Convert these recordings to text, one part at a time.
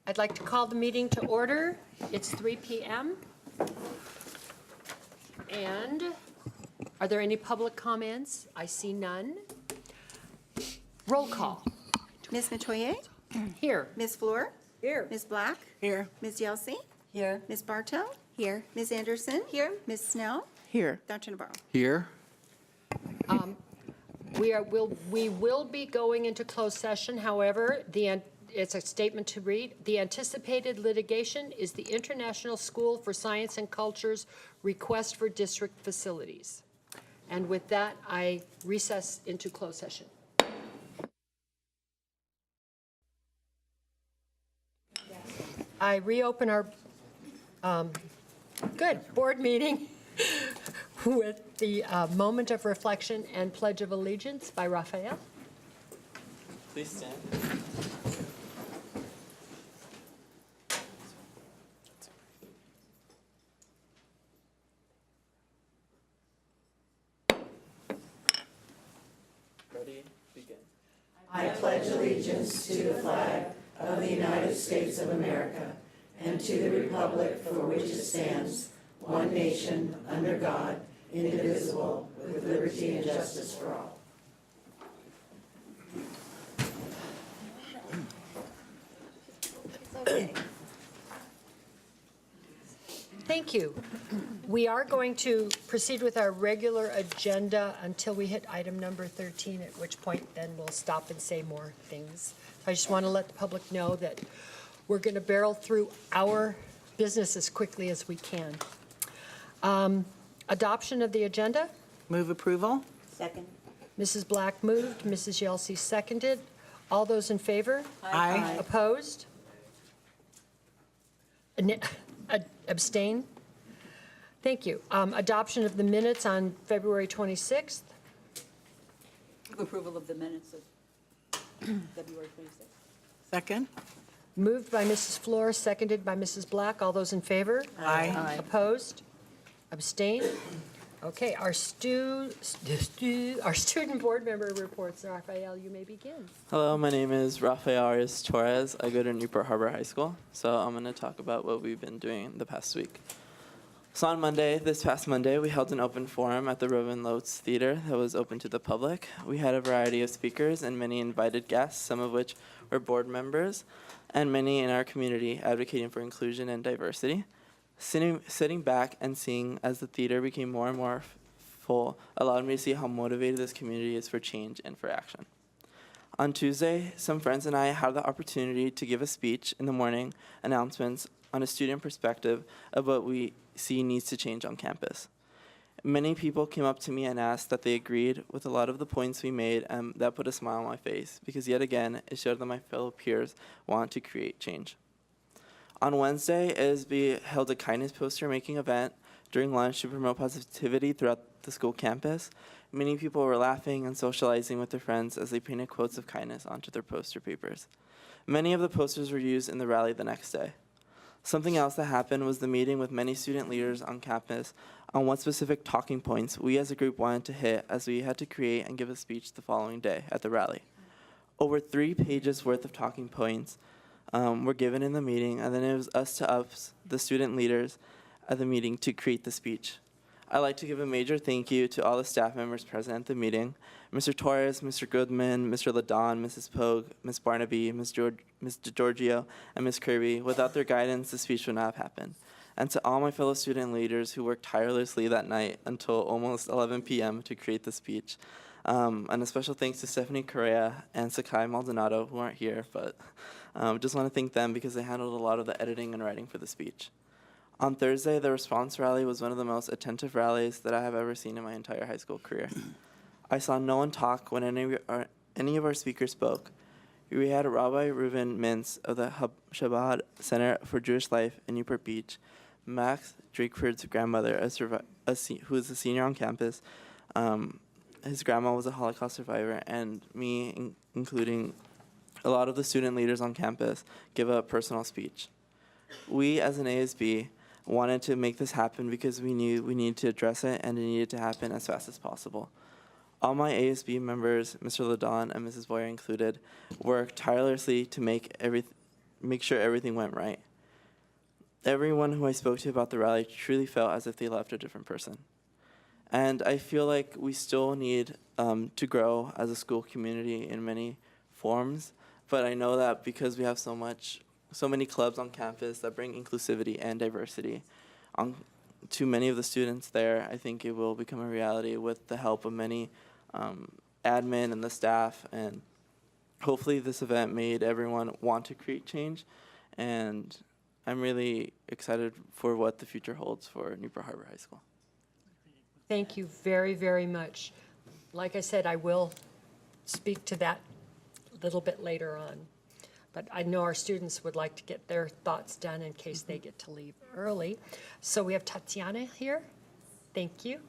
I'd like to call the meeting to order. It's 3 p.m. And are there any public comments? I see none. Roll call. Ms. Metoyer? Here. Ms. Fleur? Here. Ms. Black? Here. Ms. Yelsey? Here. Ms. Bartow? Here. Ms. Anderson? Here. Ms. Snell? Here. Dr. Navarro? Here. We will be going into closed session. However, it's a statement to read. The anticipated litigation is the International School for Science and Culture's request for district facilities. And with that, I recess into closed session. I reopen our board meeting with the moment of reflection and Pledge of Allegiance by Raphael. Please stand. Ready? Begin. I pledge allegiance to the flag of the United States of America and to the republic for which it stands, one nation, under God, indivisible, with liberty and justice for all. Thank you. We are going to proceed with our regular agenda until we hit item number 13, at which point then we'll stop and say more things. So I just want to let the public know that we're going to barrel through our business as quickly as we can. Adoption of the agenda. Move approval. Second. Mrs. Black moved, Mrs. Yelsey seconded. All those in favor? Aye. Opposed? Abstain? Thank you. Adoption of the minutes on February 26th. Approval of the minutes of February 26th. Second. Moved by Mrs. Fleur, seconded by Mrs. Black. All those in favor? Aye. Opposed? Abstain? Okay, our student board member reports. Raphael, you may begin. Hello, my name is Rafael Arias Torres. I go to Newport Harbor High School. So I'm going to talk about what we've been doing the past week. So on this past Monday, we held an open forum at the Robin Lotes Theater that was open to the public. We had a variety of speakers and many invited guests, some of which were board members, and many in our community advocating for inclusion and diversity. Sitting back and seeing as the theater became more and more full allowed me to see how motivated this community is for change and for action. On Tuesday, some friends and I had the opportunity to give a speech in the morning announcements on a student perspective of what we see needs to change on campus. Many people came up to me and asked that they agreed with a lot of the points we made, and that put a smile on my face because yet again, it showed that my fellow peers want to create change. On Wednesday, ASB held a kindness poster making event during lunch to promote positivity throughout the school campus. Many people were laughing and socializing with their friends as they painted quotes of kindness onto their poster papers. Many of the posters were used in the rally the next day. Something else that happened was the meeting with many student leaders on campus on what specific talking points we as a group wanted to hit as we had to create and give a speech the following day at the rally. Over 3 pages worth of talking points were given in the meeting, and then it was us, the student leaders at the meeting, to create the speech. I'd like to give a major thank you to all the staff members present at the meeting, Mr. Torres, Mr. Goodman, Mr. Ladon, Mrs. Pogue, Ms. Barnaby, Mr. Giorgio, and Ms. Kirby. Without their guidance, the speech would not have happened. And to all my fellow student leaders who worked tirelessly that night until almost 11 p.m. to create the speech. And a special thanks to Stephanie Correa and Sakai Maldonado, who aren't here, but just want to thank them because they handled a lot of the editing and writing for the speech. On Thursday, the response rally was one of the most attentive rallies that I have ever seen in my entire high school career. I saw no one talk when any of our speakers spoke. We had Rabbi Reuven Mintz of the Chabad Center for Jewish Life in Newport Beach, Max Drakeford's grandmother, who is a senior on campus. His grandma was a Holocaust survivor, and me, including a lot of the student leaders on campus, give a personal speech. We, as an ASB, wanted to make this happen because we knew we needed to address it and it needed to happen as fast as possible. All my ASB members, Mr. Ladon and Mrs. Boyer included, worked tirelessly to make make sure everything went right. Everyone who I spoke to about the rally truly felt as if they left a different person. And I feel like we still need to grow as a school community in many forms, but I know that because we have so many clubs on campus that bring inclusivity and diversity to many of the students there, I think it will become a reality with the help of many admin and the staff, and hopefully this event made everyone want to create change, and I'm really excited for what the future holds for Newport Harbor High School. Thank you very, very much. Like I said, I will speak to that a little bit later on. But I know our students would like to get their thoughts done in case they get to leave early. So we have Tatiana here. Thank you.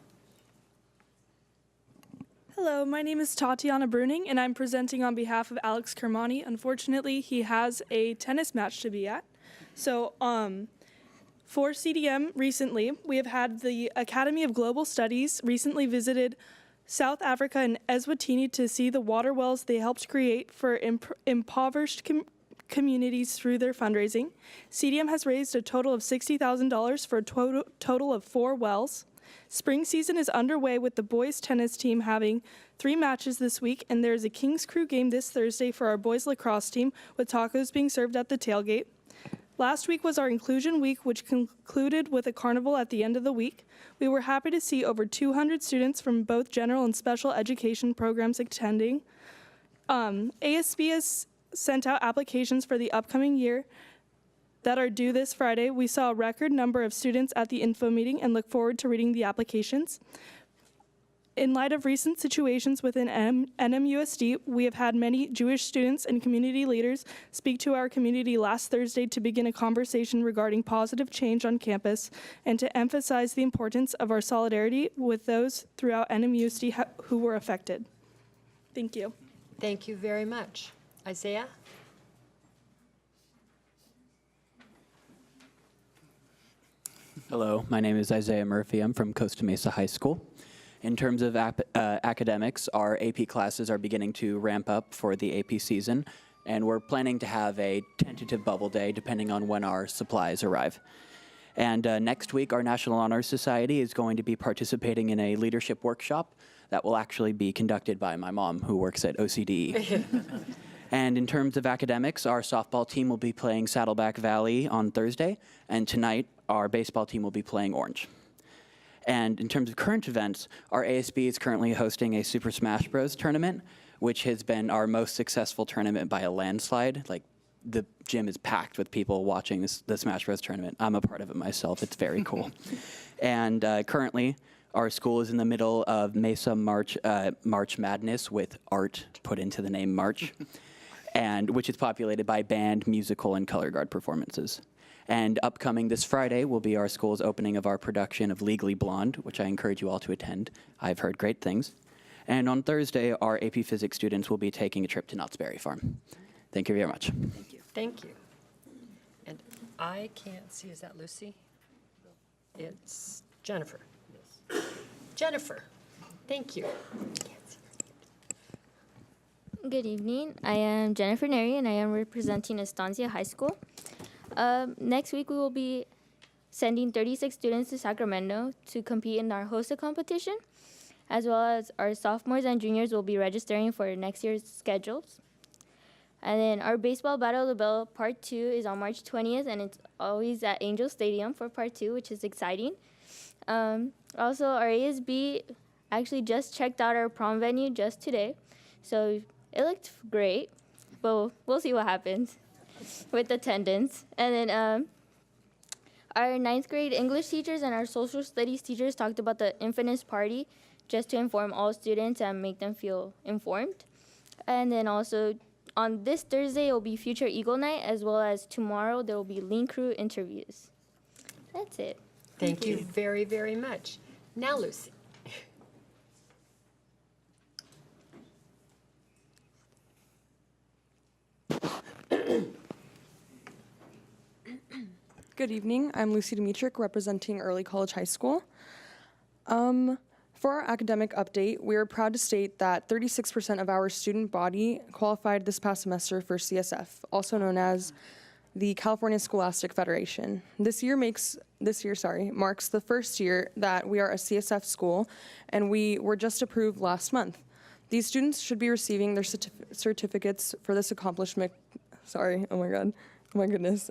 Hello, my name is Tatiana Bruning, and I'm presenting on behalf of Alex Kermani. Unfortunately, he has a tennis match to be at. So, for CDM recently, we have had the Academy of Global Studies recently visited South Africa and Eswatini to see the water wells they helped create for impoverished communities through their fundraising. CDM has raised a total of $60,000 for a total of 4 wells. Spring season is underway with the boys tennis team having 3 matches this week, and there is a King's Crew game this Thursday for our boys lacrosse team, with tacos being served at the tailgate. Last week was our Inclusion Week, which concluded with a carnival at the end of the week. We were happy to see over 200 students from both general and special education programs attending. ASB has sent out applications for the upcoming year that are due this Friday. We saw a record number of students at the info meeting and look forward to reading the applications. In light of recent situations within NMUSD, we have had many Jewish students and community leaders speak to our community last Thursday to begin a conversation regarding positive change on campus and to emphasize the importance of our solidarity with those throughout NMUSD who were affected. Thank you. Thank you very much. Isaiah? Hello, my name is Isaiah Murphy. I'm from Costa Mesa High School. In terms of academics, our AP classes are beginning to ramp up for the AP season, and we're planning to have a tentative bubble day depending on when our supplies arrive. And next week, our National Honor Society is going to be participating in a leadership workshop that will actually be conducted by my mom, who works at OCDE. And in terms of academics, our softball team will be playing Saddleback Valley on Thursday, and tonight, our baseball team will be playing Orange. And in terms of current events, our ASB is currently hosting a Super Smash Bros. Tournament, which has been our most successful tournament by a landslide. Like, the gym is packed with people watching the Smash Bros. Tournament. I'm a part of it myself. It's very cool. And currently, our school is in the middle of Mesa March Madness with art put into the name March, and which is populated by band, musical, and color guard performances. And upcoming this Friday will be our school's opening of our production of Legally Blonde, which I encourage you all to attend. I've heard great things. And on Thursday, our AP Physics students will be taking a trip to Knott's Berry Farm. Thank you very much. Thank you. Thank you. And I can't see, is that Lucy? It's Jennifer. Yes. Jennifer, thank you. Good evening. I am Jennifer Neri, and I am representing Estancia High School. Next week, we will be sending 36 students to Sacramento to compete in our HOSA competition, as well as our sophomores and juniors will be registering for next year's schedules. And then our Baseball Battle of the Bell Part 2 is on March 20th, and it's always at Angel Stadium for Part 2, which is exciting. Also, our ASB actually just checked out our prom venue just today, so it looked great, but we'll see what happens with attendance. And then our 9th grade English teachers and our social studies teachers talked about the Infinite Party just to inform all students and make them feel informed. And then also on this Thursday, it will be Future Eagle Night, as well as tomorrow there will be Lean Crew interviews. That's it. Thank you very, very much. Now, Lucy. Good evening. I'm Lucy Dimitrick, representing Early College High School. For our academic update, we are proud to state that 36% of our student body qualified this past semester for CSF, also known as the California Scholastic Federation. This year marks the first year that we are a CSF school, and we were just approved last month. These students should be receiving their certificates for this accomplishment. Sorry, oh my goodness.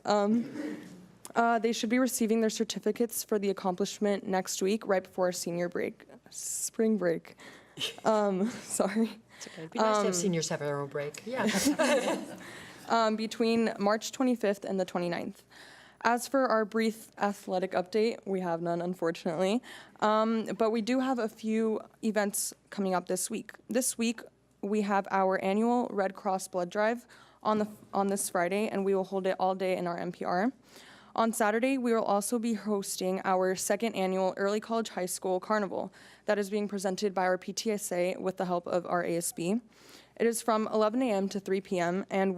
They should be receiving their certificates for the accomplishment next week, right before spring break. Sorry. It's okay. It'd be nice to have seniors have their own break. Yeah. Between March 25th and the 29th. As for our brief athletic update, we have none, unfortunately. But we do have a few events coming up this week. This week, we have our annual Red Cross blood drive on this Friday, and we will hold it all day in our MPR. On Saturday, we will also be hosting our second annual Early College High School Carnival that is being presented by our PTSA with the help of our ASB. It is from 11 a.m. to 3 p.m., and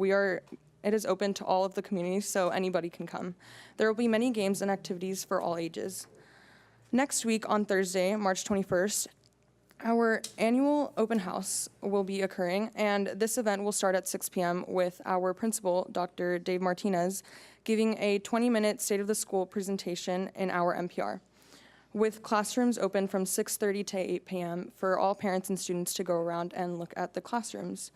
it is open to all of the community, so anybody can come. There will be many games and activities for all ages. Next week, on Thursday, March 21st, our annual open house will be occurring, and this event will start at 6 p.m. with our principal, Dr. Dave Martinez, giving a 20-minute State of the School presentation in our MPR, with classrooms open from 6:30 to 8 p.m. for all parents and students to go around and look at the classrooms.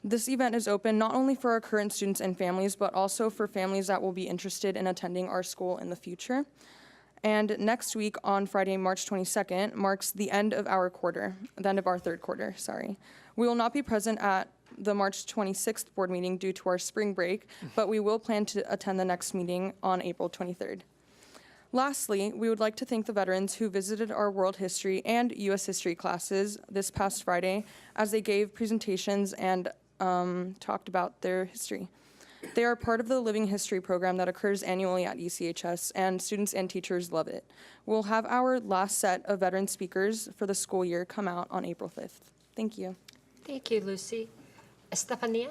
This event is open not only for our current students and families, but also for families that will be interested in attending our school in the future. And next week, on Friday, March 22nd, marks the end of our third quarter, sorry. We will not be present at the March 26th board meeting due to our spring break, but we will plan to attend the next meeting on April 23rd. Lastly, we would like to thank the veterans who visited our world history and U.S. history classes this past Friday as they gave presentations and talked about their history. They are part of the Living History program that occurs annually at ECHS, and students and teachers love it. We'll have our last set of veteran speakers for the school year come out on April 5th. Thank you. Thank you, Lucy. Estefania?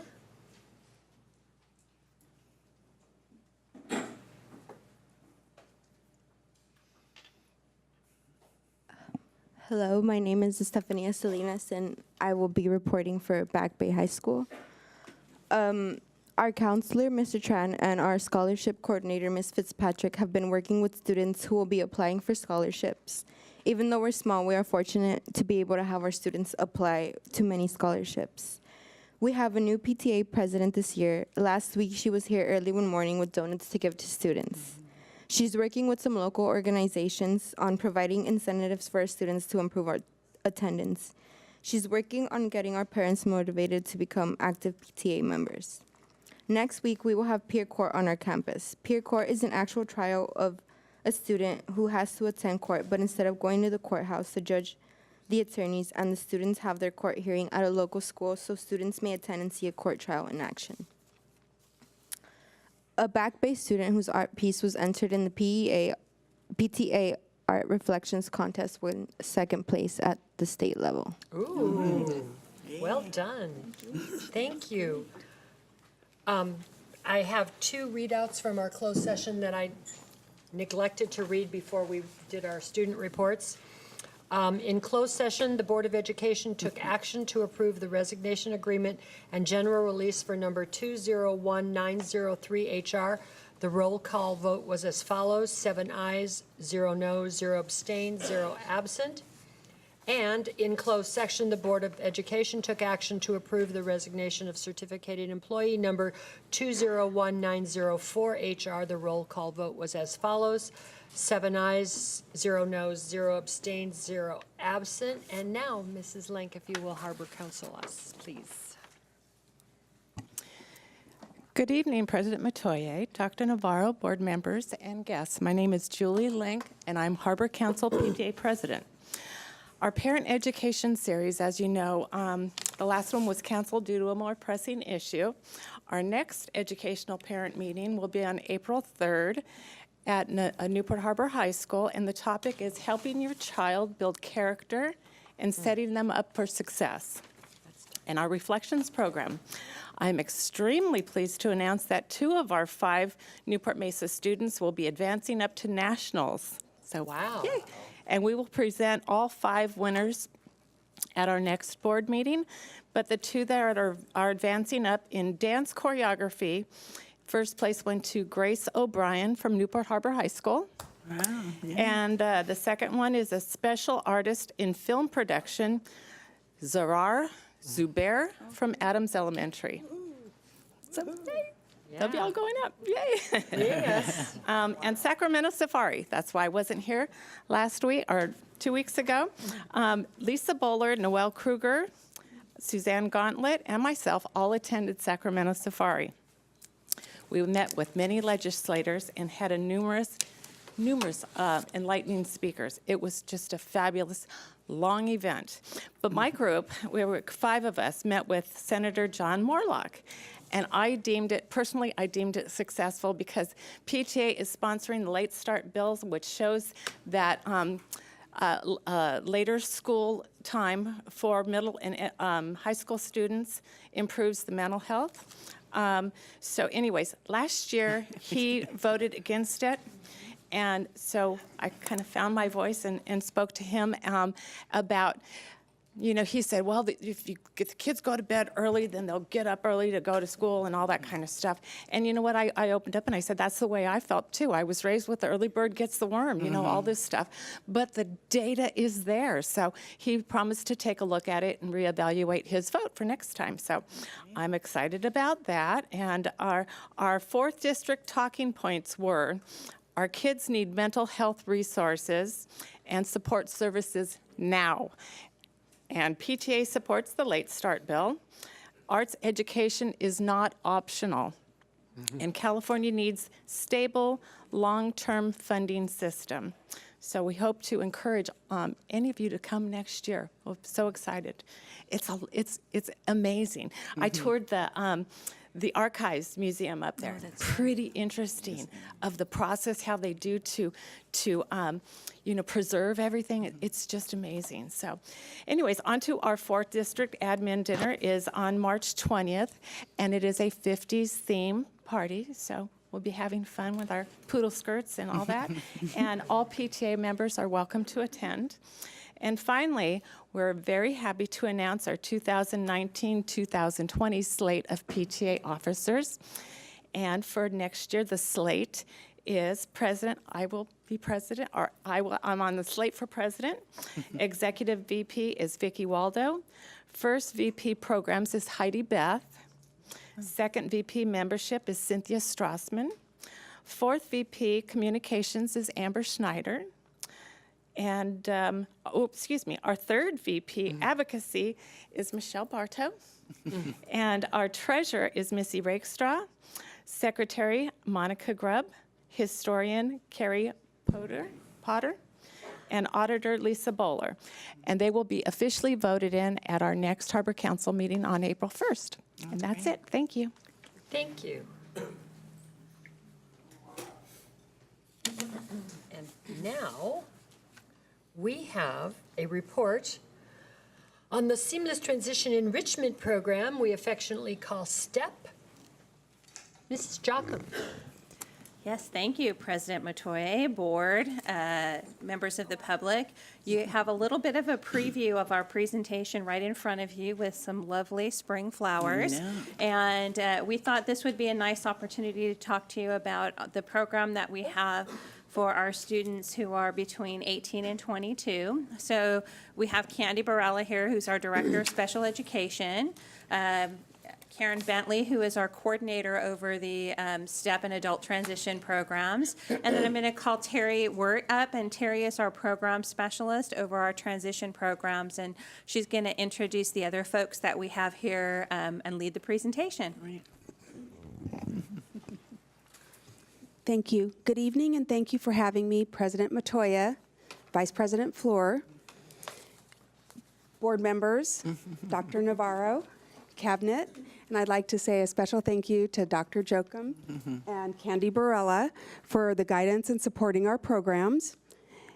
Hello, my name is Estefania Salinas, and I will be reporting for Back Bay High School. Our counselor, Mr. Tran, and our scholarship coordinator, Ms. Fitzpatrick, have been working with students who will be applying for scholarships. Even though we're small, we are fortunate to be able to have our students apply to many scholarships. We have a new PTA president this year. Last week, she was here early one morning with donuts to give to students. She's working with some local organizations on providing incentives for our students to improve our attendance. She's working on getting our parents motivated to become active PTA members. Next week, we will have peer court on our campus. Peer court is an actual trial of a student who has to attend court, but instead of going to the courthouse, the judge, the attorneys, and the students have their court hearing at a local school, so students may attend and see a court trial in action. A Back Bay student whose art piece was entered in the PTA Art Reflections Contest won second place at the state level. Ooh, well done. Thank you. I have two readouts from our closed session that I neglected to read before we did our student reports. In closed session, the Board of Education took action to approve the resignation agreement and general release for number 201903 HR. The roll call vote was as follows: 7 ayes, 0 noes, 0 abstained, 0 absent. And in closed session, the Board of Education took action to approve the resignation of certificated employee number 201904 HR. The roll call vote was as follows: 7 ayes, 0 noes, 0 abstained, 0 absent. And now, Mrs. Lenk, if you will harbor counsel us, please. Good evening, President Matoye, Dr. Navarro, board members, and guests. My name is Julie Link, and I'm Harbor Council PTA President. Our parent education series, as you know, the last one was canceled due to a more pressing issue. Our next educational parent meeting will be on April 3rd at Newport Harbor High School, and the topic is helping your child build character and setting them up for success. In our Reflections program, I'm extremely pleased to announce that 2 of our 5 Newport-Mesa students will be advancing up to nationals. So, wow. Yay. And we will present all 5 winners at our next board meeting. But the 2 that are advancing up in dance choreography, First place went to Grace O'Brien from Newport Harbor High School. Wow. Yeah. And the second one is a special artist in film production, Zarar Zubair from Adams Elementary. So, they'll be all going up. Yay. Yes. And Sacramento Safari. That's why I wasn't here last week or 2 weeks ago. Lisa Bowler, Noelle Kruger, Suzanne Gauntlet, and myself all attended Sacramento Safari. We met with many legislators and had numerous enlightening speakers. It was just a fabulous, long event. But my group, we were 5 of us, met with Senator John Morlock. And I deemed it successful because PTA is sponsoring the Late Start bills, which shows that later school time for middle and high school students improves the mental health. So anyways, last year he voted against it. And so I kind of found my voice and spoke to him about, he said, well, if the kids go to bed early, then they'll get up early to go to school and all that kind of stuff. And you know what? I opened up and I said, that's the way I felt too. I was raised with the early bird gets the worm, all this stuff. But the data is there. So he promised to take a look at it and reevaluate his vote for next time. So I'm excited about that. And our 4th district talking points were, our kids need mental health resources and support services now. And PTA supports the Late Start bill. Arts education is not optional. And California needs stable, long-term funding system. So we hope to encourage any of you to come next year. We're so excited. It's amazing. I toured the Archives Museum up there. That's pretty interesting of the process, how they do to preserve everything. It's just amazing. So anyways, on to our 4th district admin dinner is on March 20th, and it is a 50s theme party. So we'll be having fun with our poodle skirts and all that. And all PTA members are welcome to attend. And finally, we're very happy to announce our 2019-2020 slate of PTA officers. And for next year, the slate is president. I will be president, or I'm on the slate for president. Executive VP is Vicki Waldo. First VP programs is Heidi Beth. Second VP membership is Cynthia Strassman. Fourth VP communications is Amber Schneider. And, our third VP advocacy is Michelle Bartow. And our treasurer is Missy Rakestraw. Secretary, Monica Grubb. Historian, Carrie Potter. And auditor, Lisa Bowler. And they will be officially voted in at our next Harbor Council meeting on April 1st. And that's it. Thank you. Thank you. And now, we have a report on the Seamless Transition Enrichment Program we affectionately call STEP. Mrs. Jocham. Yes, thank you, President Matoye, board, members of the public. You have a little bit of a preview of our presentation right in front of you with some lovely spring flowers. And we thought this would be a nice opportunity to talk to you about the program that we have for our students who are between 18 and 22. So we have Candy Barella here, who's our Director of Special Education. Karen Bentley, who is our coordinator over the STEP and adult transition programs. And then I'm going to call Terry Wirt up, and Terry is our program specialist over our transition programs, and she's going to introduce the other folks that we have here and lead the presentation. Right. Thank you. Good evening, and thank you for having me, President Matoye, Vice President Floor, board members, Dr. Navarro, Cabinet, and I'd like to say a special thank you to Dr. Jocham and Candy Barella for the guidance and supporting our programs.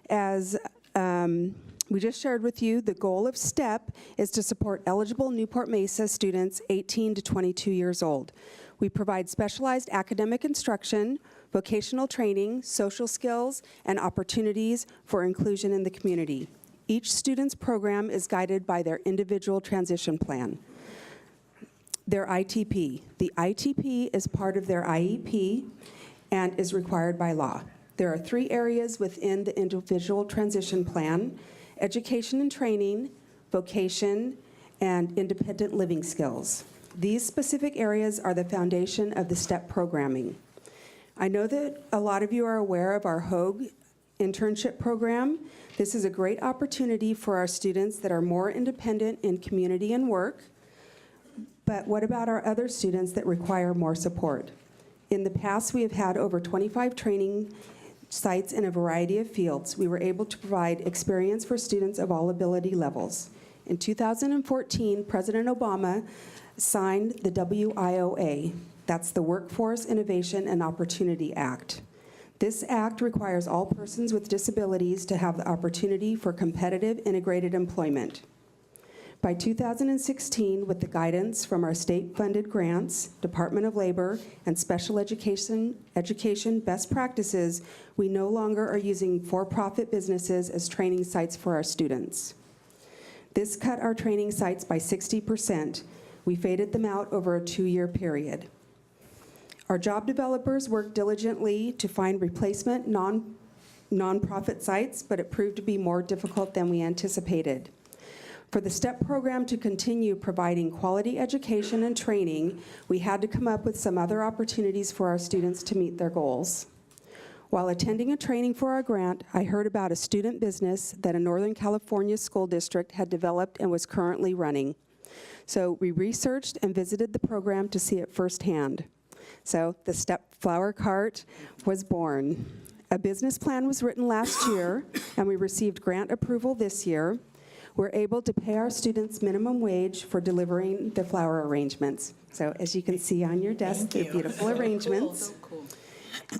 As we just shared with you, the goal of STEP is to support eligible Newport-Mesa students 18 to 22 years old. We provide specialized academic instruction, vocational training, social skills, and opportunities for inclusion in the community. Each student's program is guided by their individual transition plan. their ITP. The ITP is part of their IEP and is required by law. There are 3 areas within the individual transition plan: education and training, vocation, and independent living skills. These specific areas are the foundation of the STEP programming. I know that a lot of you are aware of our Hogue internship program. This is a great opportunity for our students that are more independent in community and work. But what about our other students that require more support? In the past, we have had over 25 training sites in a variety of fields. We were able to provide experience for students of all ability levels. In 2014, President Obama signed the WIOA. That's the Workforce Innovation and Opportunity Act. This act requires all persons with disabilities to have the opportunity for competitive integrated employment. By 2016, with the guidance from our state-funded grants, Department of Labor, and special education best practices, we no longer are using for-profit businesses as training sites for our students. This cut our training sites by 60%. We phased them out over a 2-year period. Our job developers worked diligently to find replacement nonprofit sites, but it proved to be more difficult than we anticipated. For the STEP program to continue providing quality education and training, we had to come up with some other opportunities for our students to meet their goals. While attending a training for our grant, I heard about a student business that a Northern California school district had developed and was currently running. So we researched and visited the program to see it firsthand. So the STEP Flower Cart was born. A business plan was written last year, and we received grant approval this year. We're able to pay our students minimum wage for delivering the flower arrangements. So as you can see on your desk, they're beautiful arrangements.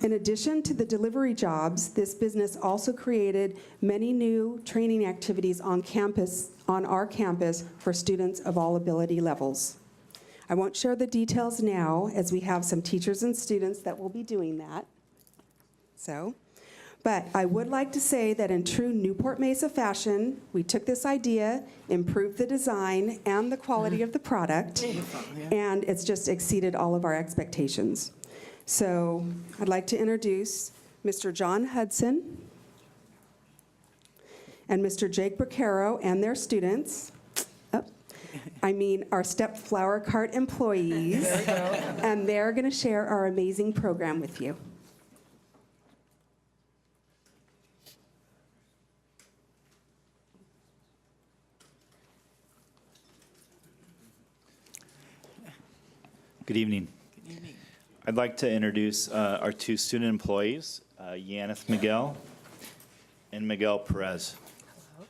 In addition to the delivery jobs, this business also created many new training activities on our campus for students of all ability levels. I won't share the details now, as we have some teachers and students that will be doing that. But I would like to say that in true Newport-Mesa fashion, we took this idea, improved the design and the quality of the product, and it's just exceeded all of our expectations. So I'd like to introduce Mr. John Hudson and Mr. Jake Braccaro and their students. Our STEP Flower Cart employees, and they're going to share our amazing program with you. Good evening. Good evening. I'd like to introduce our 2 student employees, Yaneth Miguel and Miguel Perez. Hello.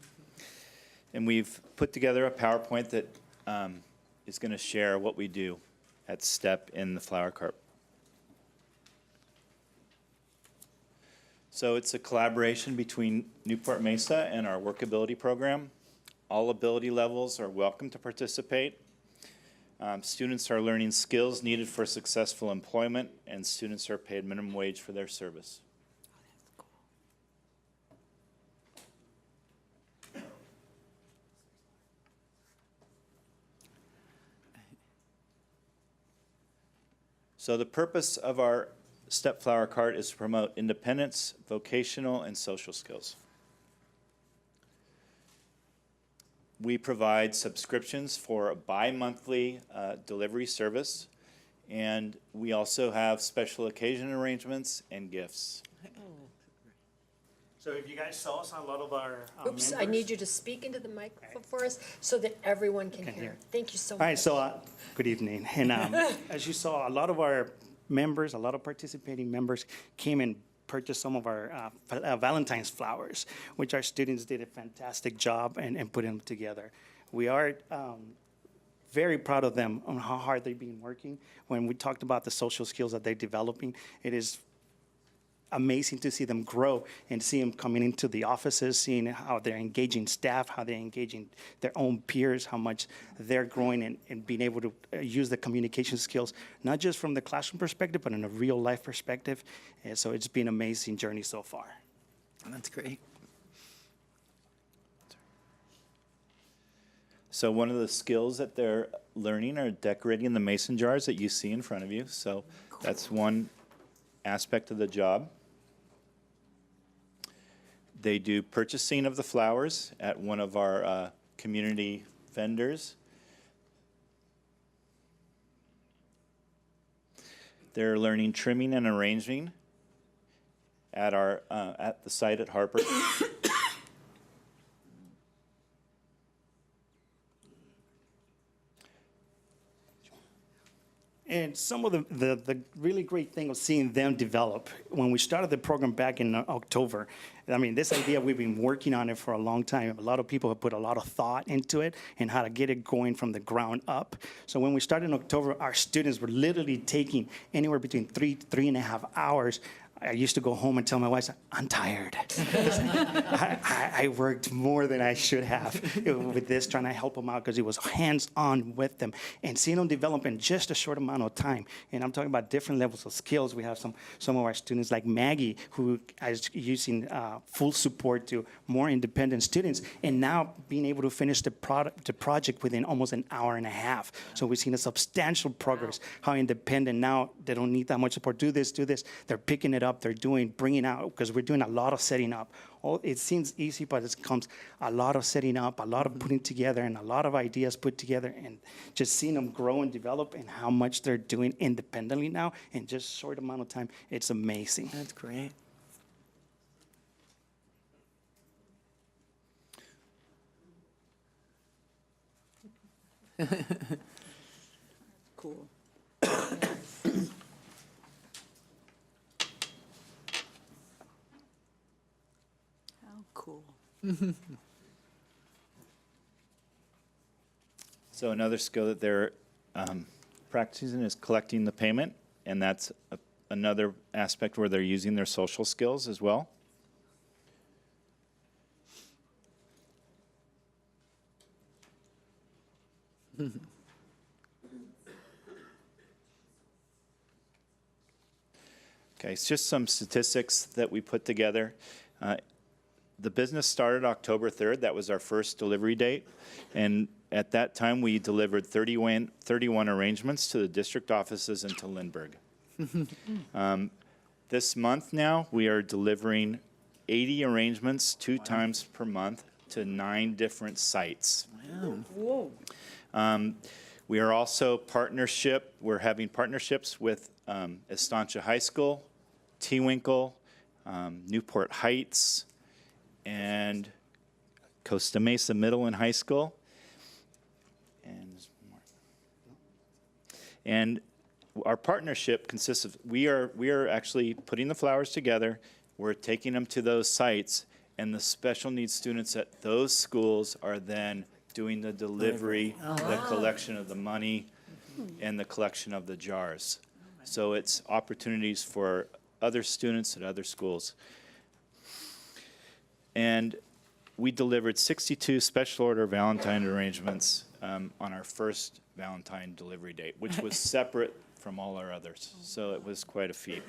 And we've put together a PowerPoint that is going to share what we do at STEP in the Flower Cart. So it's a collaboration between Newport-Mesa and our workability program. All ability levels are welcome to participate. Students are learning skills needed for successful employment, and students are paid minimum wage for their service. So the purpose of our STEP Flower Cart is to promote independence, vocational, and social skills. We provide subscriptions for a bi-monthly delivery service, and we also have special occasion arrangements and gifts. So if you guys saw us, a lot of our Oops, I members- need you to speak into the microphone for us so that everyone can hear. Thank you so much. All right, so good evening. And as you saw, a lot of our members, a lot of participating members came and purchased some of our Valentine's flowers, which our students did a fantastic job and put them together. We are very proud of them on how hard they've been working. When we talked about the social skills that they're developing, it is amazing to see them grow and see them coming into the offices, seeing how they're engaging staff, how they're engaging their own peers, how much they're growing and being able to use the communication skills, not just from the classroom perspective, but in a real life perspective. And so it's been an amazing journey so far. That's great. So one of the skills that they're learning are decorating the mason jars that you see in front of you. So that's one aspect of the job. They do purchasing of the flowers at one of our community vendors. They're learning trimming and arranging at our at the site at Harper. And some of the really great thing of seeing them develop, when we started the program back in October, I mean, this idea, we've been working on it for a long time. A lot of people have put a lot of thought into it and how to get it going from the ground up. So when we started in October, our students were literally taking anywhere between 3.5 hours. I used to go home and tell my wife, I'm tired. I worked more than I should have with this, trying to help them out because it was hands-on with them. And seeing them develop in just a short amount of time. And I'm talking about different levels of skills. We have some of our students like Maggie, who is using full support to more independent students, and now being able to finish the project within almost an hour and a half. So we've seen a substantial progress, how independent now, they don't need that much support. Do this. They're picking it up. They're bringing out, because we're doing a lot of setting up. It seems easy, but it comes a lot of setting up, a lot of putting together, and a lot of ideas put together, and just seeing them grow and develop and how much they're doing independently now in just a short amount of time. It's amazing. That's great. Cool. Cool. So another skill that they're practicing is collecting the payment, and that's another aspect where they're using their social skills as well. Okay, it's just some statistics that we put together. The business started October 3rd. That was our first delivery date. And at that time, we delivered 31 arrangements to the district offices and to Lindbergh. This month now, we are delivering 80 arrangements 2 times per month to 9 different sites. Wow. Whoa. We are also we're having partnerships with Estancia High School, Tewinkle, Newport Heights, and Costa Mesa Middle and High School. And our partnership consists of, we are actually putting the flowers together, we're taking them to those sites, and the special needs students at those schools are then doing the delivery, the collection of the money, and the collection of the jars. So it's opportunities for other students at other schools. And we delivered 62 special order Valentine arrangements on our first Valentine delivery date, which was separate from all our others. So it was quite a feat.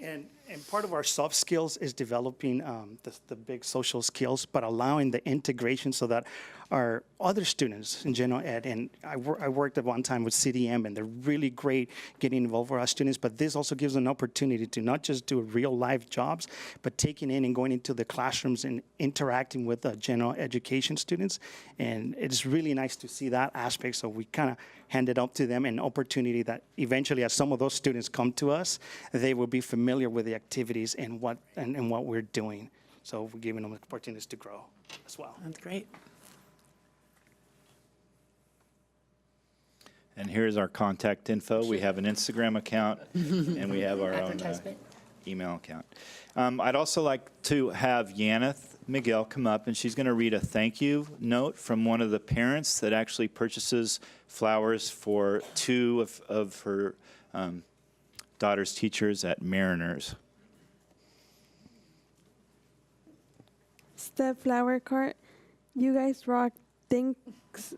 And part of our soft skills is developing the big social skills, but allowing the integration so that our other students in general ed, and I worked at one time with CDM, and they're really great getting involved with our students, but this also gives an opportunity to not just do real life jobs, but taking in and going into the classrooms and interacting with the general education students. And it's really nice to see that aspect, so we kind of handed up to them an opportunity that eventually, as some of those students come to us, they will be familiar with the activities and what we're doing. So we're giving them opportunities to grow as well. That's great. And here's our contact info. We have an Instagram account, and we have our own email account. I'd also like to have Yaneth Miguel come up, and she's going to read a thank you note from one of the parents that actually purchases flowers for 2 of her daughter's teachers at Mariners. Step Flower Cart, you guys rock. Thanks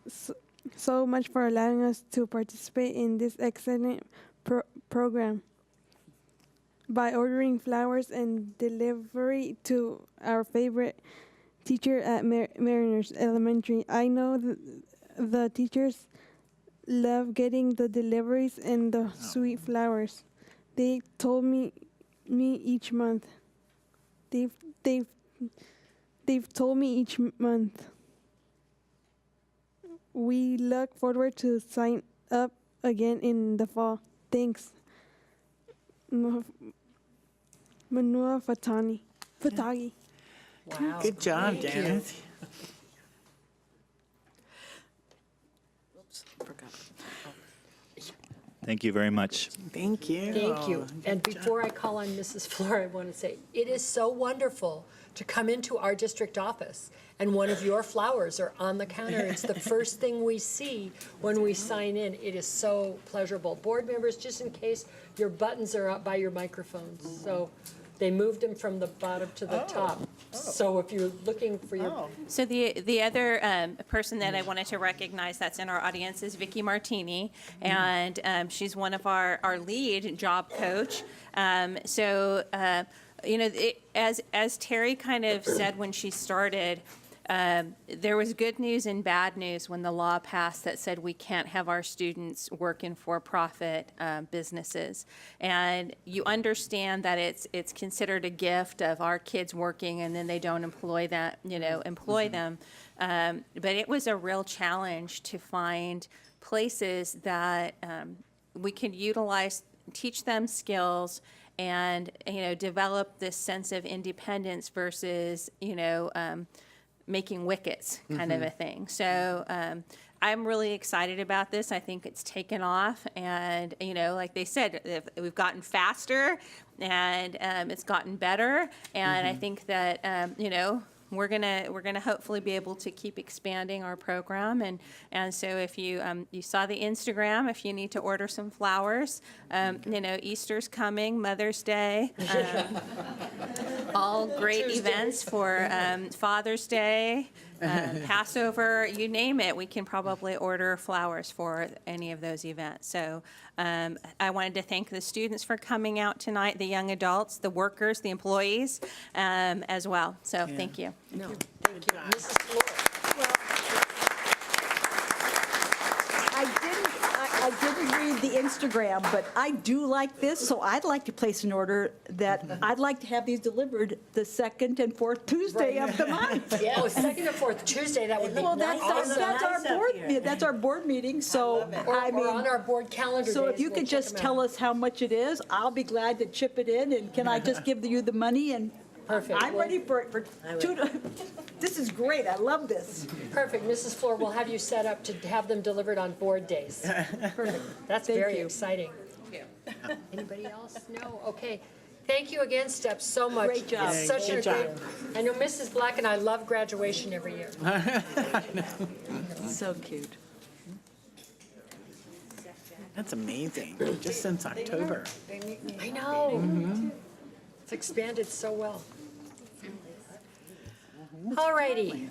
so much for allowing us to participate in this excellent program. By ordering flowers and delivery to our favorite teacher at Mariners Elementary. I know the teachers love getting the deliveries and the sweet flowers. They told me each month. They've told me each month. We look forward to sign up again in the fall. Thanks. Manua Fatagi. Wow. Good job, Thank you. Janice. Oops, forgot. Thank you very much. Thank you. Thank you. Good And job. before I call on Mrs. Fleur, I want to say, it is so wonderful to come into our district office and one of your flowers are on the counter. It's the first thing we see when we sign in. It is so pleasurable. Board members, just in case, your buttons are up by your microphones. So they moved them from the bottom to the top. So if you're looking for your So the other person that I wanted to recognize that's in our audience is Vicki Martini, and she's one of our lead job coach. As Terry kind of said when she started, there was good news and bad news when the law passed that said we can't have our students work in for-profit businesses. And you understand that it's considered a gift of our kids working and then they don't employ them. But it was a real challenge to find places that we could utilize, teach them skills, and develop this sense of independence versus making wickets kind of a thing. So I'm really excited about this. I think it's taken off, and like they said, we've gotten faster, and it's gotten better. And I think that we're gonna hopefully be able to keep expanding our program. And so if you saw the Instagram, if you need to order some flowers, Easter's coming, Mother's Day, all great events for Father's Day, Passover, you name it, we can probably order flowers for any of those events. So I wanted to thank the students for coming out tonight, the young adults, the workers, the employees as well. So thank you. No, thank you. Mrs. Fleur. I didn't read the Instagram, but I do like this, so I'd like to place an order that I'd like to have these delivered the second and fourth Tuesday of the month. Yeah, second or fourth Tuesday, that would be Well, awesome. that's our board meeting, so I mean. Or on our board calendar So if days, you we'll could check just them tell out. us how much it is, I'll be glad to chip it in, and can I just give you the money and? Perfect. I'm ready for it this is great, I love this. Perfect. Mrs. Fleur, we'll have you set up to have them delivered on board days. Perfect. That's very exciting. Anybody else? No? Okay. Thank you again, Steph, so much. Great job. It's such a Good job. great. I know Mrs. Black and I love graduation every year. So cute. That's amazing, just since October. I know. It's expanded so well. All righty.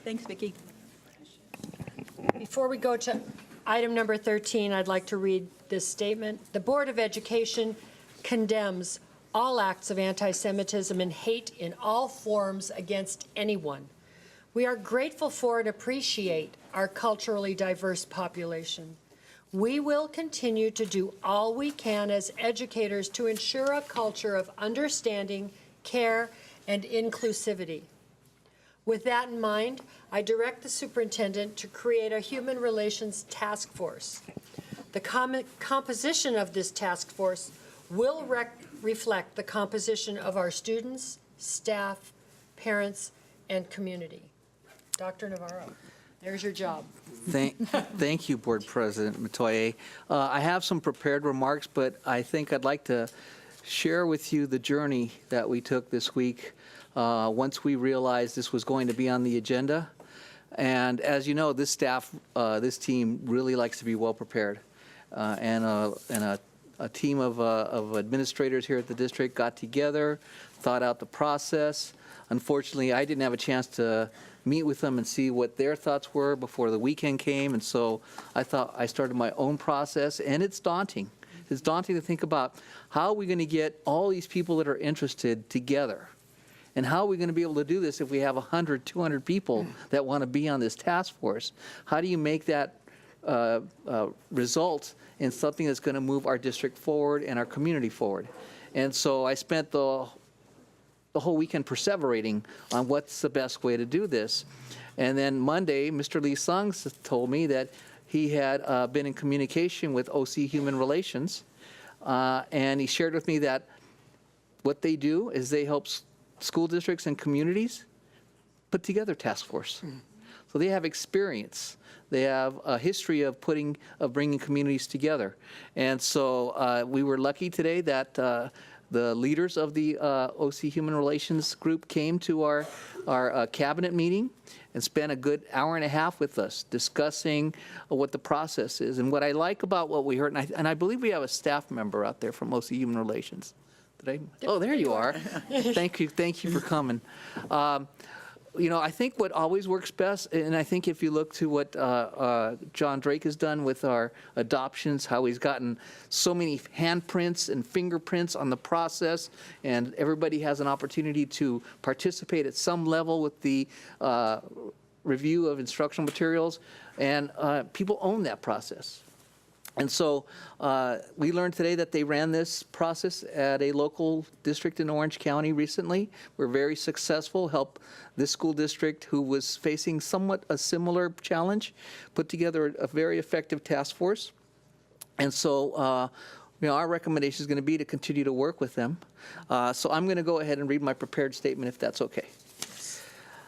Thanks, Vicki. Before we go to item number 13, I'd like to read this statement. The Board of Education condemns all acts of anti-Semitism and hate in all forms against anyone. We are grateful for and appreciate our culturally diverse population. We will continue to do all we can as educators to ensure a culture of understanding, care, and inclusivity. With that in mind, I direct the superintendent to create a human relations task force. The composition of this task force will reflect the composition of our students, staff, parents, and community. Dr. Navarro, there's your job. Thank you, Board President Matoye. I have some prepared remarks, but I think I'd like to share with you the journey that we took this week once we realized this was going to be on the agenda. And as you know, this team really likes to be well prepared. And a team of administrators here at the district got together, thought out the process. Unfortunately, I didn't have a chance to meet with them and see what their thoughts were before the weekend came, and so I started my own process, and it's daunting. It's daunting to think about how are we going to get all these people that are interested together And how are we going to be able to do this if we have 100, 200 people that want to be on this task force? How do you make that result in something that's going to move our district forward and our community forward? And so I spent the whole weekend perseverating on what's the best way to do this. And then Monday, Mr. Lee Sung told me that he had been in communication with OC Human Relations, and he shared with me that what they do is they help school districts and communities put together task force. So they have experience. They have a history of bringing communities together. And so we were lucky today that the leaders of the OC Human Relations group came to our cabinet meeting and spent a good hour and a half with us discussing what the process is. And what I like about what we heard, and I believe we have a staff member out there from OC Human Relations. Oh, there you are. Thank you for coming. You know, I think what always works best, and I think if you look to what John Drake has done with our adoptions, how he's gotten so many handprints and fingerprints on the process, and everybody has an opportunity to participate at some level with the review of instructional materials, and people own that process. And so we learned today that they ran this process at a local district in Orange County recently. We're very successful, helped this school district, who was facing somewhat a similar challenge, put together a very effective task force. And so you know, our recommendation is going to be to continue to work with them. So I'm going to go ahead and read my prepared statement, if that's okay.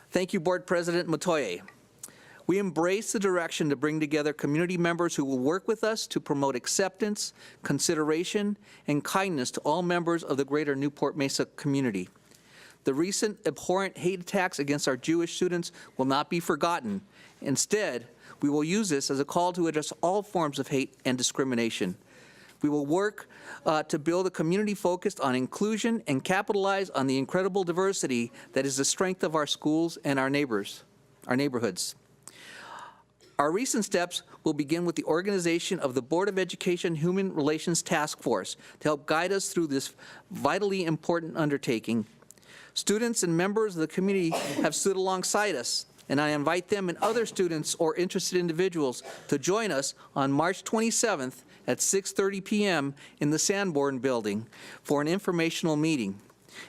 Thank you, Board President Matoye. We embrace the direction to bring together community members who will work with us to promote acceptance, consideration, and kindness to all members of the greater Newport-Mesa community. The recent abhorrent hate attacks against our Jewish students will not be forgotten. Instead, we will use this as a call to address all forms of hate and discrimination. We will work to build a community focused on inclusion and capitalize on the incredible diversity that is the strength of our schools and our neighborhoods. Our recent steps will begin with the organization of the Board of Education Human Relations Task Force to help guide us through this vitally important undertaking. Students and members of the community have stood alongside us, and I invite them and other students or interested individuals to join us on March 27th at 6:30 p.m. in the Sanborn Building for an informational meeting.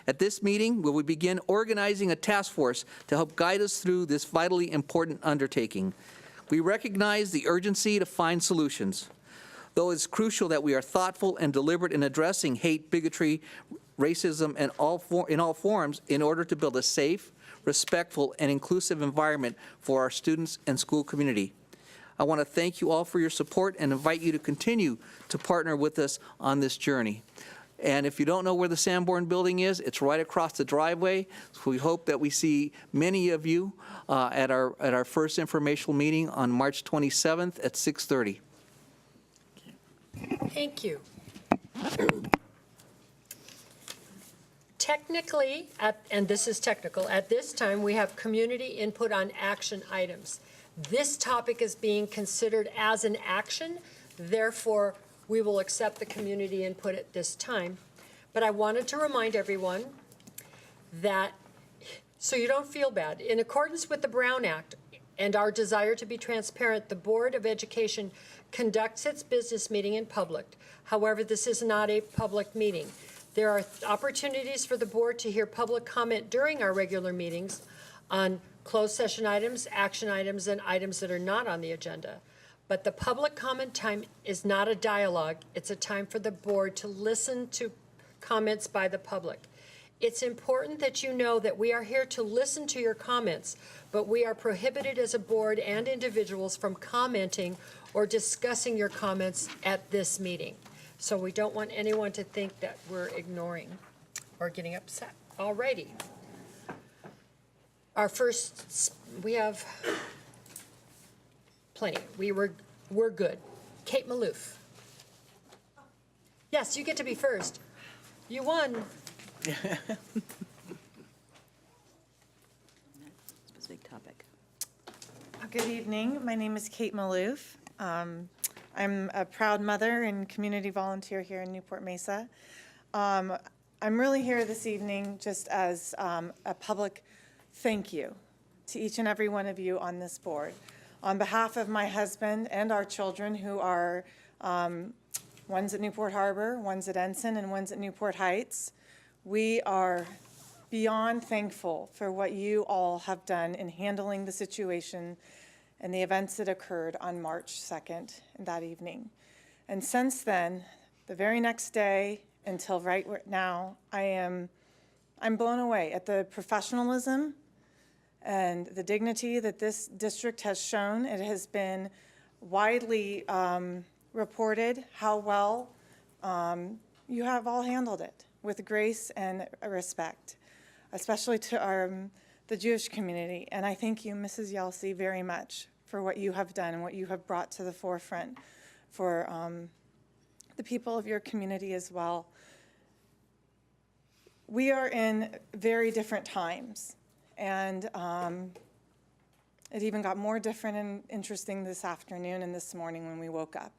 At this meeting, we will begin organizing a task force to help guide us through this vitally important undertaking. We recognize the urgency to find solutions, though it's crucial that we are thoughtful and deliberate in addressing hate, bigotry, racism, and in all forms in order to build a safe, respectful, and inclusive environment for our students and school community. I want to thank you all for your support and invite you to continue to partner with us on this journey. And if you don't know where the Sanborn Building is, it's right across the driveway. So we hope that we see many of you at our first informational meeting on March 27th at 6:30. Thank you. Technically, and this is technical, at this time we have community input on action items. This topic is being considered as an action, therefore we will accept the community input at this time. But I wanted to remind everyone that, so you don't feel bad, in accordance with the Brown Act and our desire to be transparent, the Board of Education conducts its business meeting in public. However, this is not a public meeting. There are opportunities for the board to hear public comment during our regular meetings on closed session items, action items, and items that are not on the agenda. But the public comment time is not a dialogue. It's a time for the board to listen to comments by the public. It's important that you know that we are here to listen to your comments, but we are prohibited as a board and individuals from commenting or discussing your comments at this meeting. So we don't want anyone to think that we're ignoring or getting upset. Alrighty. Our first, we have plenty. We're good. Kate Maloof. Yes, you get to be first. You won. Specific topic. Good evening. My name is Kate Maloof. I'm a proud mother and community volunteer here in Newport-Mesa. I'm really here this evening just as a public thank you to each and every one of you on this board. On behalf of my husband and our children who are one's at Newport Harbor, one's at Ensign, and one's at Newport Heights, we are beyond thankful for what you all have done in handling the situation and the events that occurred on March 2nd that evening. And since then, the very next day until right now, I'm blown away at the professionalism and the dignity that this district has shown. It has been widely reported how well you have all handled it with grace and respect, especially to the Jewish community. And I thank you, Mrs. Yelsey, very much for what you have done and what you have brought to the forefront for the people of your community as well. We are in very different times, and it even got more different and interesting this afternoon and this morning when we woke up.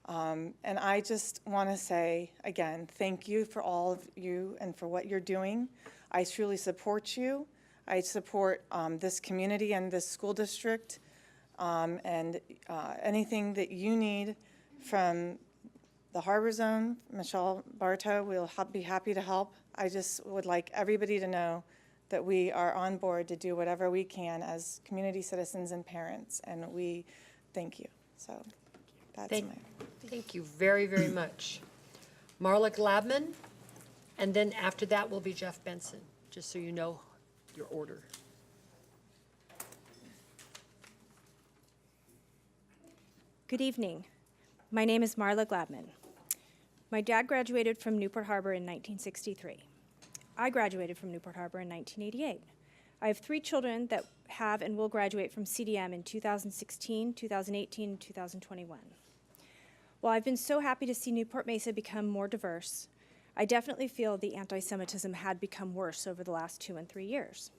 And I just want to say, again, thank you for all of you and for what you're doing. I truly support you. I support this community and this school district, and anything that you need from the Harbor Zone, Michelle Bartow, we'll be happy to help. I just would like everybody to know that we are on board to do whatever we can as community citizens and parents, and we thank you. So that's Thank you very, very much. Marla Gladman, and then after that will be Jeff Benson, just so you know your order. Good evening. My name is Marla Gladman. My dad graduated from Newport Harbor in 1963. I graduated from Newport Harbor in 1988. I have 3 children that have and will graduate from CDM in 2016, 2018, and 2021. While I've been so happy to see Newport-Mesa become more diverse, I definitely feel the anti-Semitism had become worse over the last 2 and 3 years.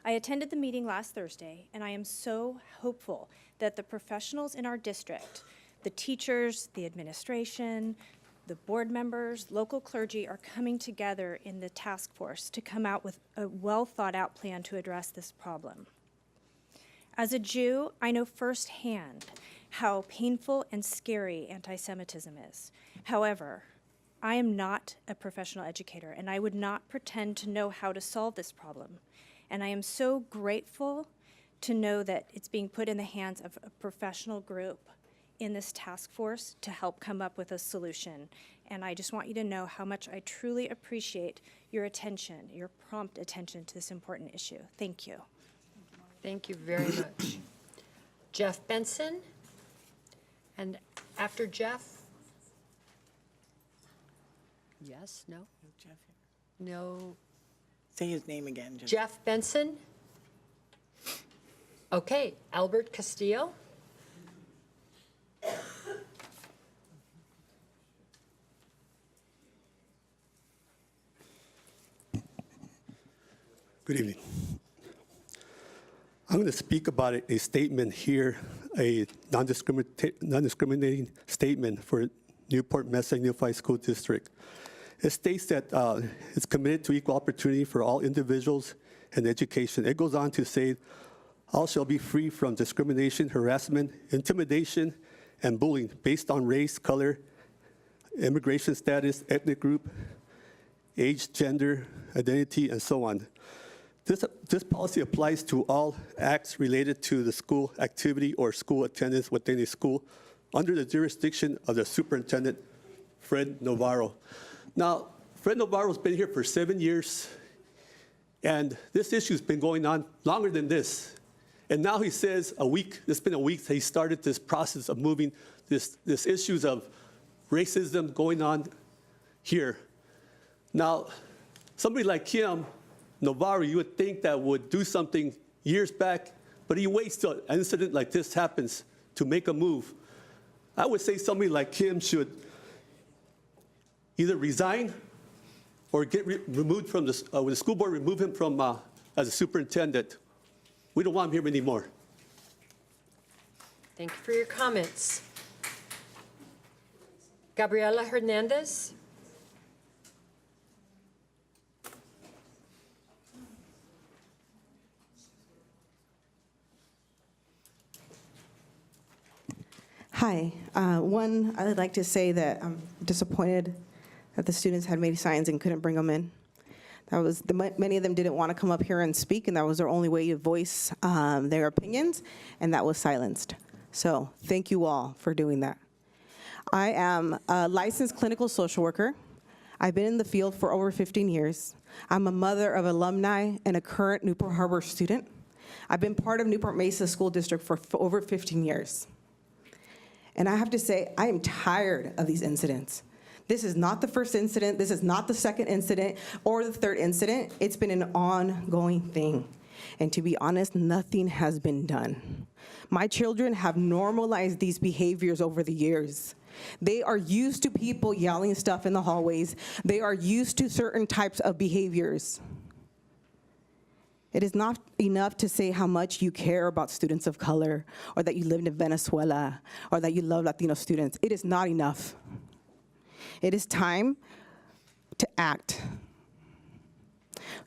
I attended the meeting last Thursday, and I am so hopeful that the professionals in our district, the teachers, the administration, the board members, local clergy are coming together in the task force to come out with a well-thought-out plan to address this problem. As a Jew, I know firsthand how painful and scary anti-Semitism is. However, I am not a professional educator, and I would not pretend to know how to solve this problem. And I am so grateful to know that it's being put in the hands of a professional group in this task force to help come up with a solution. And I just want you to know how much I truly appreciate your attention, your prompt attention to this important issue. Thank you. Thank you very much. Jeff Benson, and after Jeff? Yes, no? Jeff. No. Say his name again. Jeff Benson? Okay, Albert Castillo? Good evening. I'm going to speak about a statement here, a non-discriminating statement for Newport-Mesa Unified School District. It states that it's committed to equal opportunity for all individuals and education. It goes on to say, all shall be free from discrimination, harassment, intimidation, and bullying based on race, color, immigration status, ethnic group, age, gender, identity, and so on. This policy applies to all acts related to the school activity or school attendance within a school under the jurisdiction of the superintendent, Fred Navarro. Now, Fred Navarro's been here for 7 years, and this issue's been going on longer than this. And now he says it's been a week that he started this process of moving this issues of racism going on here. Now, somebody like him, Navarro, you would think that would do something years back, but he waits till an incident like this happens to make a move. I would say somebody like him should either resign or get removed from the school board, remove him from as a superintendent. We don't want him here anymore. Thank you for your comments. Gabriela Hernandez? Hi. One, I would like to say that I'm disappointed that the students had made signs and couldn't bring them in. Many of them didn't want to come up here and speak, and that was their only way to voice their opinions, and that was silenced. So thank you all for doing that. I am a licensed clinical social worker. I've been in the field for over 15 years. I'm a mother of alumni and a current Newport Harbor student. I've been part of Newport-Mesa School District for over 15 years. And I have to say, I am tired of these incidents. This is not the first incident, this is not the second incident, or the third incident. It's been an ongoing thing. And to be honest, nothing has been done. My children have normalized these behaviors over the years. They are used to people yelling stuff in the hallways. They are used to certain types of behaviors. It is not enough to say how much you care about students of color, or that you lived in Venezuela, or that you love Latino students. It is not enough. It is time to act,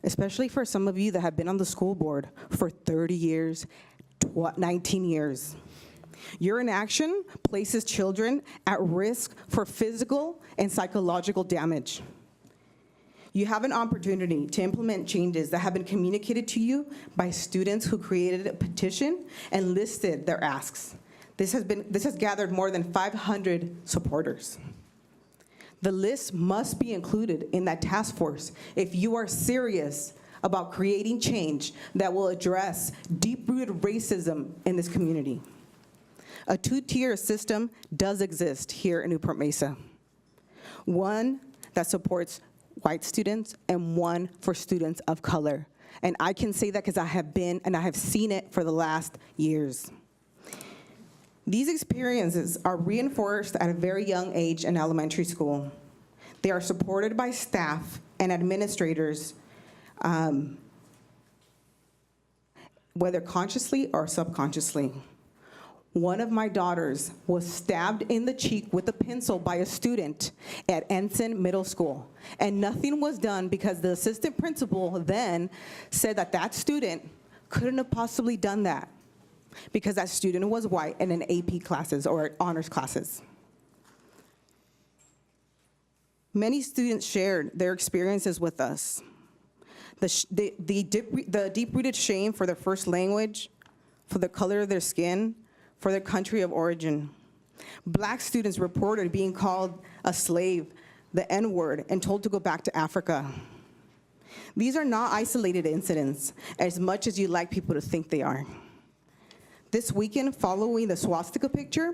especially for some of you that have been on the school board for 30 years, 19 years. Your inaction places children at risk for physical and psychological damage. You have an opportunity to implement changes that have been communicated to you by students who created a petition and listed their asks. This has gathered more than 500 supporters. The list must be included in that task force if you are serious about creating change that will address deep-rooted racism in this community. A two-tier system does exist here in Newport-Mesa. One that supports white students and one for students of color. And I can say that because I have been and I have seen it for the last years. These experiences are reinforced at a very young age in elementary school. They are supported by staff and administrators, whether consciously or subconsciously. One of my daughters was stabbed in the cheek with a pencil by a student at Ensign Middle School, and nothing was done because the assistant principal then said that that student couldn't have possibly done that because that student was white and in AP classes or honors classes. Many students shared their experiences with us. The deep-rooted shame for their first language, for the color of their skin, for their country of origin. Black students reported being called a slave, the N-word, and told to go back to Africa. These are not isolated incidents, as much as you like people to think they are. This weekend, following the swastika picture,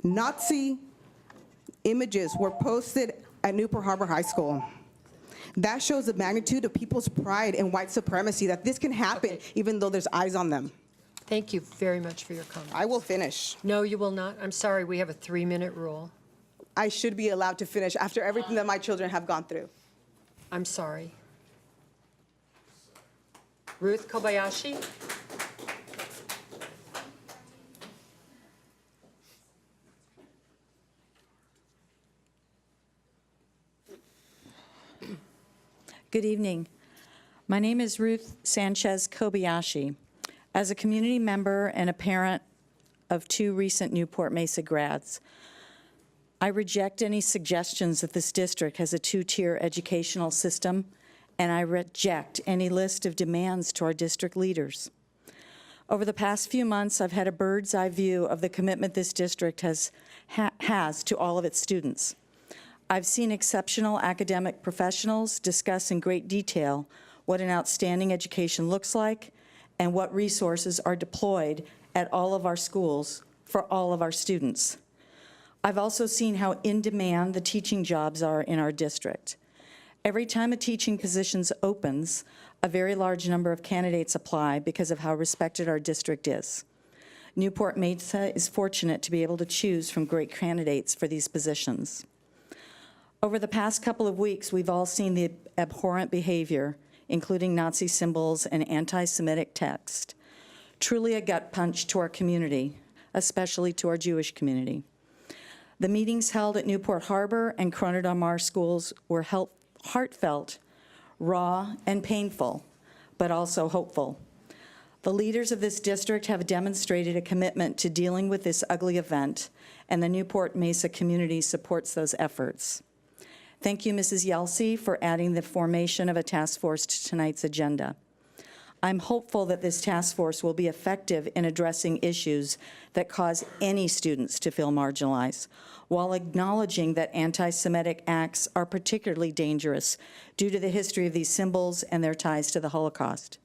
Nazi images were posted at Newport Harbor High School. That shows the magnitude of people's pride in white supremacy, that this can happen even though there's eyes on them. Thank you very much for your comments. I will finish. No, you will not. I'm sorry, we have a 3-minute rule. I should be allowed to finish after everything that my children have gone through. I'm sorry. Ruth Kobayashi? Good evening. My name is Ruth Sanchez Kobayashi. As a community member and a parent of 2 recent Newport-Mesa grads, I reject any suggestions that this district has a 2-tier educational system, and I reject any list of demands to our district leaders. Over the past few months, I've had a bird's eye view of the commitment this district has to all of its students. I've seen exceptional academic professionals discuss in great detail what an outstanding education looks like and what resources are deployed at all of our schools for all of our students. I've also seen how in demand the teaching jobs are in our district. Every time a teaching position opens, a very large number of candidates apply because of how respected our district is. Newport-Mesa is fortunate to be able to choose from great candidates for these positions. Over the past couple of weeks, we've all seen the abhorrent behavior, including Nazi symbols and anti-Semitic text. Truly a gut punch to our community, especially to our Jewish community. The meetings held at Newport Harbor and Corona del Mar schools were heartfelt, raw, and painful, but also hopeful. The leaders of this district have demonstrated a commitment to dealing with this ugly event, and the Newport-Mesa community supports those efforts. Thank you, Mrs. Yelsey, for adding the formation of a task force to tonight's agenda. I'm hopeful that this task force will be effective in addressing issues that cause any students to feel marginalized, while acknowledging that anti-Semitic acts are particularly dangerous due to the history of these symbols and their ties to the Holocaust.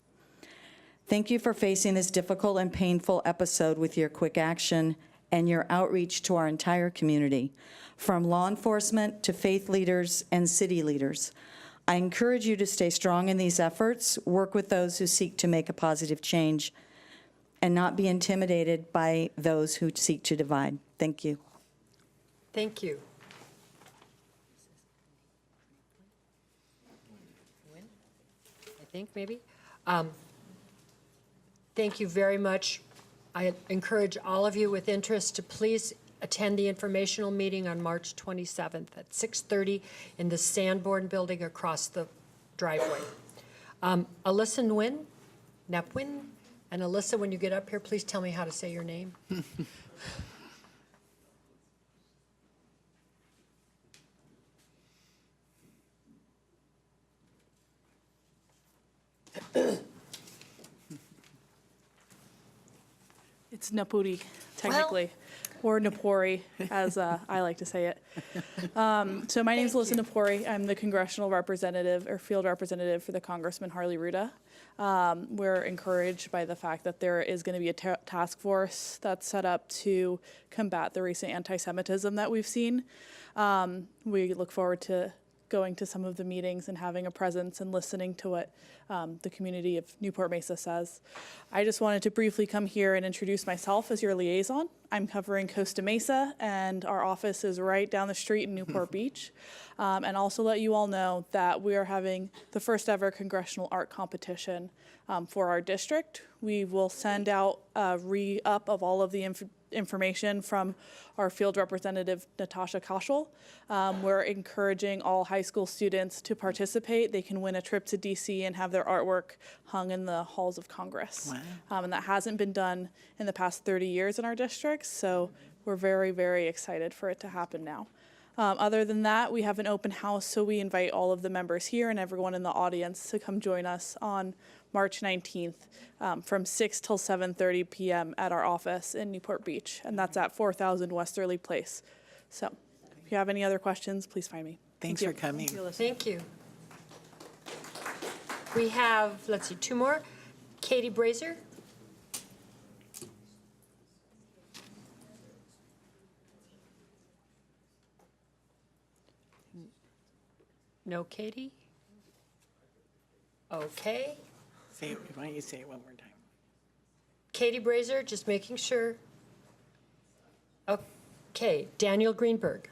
Thank you for facing this difficult and painful episode with your quick action and your outreach to our entire community, from law enforcement to faith leaders and city leaders. I encourage you to stay strong in these efforts, work with those who seek to make a positive change, and not be intimidated by those who seek to divide. Thank you. Thank you. I think maybe. Thank you very much. I encourage all of you with interest to please attend the informational meeting on March 27th at 6:30 in the Sanborn Building across the driveway. Alyssa Napwin, and Alyssa, when you get up here, please tell me how to say your name. It's Napuri, technically, or Napori, as I like to say it. So my name is Lucinda Poori. I'm the congressional representative or field representative for the Congressman Harley Ruda. We're encouraged by the fact that there is going to be a task force that's set up to combat the recent anti-Semitism that we've seen. We look forward to going to some of the meetings and having a presence and listening to what the community of Newport-Mesa says. I just wanted to briefly come here and introduce myself as your liaison. I'm covering Costa Mesa, and our office is right down the street in Newport Beach. And also let you all know that we are having the first ever congressional art competition for our district. We will send out a re-up of all of the information from our field representative, Natasha Koschel. We're encouraging all high school students to participate. They can win a trip to DC and have their artwork hung in the halls of Congress. Wow. And that hasn't been done in the past 30 years in our district, so we're very, very excited for it to happen now. Other than that, we have an open house, so we invite all of the members here and everyone in the audience to come join us on March 19th from 6 till 7:30 p.m. at our office in Newport Beach, and that's at 4000 Westerly Place. So if you have any other questions, please find me. Thanks Thank for you. coming. Thank you. We have, let's see, two more. Katie Brazier. No Katie? Okay. Why don't you say it one more time? Katie Brazier, just making sure. Okay, Daniel Greenberg.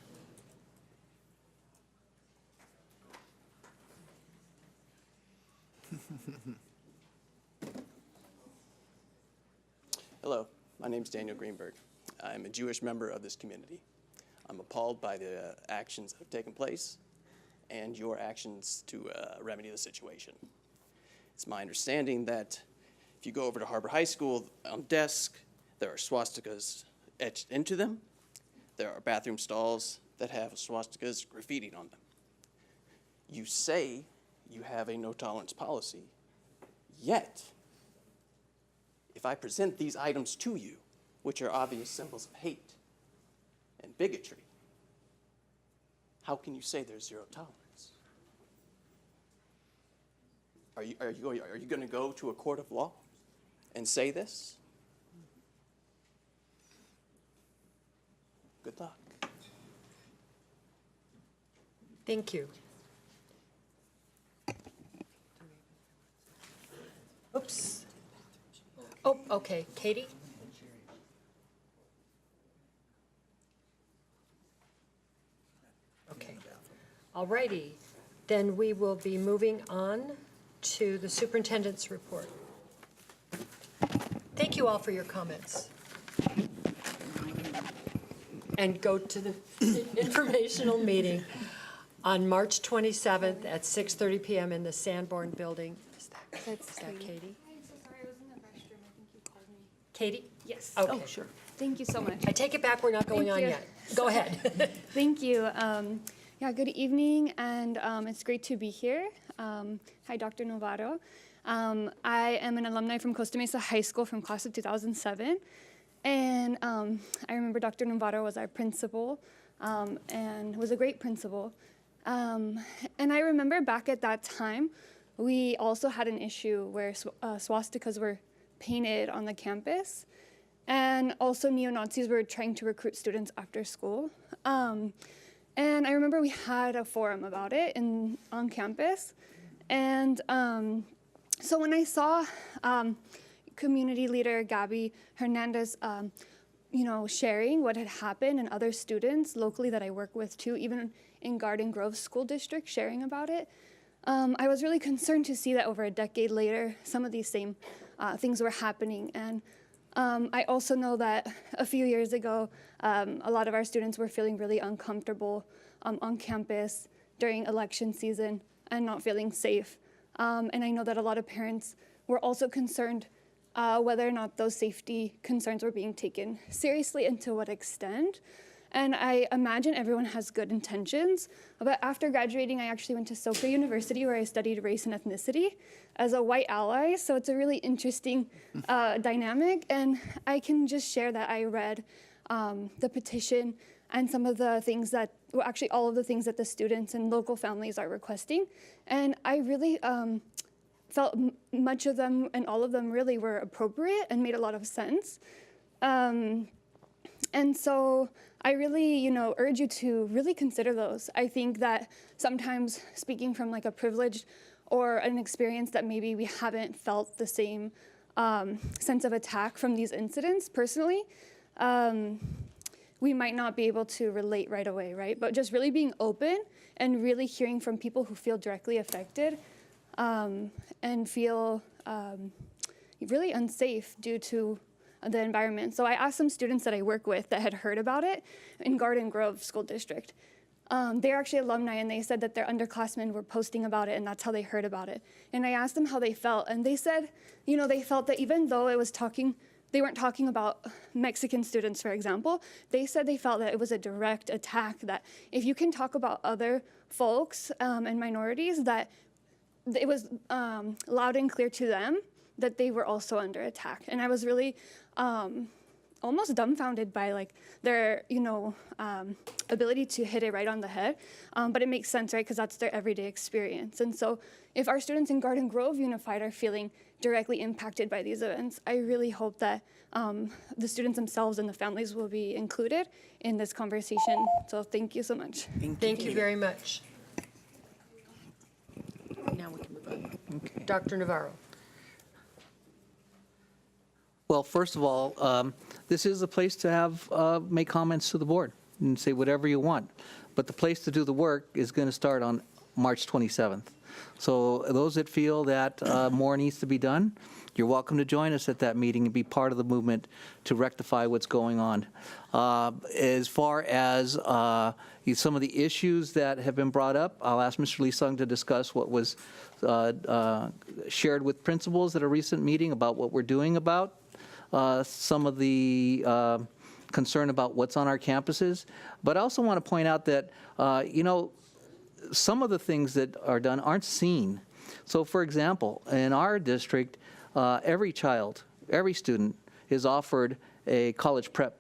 Hello, my name is Daniel Greenberg. I'm a Jewish member of this community. I'm appalled by the actions that have taken place and your actions to remedy the situation. It's my understanding that if you go over to Harbor High School, on desk, there are swastikas etched into them. There are bathroom stalls that have swastikas graffitied on them. You say you have a no-tolerance policy, yet if I present these items to you, which are obvious symbols of hate and bigotry, how can you say there's zero tolerance? Are you going to go to a court of law and say this? Good luck. Thank you. Oops. Oh, okay, Katie? Okay, all righty. Then we will be moving on to the superintendent's report. Thank you all for your comments. And go to the informational meeting on March 27th at 6:30 p.m. in the Sanborn Building. Is that Katie? Katie? Yes. Okay. Oh, sure. Thank you so much. I take it back, we're not going Thank on you. yet. Go ahead. Thank you. Yeah, good evening, and it's great to be here. Hi, Dr. Navarro. I am an alumni from Costa Mesa High School from class of 2007, and I remember Dr. Navarro was our principal, and was a great principal. And I remember back at that time, we also had an issue where swastikas were painted on the campus. And also neo-Nazis were trying to recruit students after school. And I remember we had a forum about it on campus. And so when I saw community leader Gabby Hernandez, sharing what had happened, and other students locally that I work with too, even in Garden Grove School District, sharing about it, I was really concerned to see that over a decade later, some of these same things were happening. And I also know that a few years ago, a lot of our students were feeling really uncomfortable on campus during election season and not feeling safe. And I know that a lot of parents were also concerned whether or not those safety concerns were being taken seriously and to what extent. And I imagine everyone has good intentions. But after graduating, I actually went to Soka University, where I studied race and ethnicity as a white ally. So it's a really interesting dynamic. And I can just share that I read the petition and some of the things that, well, actually all of the things that the students and local families are requesting. And I really felt much of them and all of them really were appropriate and made a lot of sense. And so I really, urge you to really consider those. I think that sometimes speaking from like a privileged or an experience that maybe we haven't felt the same sense of attack from these incidents personally, we might not be able to relate right away, right? But just really being open and really hearing from people who feel directly affected and feel really unsafe due to the environment. So I asked some students that I work with that had heard about it in Garden Grove School District. They're actually alumni, and they said that their underclassmen were posting about it, and that's how they heard about it. And I asked them how they felt, and they said, they felt that even though they weren't talking about Mexican students, for example, they said they felt that it was a direct attack, that if you can talk about other folks and minorities, that it was loud and clear to them that they were also under attack. And I was really almost dumbfounded by like their, ability to hit it right on the head. But it makes sense, right? Because that's their everyday experience. And so if our students in Garden Grove Unified are feeling directly impacted by these events, I really hope that the students themselves and the families will be included in this conversation. So thank you so much. Thank you very much. Now we can move on. Okay. Dr. Navarro. Well, first of all, this is a place to have, make comments to the board and say whatever you want. But the place to do the work is going to start on March 27th. So those that feel that more needs to be done, you're welcome to join us at that meeting and be part of the movement to rectify what's going on. As far as some of the issues that have been brought up, I'll ask Mr. Lee Sung to discuss what was shared with principals at a recent meeting about what we're doing about some of the concern about what's on our campuses. But I also want to point out that, some of the things that are done aren't seen. So for example, in our district, every child, every student is offered a college prep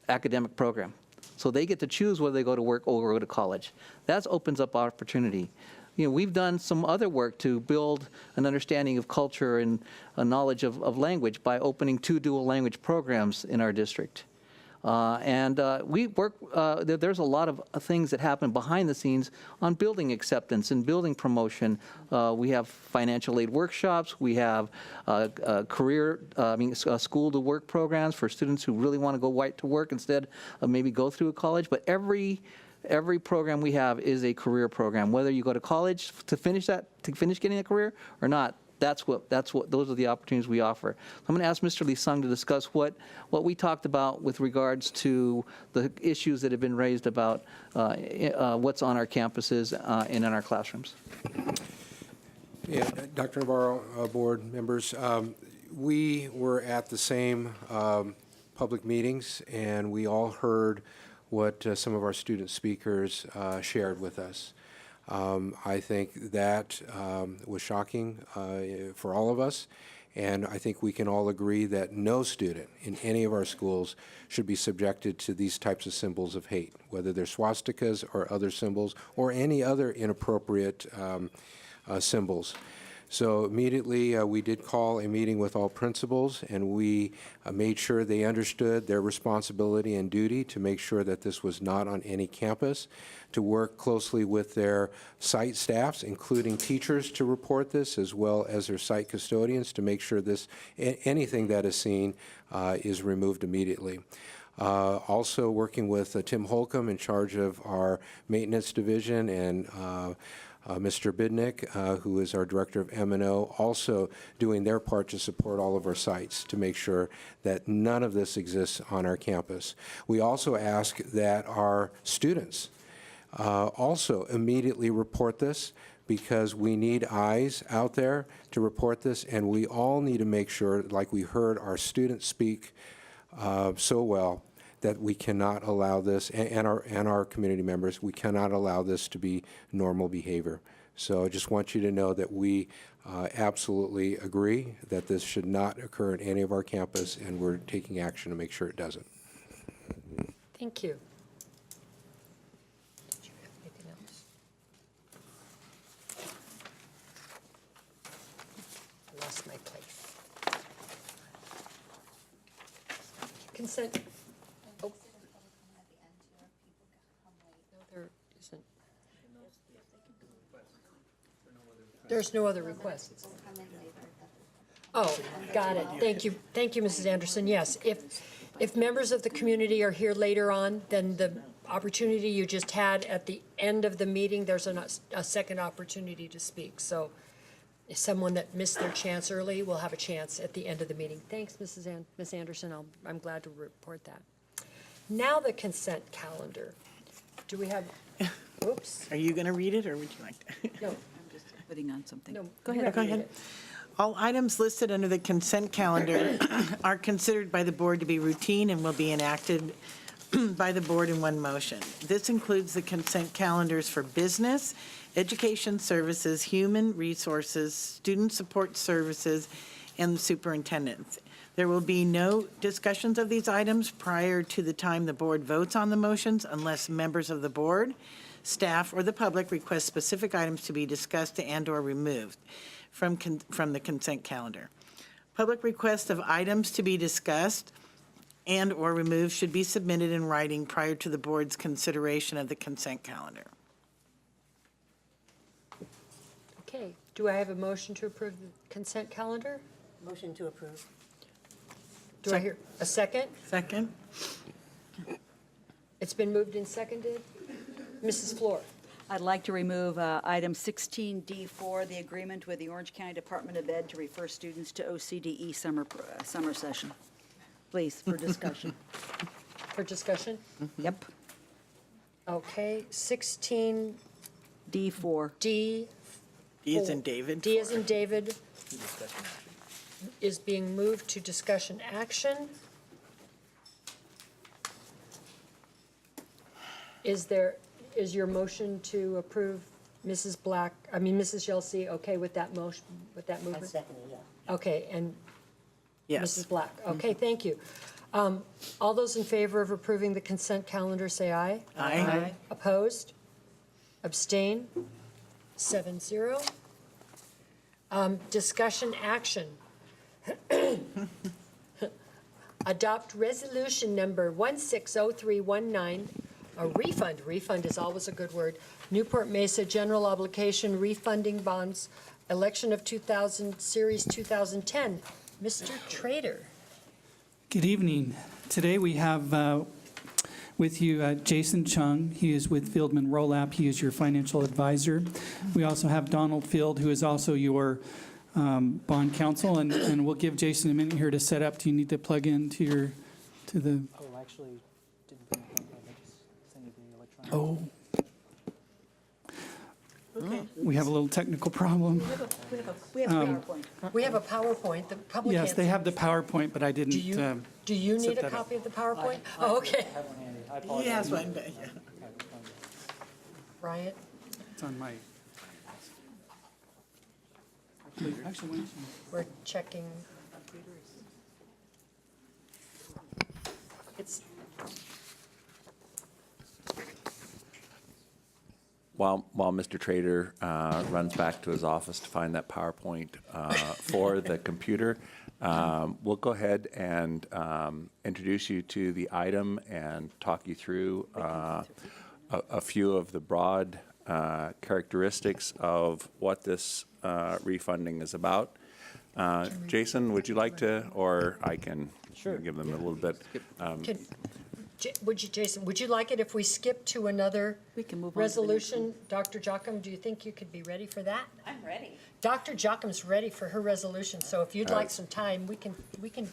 academic program. So they get to choose whether they go to work or go to college. That opens up opportunity. We've done some other work to build an understanding of culture and a knowledge of language by opening 2 dual language programs in our district. We work, there's a lot of things that happen behind the scenes on building acceptance and building promotion. We have financial aid workshops. We have school to work programs for students who really want to go right to work instead of maybe go through a college. But every program we have is a career program, whether you go to college to finish getting a career or not. Those are the opportunities we offer. I'm going to ask Mr. Lee Sung to discuss what we talked about with regards to the issues that have been raised about what's on our campuses and in our classrooms. Yeah, Dr. Navarro, board members, We were at the same public meetings, and we all heard what some of our student speakers shared with us. I think that was shocking for all of us, and I think we can all agree that no student in any of our schools should be subjected to these types of symbols of hate, whether they're swastikas or other symbols or any other inappropriate symbols. So immediately we did call a meeting with all principals, and we made sure they understood their responsibility and duty to make sure that this was not on any campus, to work closely with their site staffs, including teachers, to report this, as well as their site custodians, to make sure this anything that is seen is removed immediately. Also working with Tim Holcomb, in charge of our maintenance division, and Mr. Bidnick, who is our director of M&O, also doing their part to support all of our sites to make sure that none of this exists on our campus. We also ask that our students also immediately report this, because we need eyes out there to report this, and we all need to make sure, like we heard our students speak so well, that we cannot allow this, and our community members, we cannot allow this to be normal behavior. So I just want you to know that we absolutely agree that this should not occur at any of our campus, and we're taking action to make sure it doesn't. Thank you. Did you have anything else? I lost my place. Consent. Oh. No, there isn't. There's no other requests. Oh, got it. Thank you. Thank you, Mrs. Anderson. Yes, if members of the community are here later on, then the opportunity you just had at the end of the meeting, there's a second opportunity to speak. So if someone that missed their chance early will have a chance at the end of the meeting. Thanks, Ms. Anderson. I'm glad to report that. Now the consent calendar. Do we have, oops. Are you going to read it, or would you like to? No. I'm just putting on something. No, Go ahead. All items listed under the consent calendar are considered by the board to be routine and will be enacted by the board in one motion. This includes the consent calendars for business, education services, human resources, student support services, and the superintendent. There will be no discussions of these items prior to the time the board votes on the motions, unless members of the board, staff, or the public request specific items to be discussed and/or removed from the consent calendar. Public requests of items to be discussed and/or removed should be submitted in writing prior to the board's consideration of the consent calendar. Okay, do I have a motion to approve the consent calendar? Motion to approve. Do I hear a second? Second. It's been moved and seconded. Mrs. Fluor. I'd like to remove item 16D4, the agreement with the Orange County Department of Ed to refer students to OCDE summer session. Please, for discussion. For discussion? Yep. Okay, 16. D4. D. D as in David. D as in David is being moved to discussion action. Is your motion to approve Mrs. Yelsey, okay with that motion, with that movement? I second it, yeah. Okay, and Yes. Mrs. Black, okay, thank you. All those in favor of approving the consent calendar, say aye. Aye. Opposed? Abstain? 7-0. Discussion action. Adopt resolution number 160319, a refund. Refund is always a good word. Newport-Mesa General Obligation Refunding Bonds, Election of 2000, Series 2010. Mr. Trader. Good evening. Today we have with you Jason Chung. He is with Fieldman Rolap. He is your financial advisor. We also have Donald Field, who is also your bond counsel, and we'll give Jason a minute here to set up. Do you need to plug in to your the? Oh, actually, didn't think I just sent you the electronic. Oh. Okay. We have a little technical problem. We have a PowerPoint. We have a PowerPoint, the public can't Yes, they see. have the Powerpoint, but I didn't. Do you set need a that up. copy of the PowerPoint? Oh, okay. He has one, but, yeah. Brian? It's on my. Actually, why don't you- We're checking. It's, While Mr. Trader runs back to his office to find that PowerPoint for the computer, we'll go ahead and introduce you to the item and talk you through a few of the broad characteristics of what this refunding is about. Jason, would you like to, or I can give them a little bit? Jason, would you like it if we skip to another We can move on to the next resolution? Dr. Jocham, do you think you could be ready for that? I'm ready. Dr. Jocham's ready for her resolution, so if you'd All like right. some time, we can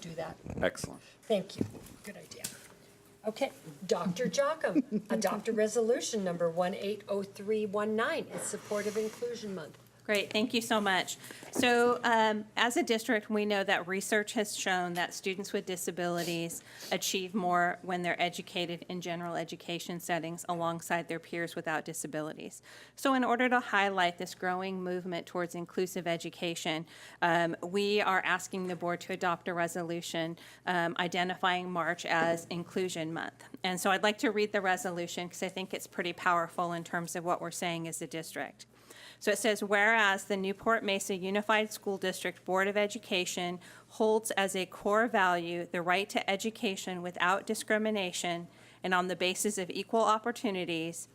do that. Excellent. Thank you. Good idea. Okay, Dr. Jocham, adopt a resolution number 180319. It's Supportive Inclusion Month. Great, thank you so much. So as a district, we know that research has shown that students with disabilities achieve more when they're educated in general education settings alongside their peers without disabilities. So in order to highlight this growing movement towards inclusive education, we are asking the board to adopt a resolution identifying March as Inclusion Month. And so I'd like to read the resolution because I think it's pretty powerful in terms of what we're saying as a district. So it says, whereas the Newport-Mesa Unified School District Board of Education holds as a core value the right to education without discrimination and on the basis of equal opportunities,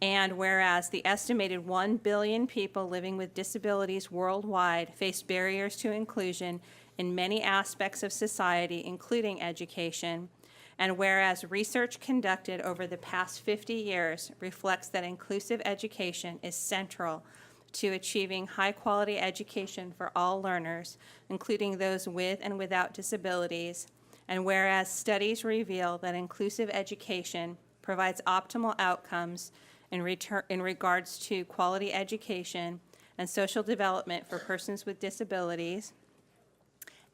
and whereas the estimated 1 billion people living with disabilities worldwide face barriers to inclusion in many aspects of society, including education, and whereas research conducted over the past 50 years reflects that inclusive education is central to achieving high-quality education for all learners, including those with and without disabilities, and whereas studies reveal that inclusive education provides optimal outcomes in regards to quality education and social development for persons with disabilities,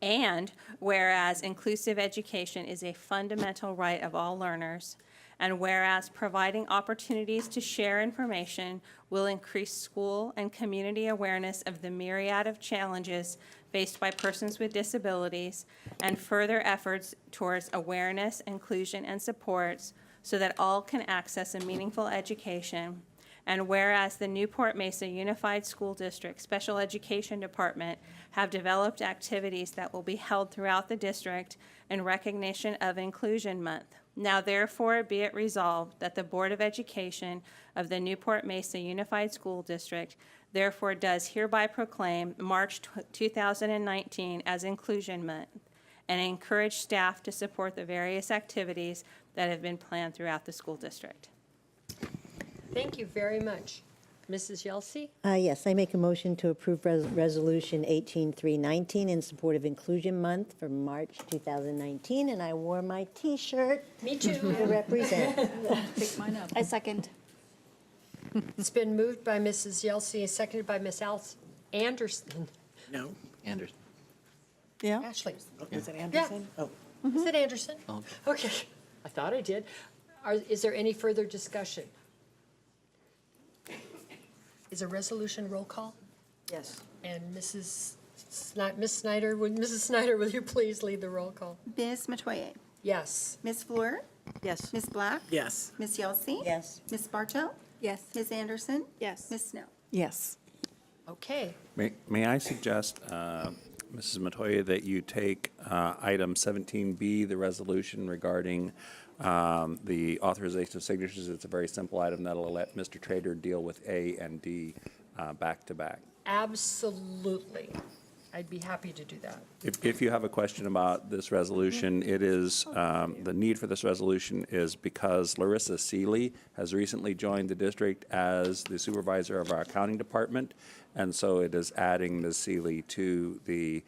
and whereas inclusive education is a fundamental right of all learners, and whereas providing opportunities to share information will increase school and community awareness of the myriad of challenges faced by persons with disabilities, and further efforts towards awareness, inclusion, and supports so that all can access a meaningful education. And whereas the Newport-Mesa Unified School District Special Education Department have developed activities that will be held throughout the district in recognition of Inclusion Month. Now therefore be it resolved that the Board of Education of the Newport-Mesa Unified School District therefore does hereby proclaim March 2019 as Inclusion Month and encourage staff to support the various activities that have been planned throughout the school district. Thank you very much. Mrs. Yelsey? Yes, I make a motion to approve Resolution 18319 in support of Inclusion Month for March 2019, and I wore my T-shirt. Me too. To represent. Pick mine up. I second. It's been moved by Mrs. Yelsey, seconded by Ms. Anderson. No, Anderson. Yeah? Ashley. is it Anderson? Oh. Is it Anderson? Oh. Okay, I thought I did. Is there any further discussion? Is a resolution roll call? Yes. And Ms. Snyder, Mrs. Snyder, will you please lead the roll call? Ms. Metoyer? Yes. Ms. Fleur? Yes. Ms. Black? Yes. Ms. Yelsey? Yes. Ms. Bartow? Yes. Ms. Anderson? Yes. Ms. Snow? Yes. Okay. May I suggest, Mrs. Matoya, that you take item 17B, the resolution regarding the authorization of signatures. It's a very simple item that'll let Mr. Trader deal with A and D back to back. Absolutely. I'd be happy to do that. If you have a question about this resolution, it is, the need for this resolution is because Larissa Seeley has recently joined the district as the supervisor of our accounting department, and so it is adding Ms. Seeley to the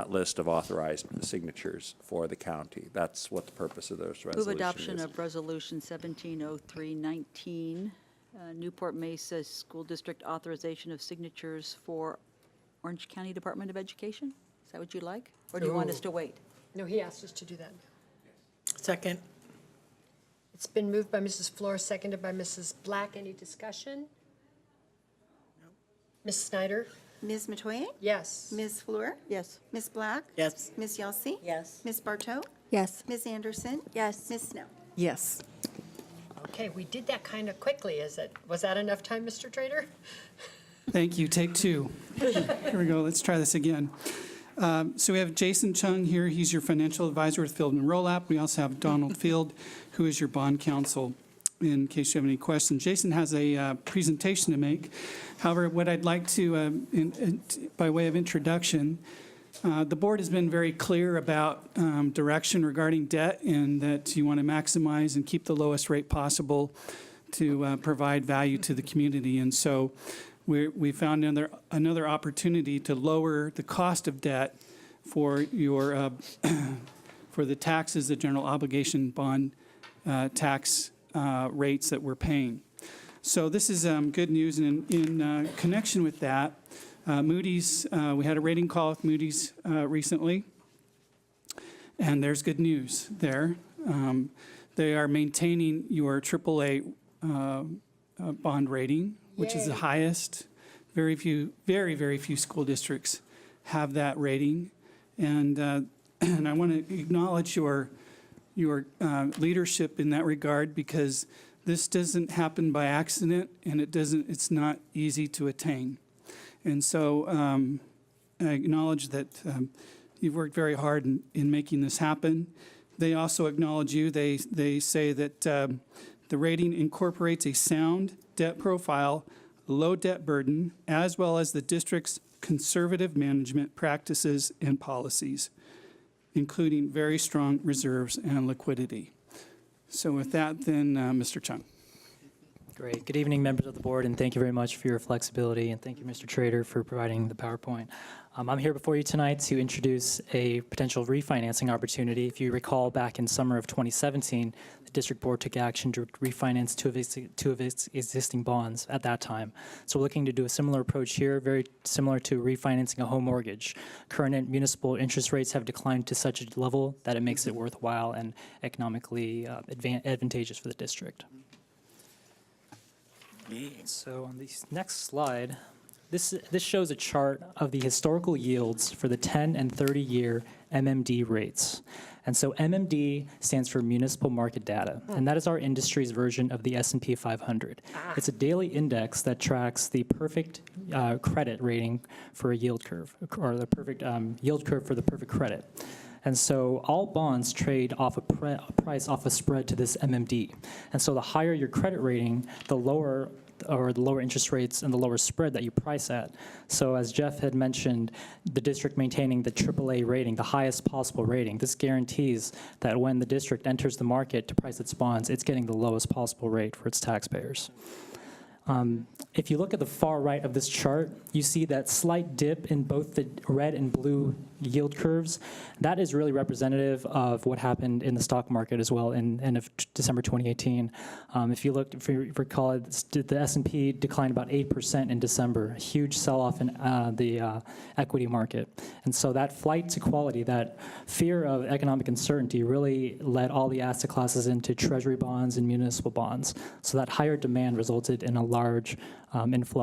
list of authorized signatures for the county. That's what the purpose of this resolution is. Move adoption of Resolution 170319 Newport-Mesa School District authorization of signatures for Orange County Department of Education? Is that what you'd like? Or do you want us to wait? No, he asked us to do that. Second. It's been moved by Mrs. Flores, seconded by Mrs. Black. Any discussion? Ms. Snyder? Ms. Metoyer? Yes. Ms. Fleur? Yes. Ms. Black? Yes. Ms. Yelsey? Yes. Ms. Bartow? Yes. Ms. Anderson? Yes. Ms. Snow? Yes. Okay, we did that kind of quickly. Was that enough time, Mr. Trader? Thank you. Take two. Here we go. Let's try this again. So we have Jason Chung here. He's your financial advisor with Fieldman Rollap. We also have Donald Field, who is your bond counsel, in case you have any questions. Jason has a presentation to make. However, what I'd like to, by way of introduction, the board has been very clear about direction regarding debt and that you want to maximize and keep the lowest rate possible to provide value to the community. And so we found another opportunity to lower the cost of debt for your for the taxes, the general obligation bond tax rates that we're paying. So this is good news. And in connection with that, Moody's, we had a rating call with Moody's recently, and there's good news there. They are maintaining your AAA bond rating, which is the highest. Very few school districts have that rating. And I want to acknowledge your leadership in that regard, because this doesn't happen by accident, and it's not easy to attain. And so I acknowledge that you've worked very hard in making this happen. They also acknowledge you. They say that the rating incorporates a sound debt profile, low debt burden, as well as the district's conservative management practices and policies, including very strong reserves and liquidity. So with that, then, Mr. Chung. Great. Good evening, members of the board, and thank you very much for your flexibility, and thank you, Mr. Trader, for providing the PowerPoint. I'm here before you tonight to introduce a potential refinancing opportunity. If you recall, back in summer of 2017, the district board took action to refinance two of its existing bonds at that time. So we're looking to do a similar approach here, very similar to refinancing a home mortgage. Current municipal interest rates have declined to such a level that it makes it worthwhile and economically advantageous for the district. So on the next slide, this shows a chart of the historical yields for the 10 and 30-year MMD rates. And so MMD stands for Municipal Market Data, and that is our industry's version of the S&P 500. It's a daily index that tracks the perfect credit rating for a yield curve, or the perfect yield curve for the perfect credit. And so all bonds trade off a price off a spread to this MMD. And so the higher your credit rating, the lower interest rates and the lower spread that you price at. So as Jeff had mentioned, the district maintaining the AAA rating, the highest possible rating, this guarantees that when the district enters the market to price its bonds, it's getting the lowest possible rate for its taxpayers. If you look at the far right of this chart, you see that slight dip in both the red and blue yield curves. That is really representative of what happened in the stock market as well in end of December 2018. If you recall, the S&P declined about 8% in December, a huge sell-off in the equity market. And so that flight to quality, that fear of economic uncertainty really led all the asset classes into treasury bonds and municipal bonds. So that higher demand resulted in a large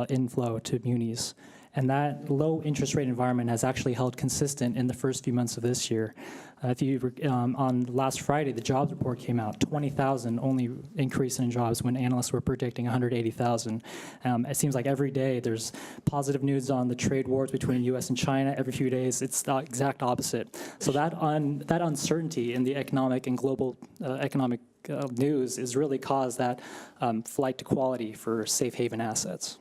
inflow to munis. And that low interest rate environment has actually held consistent in the first few months of this year. On last Friday, the jobs report came out, 20,000 only increase in jobs when analysts were predicting 180,000. It seems like every day there's positive news on the trade wars between U.S. and China. Every few days, it's the exact opposite. So that uncertainty in the economic and global economic news has really caused that flight to quality for safe haven assets.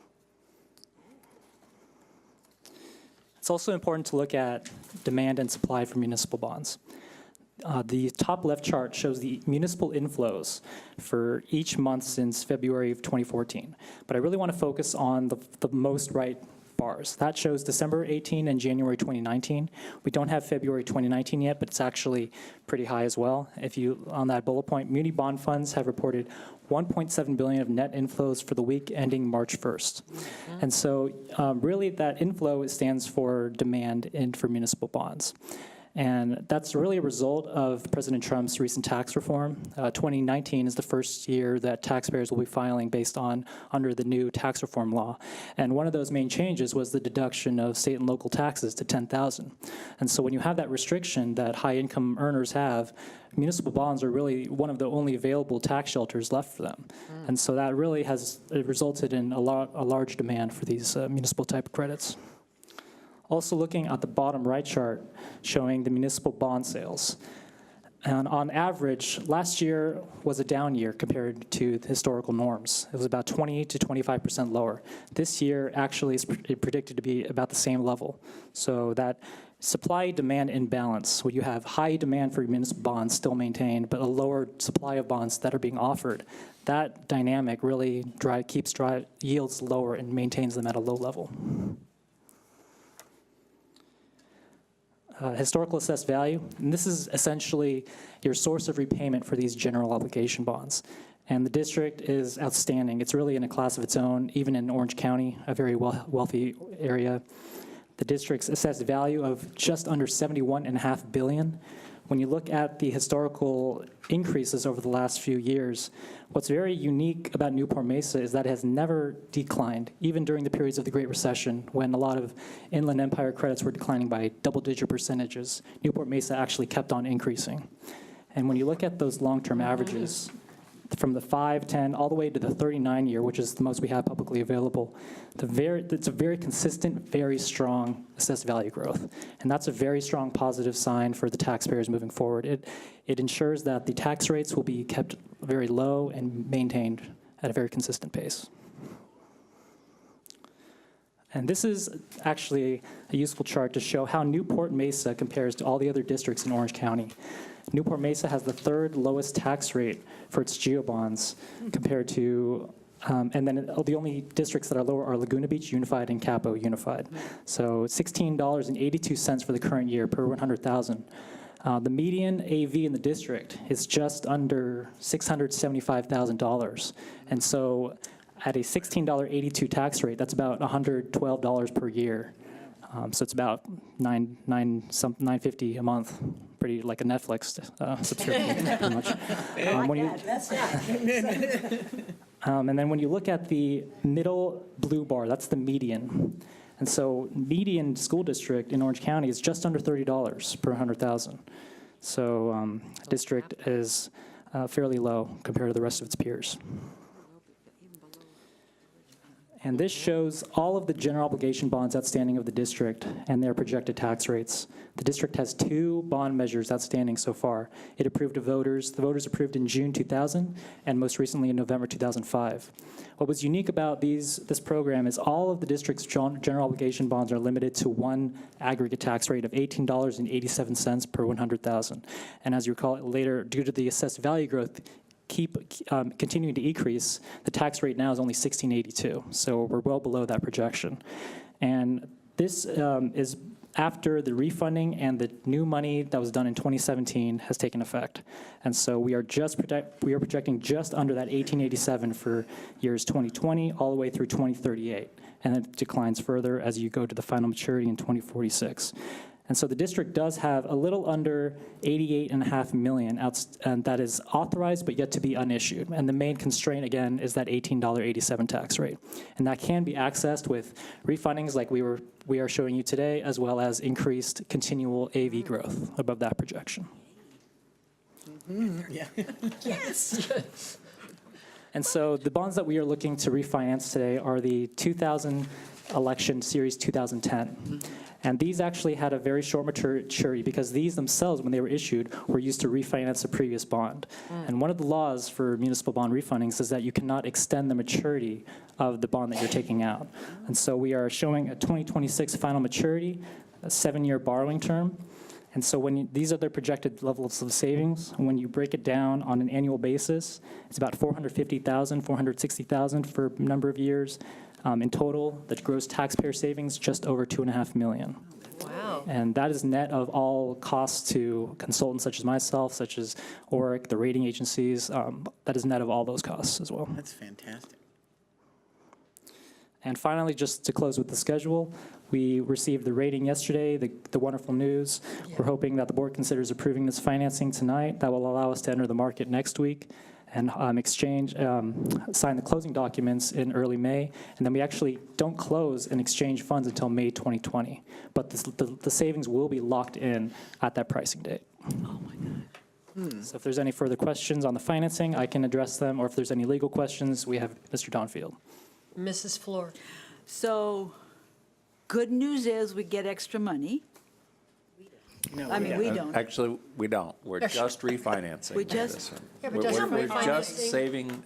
It's also important to look at demand and supply for municipal bonds. The top left chart shows the municipal inflows for each month since February of 2014. But I really want to focus on the most right bars. That shows December 18 and January 2019. We don't have February 2019 yet, but it's actually pretty high as well. If you, on that bullet point, muni bond funds have reported 1.7 billion of net inflows for the week ending March 1st. And so really that inflow stands for demand for municipal bonds. And that's really a result of President Trump's recent tax reform. 2019 is the first year that taxpayers will be filing based on under the new tax reform law. And one of those main changes was the deduction of state and local taxes to $10,000. And so when you have that restriction that high income earners have, municipal bonds are really one of the only available tax shelters left for them. And so that really has resulted in a large demand for these municipal type credits. Also looking at the bottom right chart showing the municipal bond sales. And on average, last year was a down year compared to the historical norms. It was about 20 to 25% lower. This year actually is predicted to be about the same level. So that supply-demand imbalance, where you have high demand for municipal bonds still maintained, but a lower supply of bonds that are being offered, that dynamic really keeps yields lower and maintains them at a low level. Historical assessed value, and this is essentially your source of repayment for these general obligation bonds. And the district is outstanding. It's really in a class of its own, even in Orange County, a very wealthy area. The district's assessed value of just under $71.5 billion. When you look at the historical increases over the last few years, what's very unique about Newport-Mesa is that it has never declined, even during the periods of the Great Recession, when a lot of Inland Empire credits were declining by double-digit percentages. Newport-Mesa actually kept on increasing. And when you look at those long-term averages, from the 5, 10, all the way to the 39-year, which is the most we have publicly available, it's a very consistent, very strong assessed value growth. And that's a very strong positive sign for the taxpayers moving forward. It ensures that the tax rates will be kept very low and maintained at a very consistent pace. And this is actually a useful chart to show how Newport-Mesa compares to all the other districts in Orange County. Newport-Mesa has the third lowest tax rate for its GEO-bonds compared to, and then the only districts that are lower are Laguna Beach Unified and Capo Unified. So $16.82 for the current year per 100,000. The median AV in the district is just under $675,000. And so at a $16.82 tax rate, that's about $112 per year. So it's about $950 a month, pretty like a Netflix subscription, pretty much. And then when you look at the middle blue bar, that's the median. And so median school district in Orange County is just under $30 per 100,000. So district is fairly low compared to the rest of its peers. And this shows all of the general obligation bonds outstanding of the district and their projected tax rates. The district has 2 bond measures outstanding so far. It approved to voters. The voters approved in June 2000 and most recently in November 2005. What was unique about this program is all of the district's general obligation bonds are limited to one aggregate tax rate of $18.87 per 100,000. And as you recall later, due to the assessed value growth, continuing to increase, the tax rate now is only $16.82. So we're well below that projection. And this is after the refunding and the new money that was done in 2017 has taken effect. And so we are projecting just under that $18.87 for years 2020 all the way through 2038. And it declines further as you go to the final maturity in 2046. And so the district does have a little under $88.5 million and that is authorized but yet to be unissued. And the main constraint, again, is that $18.87 tax rate. And that can be accessed with refundings like we are showing you today, as well as increased continual AV growth above that projection. Yeah. Yes. And so the bonds that we are looking to refinance today are the 2000 election series 2010. And these actually had a very short maturity because these themselves, when they were issued, were used to refinance a previous bond. And one of the laws for municipal bond refundings is that you cannot extend the maturity of the bond that you're taking out. And so we are showing a 2026 final maturity, a 7-year borrowing term, And so these are the projected levels of savings. When you break it down on an annual basis, it's about $450,000, $460,000 for a number of years. In total, the gross taxpayer savings, just over $2.5 million. Wow. And that is net of all costs to consultants such as myself, such as ORIC, the rating agencies. That is net of all those costs as well. That's fantastic. And finally, just to close with the schedule, we received the rating yesterday, the wonderful news. We're hoping that the board considers approving this financing tonight. That will allow us to enter the market next week and sign the closing documents in early May. And then we actually don't close and exchange funds until May 2020. But the savings will be locked in at that pricing date. Oh, my God. So if there's any further questions on the financing, I can address them. Or if there's any legal questions, we have Mr. Donfield. Mrs. Flor. So, good news is we get extra money. No, I mean, we don't. Actually, we don't. We're just refinancing. We just- this one. Yeah, but We're- just we're refinancing. just saving,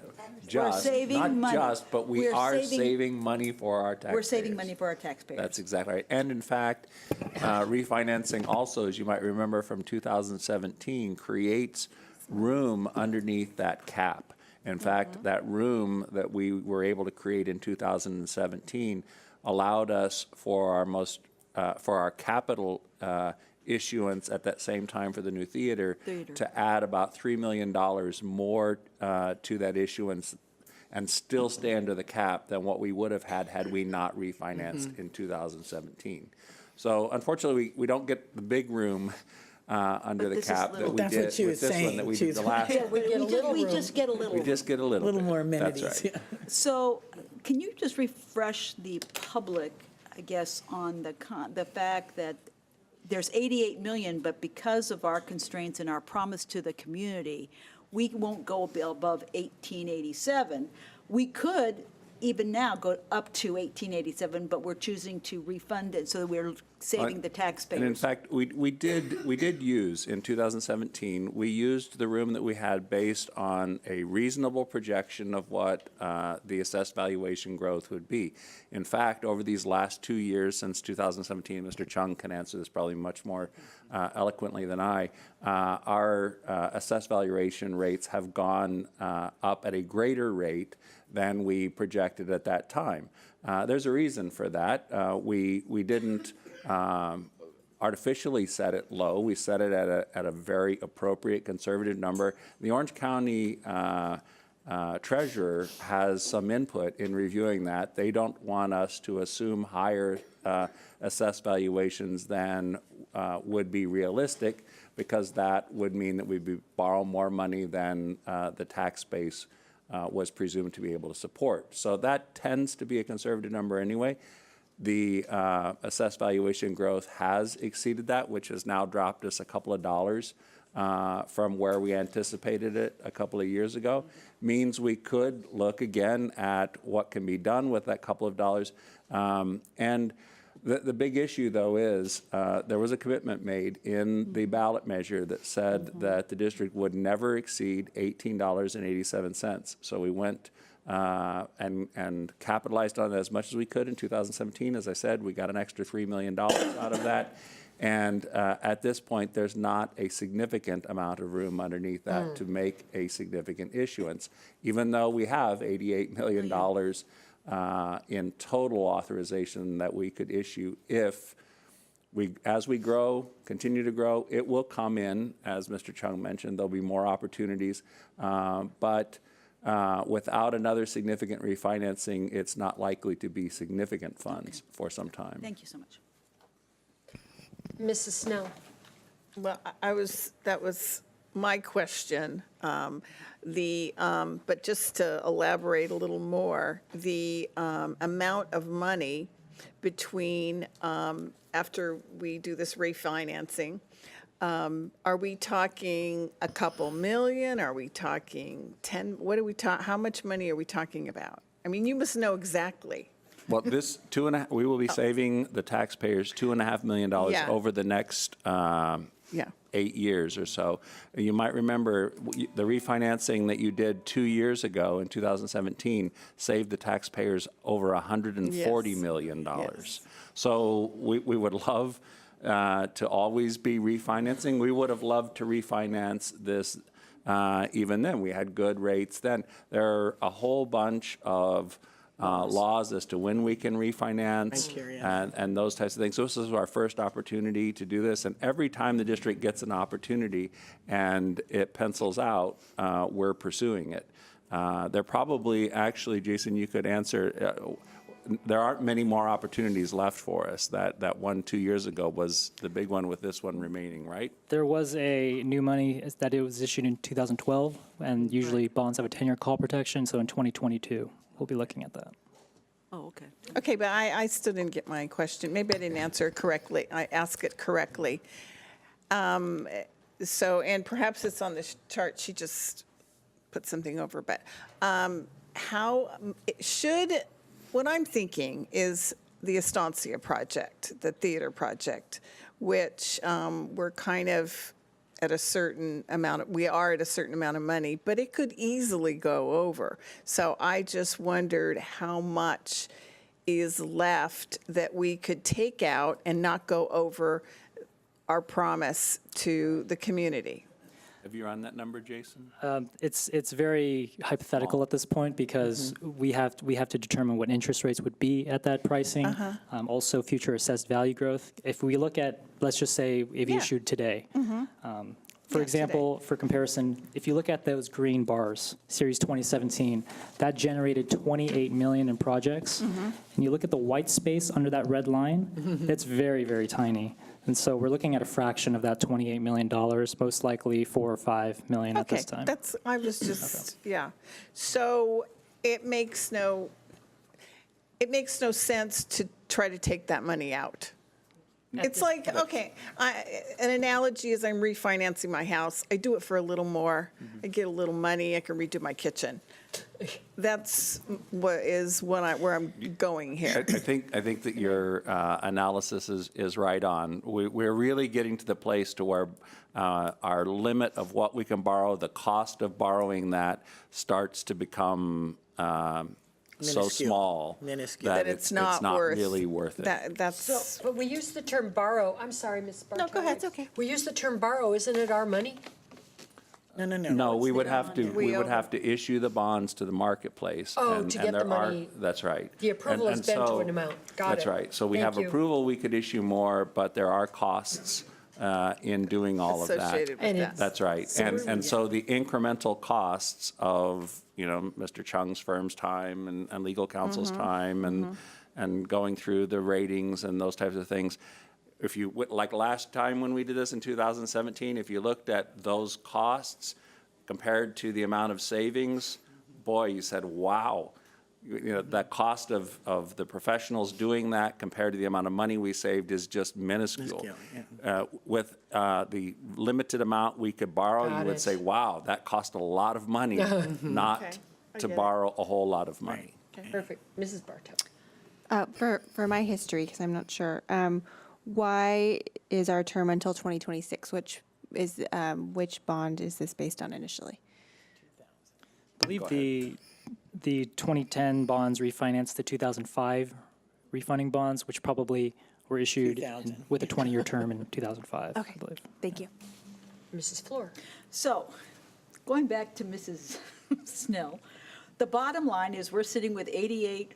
saving not money. just, but we We're are saving- saving money for our taxpayers. We're saving money for our taxpayers. That's exactly right. And in fact, refinancing also, as you might remember from 2017, creates room underneath that cap. In fact, that room that we were able to create in 2017 allowed us for our capital issuance at that same time for the new theater to add about $3 million more to that issuance and still stay under the cap than what we would have had we not refinanced in 2017. So unfortunately, we don't get the big room under the cap that we That's did what she with was this one that we did the last. We get a little We room. just get a little. We just get a little bit. more That's amenities. right. So, can you just refresh the public, I guess, on the fact that there's 88 million, but because of our constraints and our promise to the community, we won't go above 1887. We could, even now, go up to 1887, but we're choosing to refund it, so we're saving the taxpayers. And in fact, we did use, in 2017, we used the room that we had based on a reasonable projection of what the assessed valuation growth would be. In fact, over these last 2 years since 2017, Mr. Chung can answer this probably much more eloquently than I, our assessed valuation rates have gone up at a greater rate than we projected at that time. There's a reason for that. We didn't artificially set it low. We set it at a very appropriate conservative number. The Orange County treasurer has some input in reviewing that. They don't want us to assume higher assessed valuations than would be realistic, because that would mean that we'd borrow more money than the tax base was presumed to be able to support. So that tends to be a conservative number anyway. The assessed valuation growth has exceeded that, which has now dropped us a couple of dollars from where we anticipated it a couple of years ago. Means we could look again at what can be done with that couple of dollars. And the big issue, though, is there was a commitment made in the ballot measure that said that the district would never exceed $18.87. So we went and capitalized on it as much as we could in 2017. As I said, we got an extra $3 million out of that. And at this point, there's not a significant amount of room underneath that to make a significant issuance, even though we have $88 million in total authorization that we could issue if as we grow, continue to grow. It will come in, as Mr. Chung mentioned, there'll be more opportunities, but without another significant refinancing, it's not likely to be significant funds for some time. Thank you so much. Mrs. Snell. Well, that was my question. But just to elaborate a little more, the amount of money between, after we do this refinancing, are we talking a couple million? Are we talking 10? What are we how much money are we talking about? I mean, you must know exactly. Well, we will be saving the taxpayers $2.5 million over the next 8 years or so. You might remember the refinancing that you did 2 years ago in 2017 saved the taxpayers over $140 million. So we would love to always be refinancing. We would have loved to refinance this even then. We had good rates then. There are a whole bunch of laws as to when we can refinance and those types of things. So this is our first opportunity to do this, and every time the district gets an opportunity and it pencils out, we're pursuing it. There probably, actually, Jason, you could answer, there aren't many more opportunities left for us. That one 2 years ago was the big one with this one remaining, right? There was a new money that it was issued in 2012, and usually bonds have a 10-year call protection, so in 2022, we'll be looking at that. Oh, okay. Okay, but I still didn't get my question. Maybe I didn't answer it correctly. I asked it correctly. So, and perhaps it's on the chart, she just put something over, but what I'm thinking is the Estancia project, the theater project, which we're kind of at a certain amount, we are at a certain amount of money, but it could easily go over. So I just wondered how much is left that we could take out and not go over our promise to the community. Have you run that number, Jason? It's very hypothetical at this point because we have to determine what interest rates would be at that pricing. Also, future assessed value growth. If we look at, let's just say, if you issued today. For example, for comparison, if you look at those green bars, Series 2017, that generated $28 million in projects. And you look at the white space under that red line, it's very, very tiny. And so we're looking at a fraction of that $28 million, most likely $4 or $5 million at this time. I was just, yeah. So it makes no sense to try to take that money out. It's like, okay, an analogy is I'm refinancing my house. I do it for a little more. I get a little money. I can redo my kitchen. That's where I'm going here. I think that your analysis is right on. We're really getting to the place to where our limit of what we can borrow, the cost of borrowing that, starts to become so small that it's not really worth it. But we use the term borrow. I'm sorry, Ms. Bartow. No, go ahead. It's okay. We use the term borrow. Isn't it our money? No, we would have to issue the bonds to the marketplace. Oh, to get the money. That's right. The approval has been to an amount. Got it. That's right. So we have approval, we could issue more, but there are costs in doing all of that. Associated with that. That's right. And so the incremental costs of, Mr. Chung's firm's time and legal counsel's time and going through the ratings and those types of things. If you, like last time when we did this in 2017, if you looked at those costs compared to the amount of savings, boy, you said, wow. That cost of the professionals doing that compared to the amount of money we saved is just minuscule. With the limited amount we could borrow, you would say, wow, that cost a lot of money not to borrow a whole lot of money. Okay. Perfect. Mrs. Bartow. For my history, because I'm not sure, why is our term until 2026? Which bond is this based on initially? I believe the 2010 bonds refinanced the 2005 refunding bonds, which probably were issued with a 20-year term in 2005, Okay. I believe. Thank you. Mrs. Floor. So, going back to Mrs. Snell, the bottom line is we're sitting with $88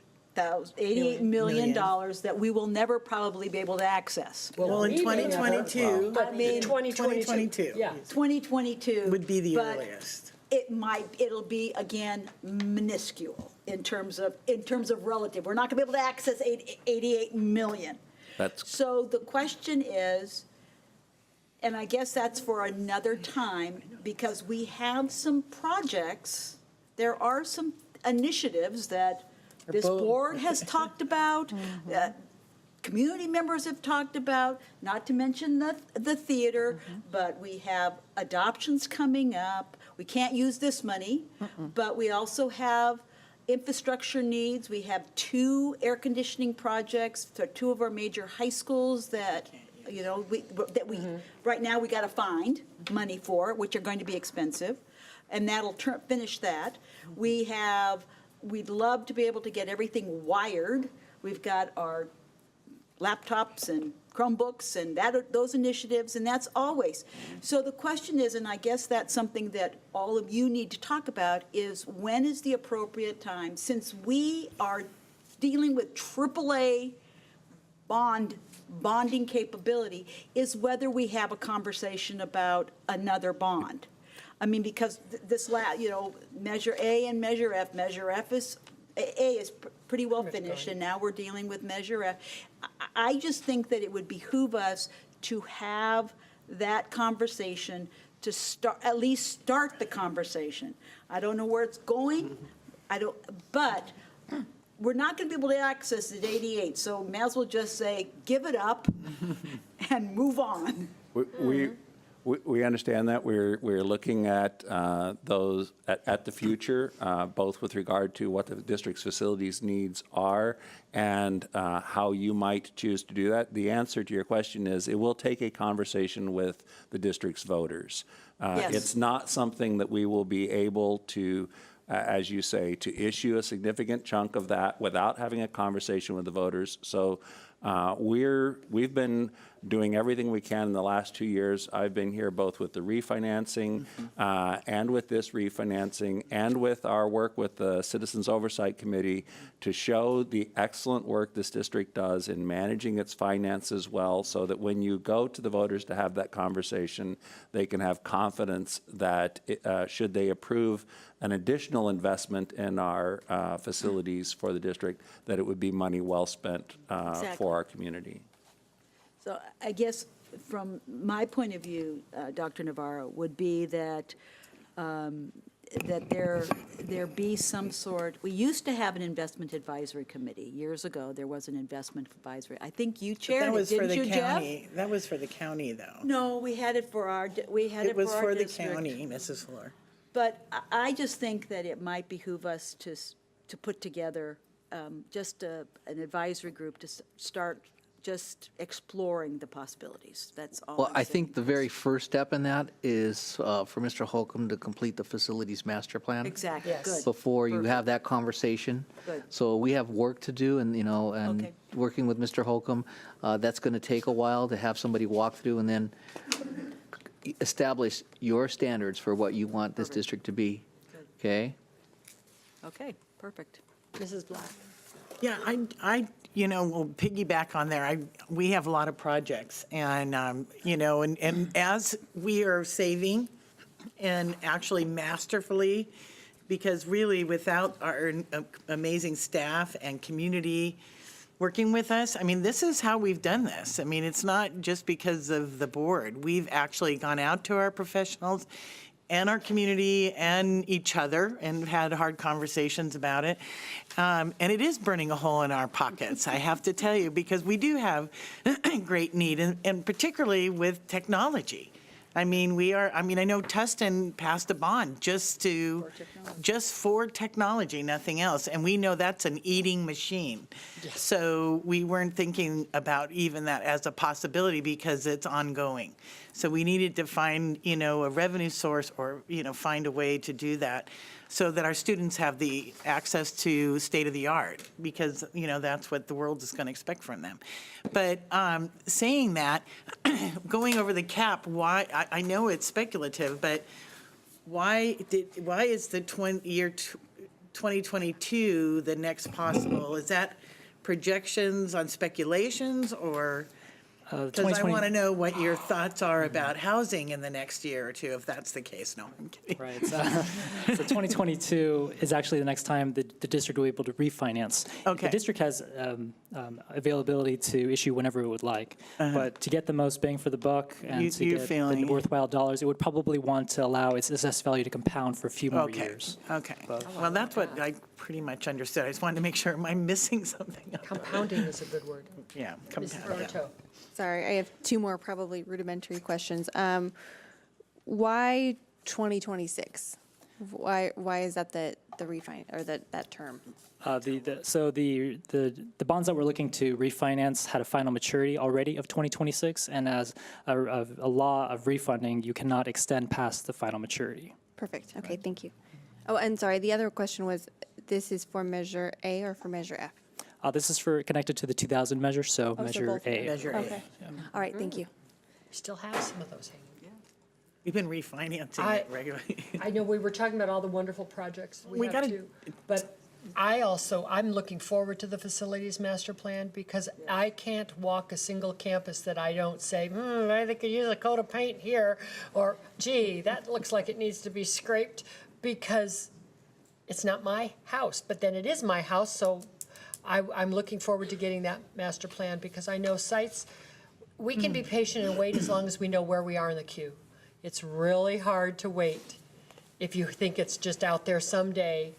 million that we will never probably be able to access. Well, in 2022. But 2022. Yeah. 2022 would be the but earliest. It'll be, again, minuscule in terms of relative. We're not going to be able to access 88 million. So the question is, and I guess that's for another time, because we have some projects, there are some initiatives that this board has talked about, that community members have talked about, not to mention the theater, but we have adoptions coming up. We can't use this money, but we also have infrastructure needs. We have 2 air conditioning projects for 2 of our major high schools that, right now we got to find money for, which are going to be expensive, and that'll finish that. We'd love to be able to get everything wired. We've got our laptops and Chromebooks and those initiatives, and that's always. So the question is, and I guess that's something that all of you need to talk about, is when is the appropriate time, since we are dealing with AAA bonding capability, is whether we have a conversation about another bond. I mean, because Measure A and Measure F is, A is pretty well finished, and now we're dealing with Measure F. I just think that it would behoove us to have that conversation, to at least start the conversation. I don't know where it's going, but we're not going to be able to access it at 88, so may as well just say, give it up and move on. We understand that. We're looking at those at the future, both with regard to what the district's facilities needs are and how you might choose to do that. The answer to your question is it will take a conversation with the district's voters. Yes. It's not something that we will be able to, as you say, to issue a significant chunk of that without having a conversation with the voters. So we've been doing everything we can in the last 2 years. I've been here both with the refinancing and with this refinancing and with our work with the Citizens Oversight Committee to show the excellent work this district does in managing its finances well, so that when you go to the voters to have that conversation, they can have confidence that should they approve an additional investment in our facilities for the district, that it would be money well spent for our community. So I guess from my point of view, Dr. Navarro, would be that that there be some sort, we used to have an investment advisory committee. Years ago, there was an investment advisory. I think you chaired it, didn't you, Jeff? That was for the county, though. No, we had it for our, It was for the county, Mrs. Fleur. But I just think that it might behoove us to put together just an advisory group to start just exploring the possibilities. That's all. Well, I think the very first step in that is for Mr. Holcomb to complete the facilities master plan. Exactly. Yes. Good. Before you have that conversation. Good. So we have work to do, and, Okay. working with Mr. Holcomb, that's going to take a while to have somebody walk through and then establish your standards for what you want this district to be. Okay? Okay, perfect. Mrs. Black. Yeah, I will piggyback on there. We have a lot of projects, and, and as we are saving and actually masterfully, because really without our amazing staff and community working with us, I mean, this is how we've done this. I mean, it's not just because of the board. We've actually gone out to our professionals and our community and each other and had hard conversations about it. And it is burning a hole in our pockets, I have to tell you, because we do have great need, and particularly with technology. I mean, I know Tustin passed a bond just for technology, nothing else. And we know that's an eating machine. Yes. So we weren't thinking about even that as a possibility because it's ongoing. So we needed to find, a revenue source or, find a way to do that so that our students have the access to state-of-the-art, because, that's what the world is going to expect from them. But saying that, going over the cap, why, I know it's speculative, but why is the year 2022 the next possible? Is that projections on speculations, or? Because I want to know what your thoughts are about housing in the next year or two, if that's the case. No, I'm kidding. Right. So 2022 is actually the next time the district will be able to refinance. Okay. The district has availability to issue whenever it would like. But to get the most bang for the buck and to get the worthwhile dollars, it would probably want to allow its assessed value to compound for a few more years. Okay. Well, that's what I pretty much understood. I just wanted to make sure, am I missing something? Compounding is a good word. Yeah, Mrs. compounding. Roto. Sorry, I have two more probably rudimentary questions. Why 2026? Why is that the refinance or that term? The bonds that we're looking to refinance had a final maturity already of 2026, and as a law of refunding, you cannot extend past the final maturity. Perfect. Okay, thank you. Oh, and sorry, the other question was, this is for Measure A or for Measure F? This is for connected to the 2000 measure, so so Measure both of A. them. Okay. All right, thank you. We still have some of those hanging. We've been refinancing it regularly. I know we were talking about all the wonderful projects we have gotta- too, but I'm looking forward to the facilities master plan because I can't walk a single campus that I don't say, I think I could use a coat of paint here, or gee, that looks like it needs to be scraped, because it's not my house, but then it is my house, so I'm looking forward to getting that master plan because I know sites, we can be patient and wait as long as we know where we are in the queue. It's really hard to wait if you think it's just out there someday.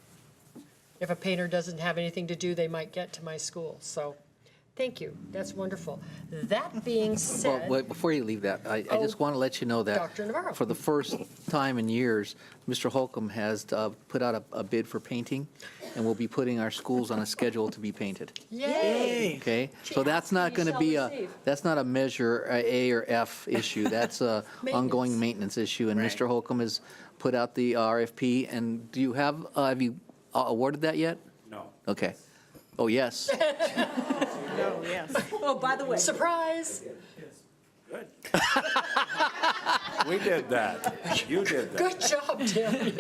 If a painter doesn't have anything to do, they might get to my school. So, thank you. That's wonderful. That being said, Well, before you leave that, I just want to let you know that Dr. Navarro. for the first time in years, Mr. Holcomb has put out a bid for painting, and we'll be putting our schools on a schedule to be painted. Yay! Okay, so that's not going to be that's not a measure A or F issue. That's a ongoing maintenance issue. And Mr. Holcomb has put out the RFP. And do you have you awarded that yet? No. Okay. Oh, yes. Oh, yes. Oh, by the way. Surprise! We did that. You did that. Good job, Tim.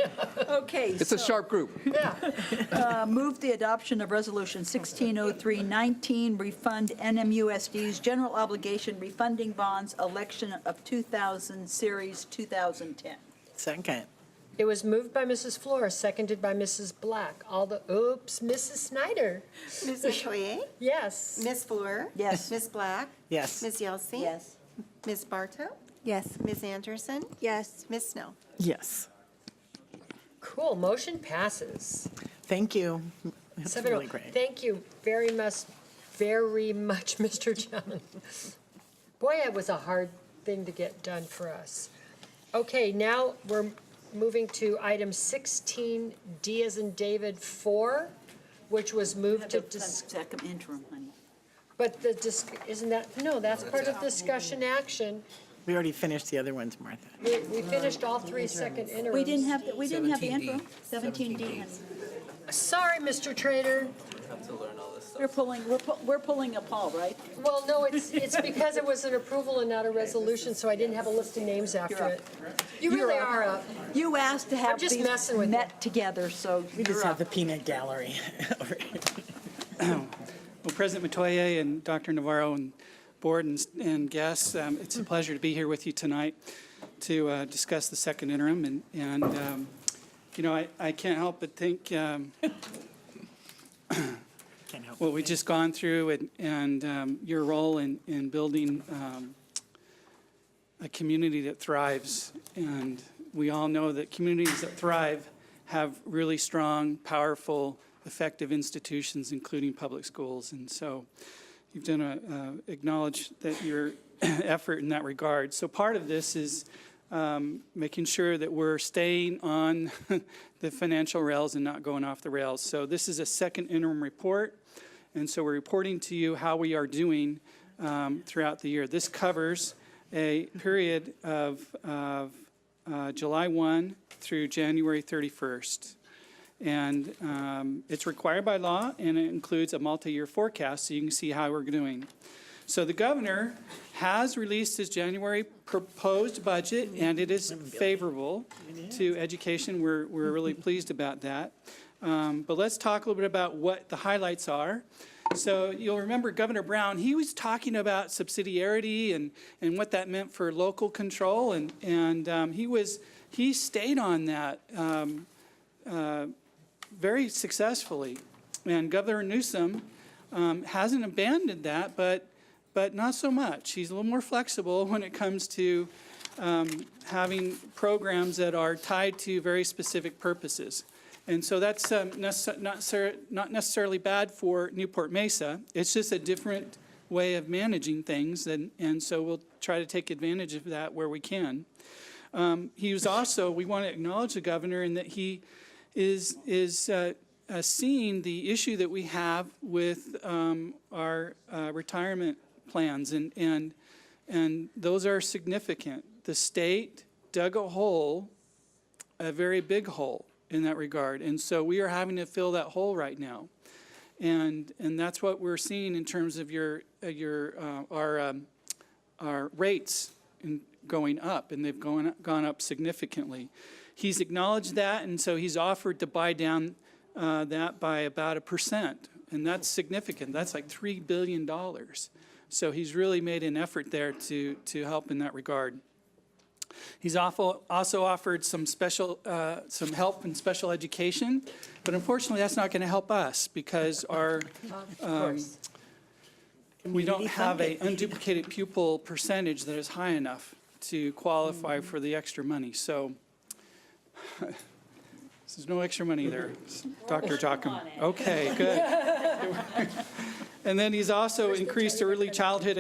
Okay. It's a sharp group. Yeah. Move the adoption of Resolution 160319, refund NMUSD's general obligation refunding bonds, election of 2000, Series 2010. Second. It was moved by Mrs. Flores, seconded by Mrs. Black. Mrs. Snyder. Ms. Metoyer? Yes. Ms. Fleur? Yes. Ms. Black? Yes. Ms. Yelsey? Yes. Ms. Bartow? Yes. Ms. Anderson? Yes. Ms. Snell? Yes. Cool, motion passes. Thank you. That's 7-0. really great. Thank you very much, Mr. John. Boy, it was a hard thing to get done for us. Okay, now we're moving to item 16, D as in David 4, which was moved to, Second interim, honey. but isn't that, no, that's part of discussion action. We already finished the other ones, Martha. We finished all 3 second interims. We didn't have the interim. 17D, honey. Sorry, Mr. Trader. We're pulling a Paul, right? Well, no, it's because it was an approval and not a resolution, so I didn't have a list of names after it. You really are up. You asked to have just these messing with met together, so We just you're have up. the peanut gallery. Well, President Metoyer and Dr. Navarro and board and guests, it's a pleasure to be here with you tonight to discuss the second interim. And you know, I can't help but think what we've just gone through and your role in building a community that thrives. And we all know that communities that thrive have really strong, powerful, effective institutions, including public schools. And so you've done acknowledge that your effort in that regard. So part of this is making sure that we're staying on the financial rails and not going off the rails. So this is a second interim report, and so we're reporting to you how we are doing throughout the year. This covers a period of July 1 through January 31st. And it's required by law, and it includes a multi-year forecast, so you can see how we're doing. So the governor has released his January proposed budget, and it is favorable to education. We're really pleased about that. But let's talk a little bit about what the highlights are. So you'll remember Governor Brown, he was talking about subsidiarity and what that meant for local control, and he stayed on that very successfully. And Governor Newsom hasn't abandoned that, but not so much. He's a little more flexible when it comes to having programs that are tied to very specific purposes. And so that's not necessarily bad for Newport-Mesa. It's just a different way of managing things, and so we'll try to take advantage of that where we can. He was also, we want to acknowledge the governor in that he is seeing the issue that we have with our retirement plans, and those are significant. The state dug a hole, a very big hole in that regard, and so we are having to fill that hole right now. And that's what we're seeing in terms of our rates going up, and they've gone up significantly. He's acknowledged that, and so he's offered to buy down that by about 1%, and that's significant. That's like $3 billion. So he's really made an effort there to help in that regard. He's also offered some help in special education, but unfortunately that's not going to help us because our we don't have an unduplicated pupil percentage that is high enough to qualify for the extra money. So there's no extra money there, Dr. Jocham. Okay, good. And then he's also increased early childhood,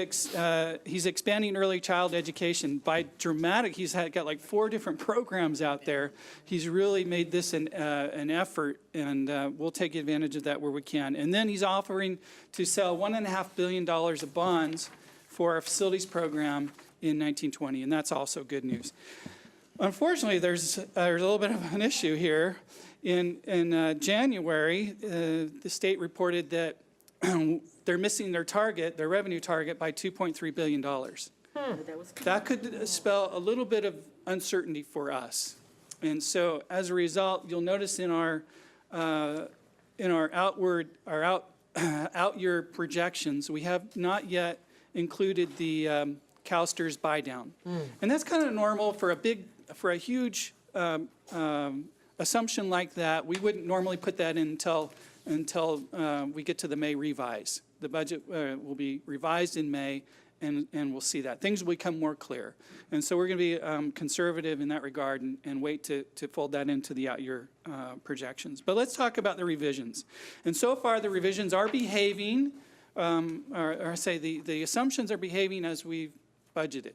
he's expanding early child education by dramatic. He's got like 4 different programs out there. He's really made this an effort, and we'll take advantage of that where we can. And then he's offering to sell $1.5 billion of bonds for our facilities program in 1920, and that's also good news. Unfortunately, there's a little bit of an issue here. In January, the state reported that they're missing their revenue target by $2.3 billion. That could spell a little bit of uncertainty for us. And so as a result, you'll notice in our out year projections, we have not yet included the CalSTRS buy down. And that's kind of normal for a huge assumption like that. We wouldn't normally put that in until we get to the May revise. The budget will be revised in May, and we'll see that. Things will become more clear. And so we're going to be conservative in that regard and wait to fold that into the out-year projections. But let's talk about the revisions. And so far, the revisions are behaving, or I say the assumptions are behaving as we've budgeted.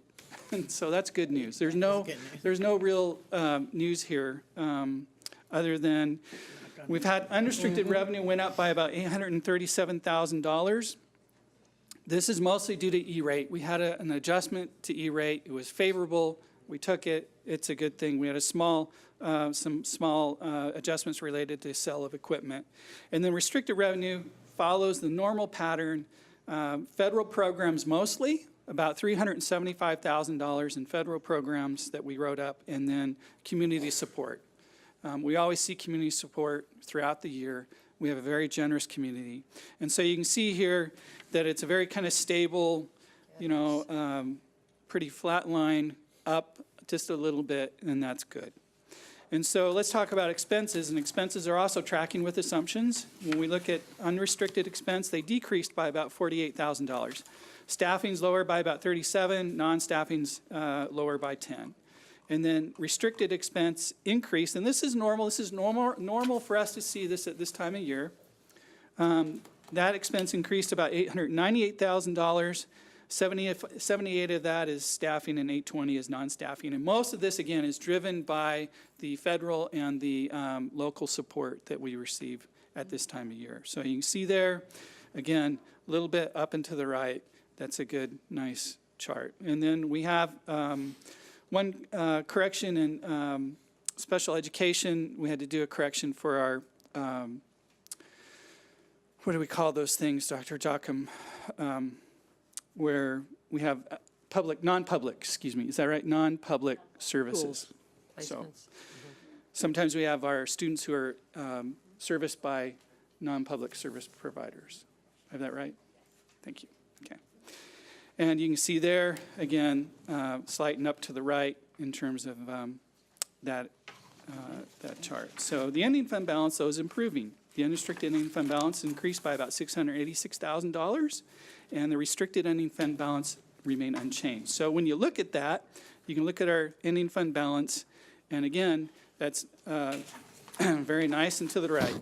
And so that's good news. There's no real news here other than we've had unrestricted revenue went up by about $837,000. This is mostly due to E-rate. We had an adjustment to E-rate. It was favorable. We took it. It's a good thing. We had some small adjustments related to sale of equipment. And then restricted revenue follows the normal pattern. Federal programs mostly, about $375,000 in federal programs that we wrote up, and then community support. We always see community support throughout the year. We have a very generous community. And so you can see here that it's a very kind of stable, pretty flat line, up just a little bit, and that's good. And so let's talk about expenses, and expenses are also tracking with assumptions. When we look at unrestricted expense, they decreased by about $48,000. Staffing's lower by about 37, non-staffing's lower by 10. And then restricted expense increased, and this is normal. This is normal for us to see this at this time of year. That expense increased about $898,000. 78 of that is staffing, and 820 is non-staffing. And most of this, again, is driven by the federal and the local support that we receive at this time of year. So you can see there, again, a little bit up and to the right. That's a good, nice chart. And then we have one correction in special education. We had to do a correction for our, what do we call those things, Dr. Jocham, where we have non-public, excuse me, is that right? Non-public services. So sometimes we have our students who are serviced by non-public service providers. I have that right? Thank you. Okay. And you can see there, again, slighting up to the right in terms of that chart. So the ending fund balance, though, is improving. The unrestricted ending fund balance increased by about $686,000, and the restricted ending fund balance remained unchanged. So when you look at that, you can look at our ending fund balance, and again, that's very nice and to the right.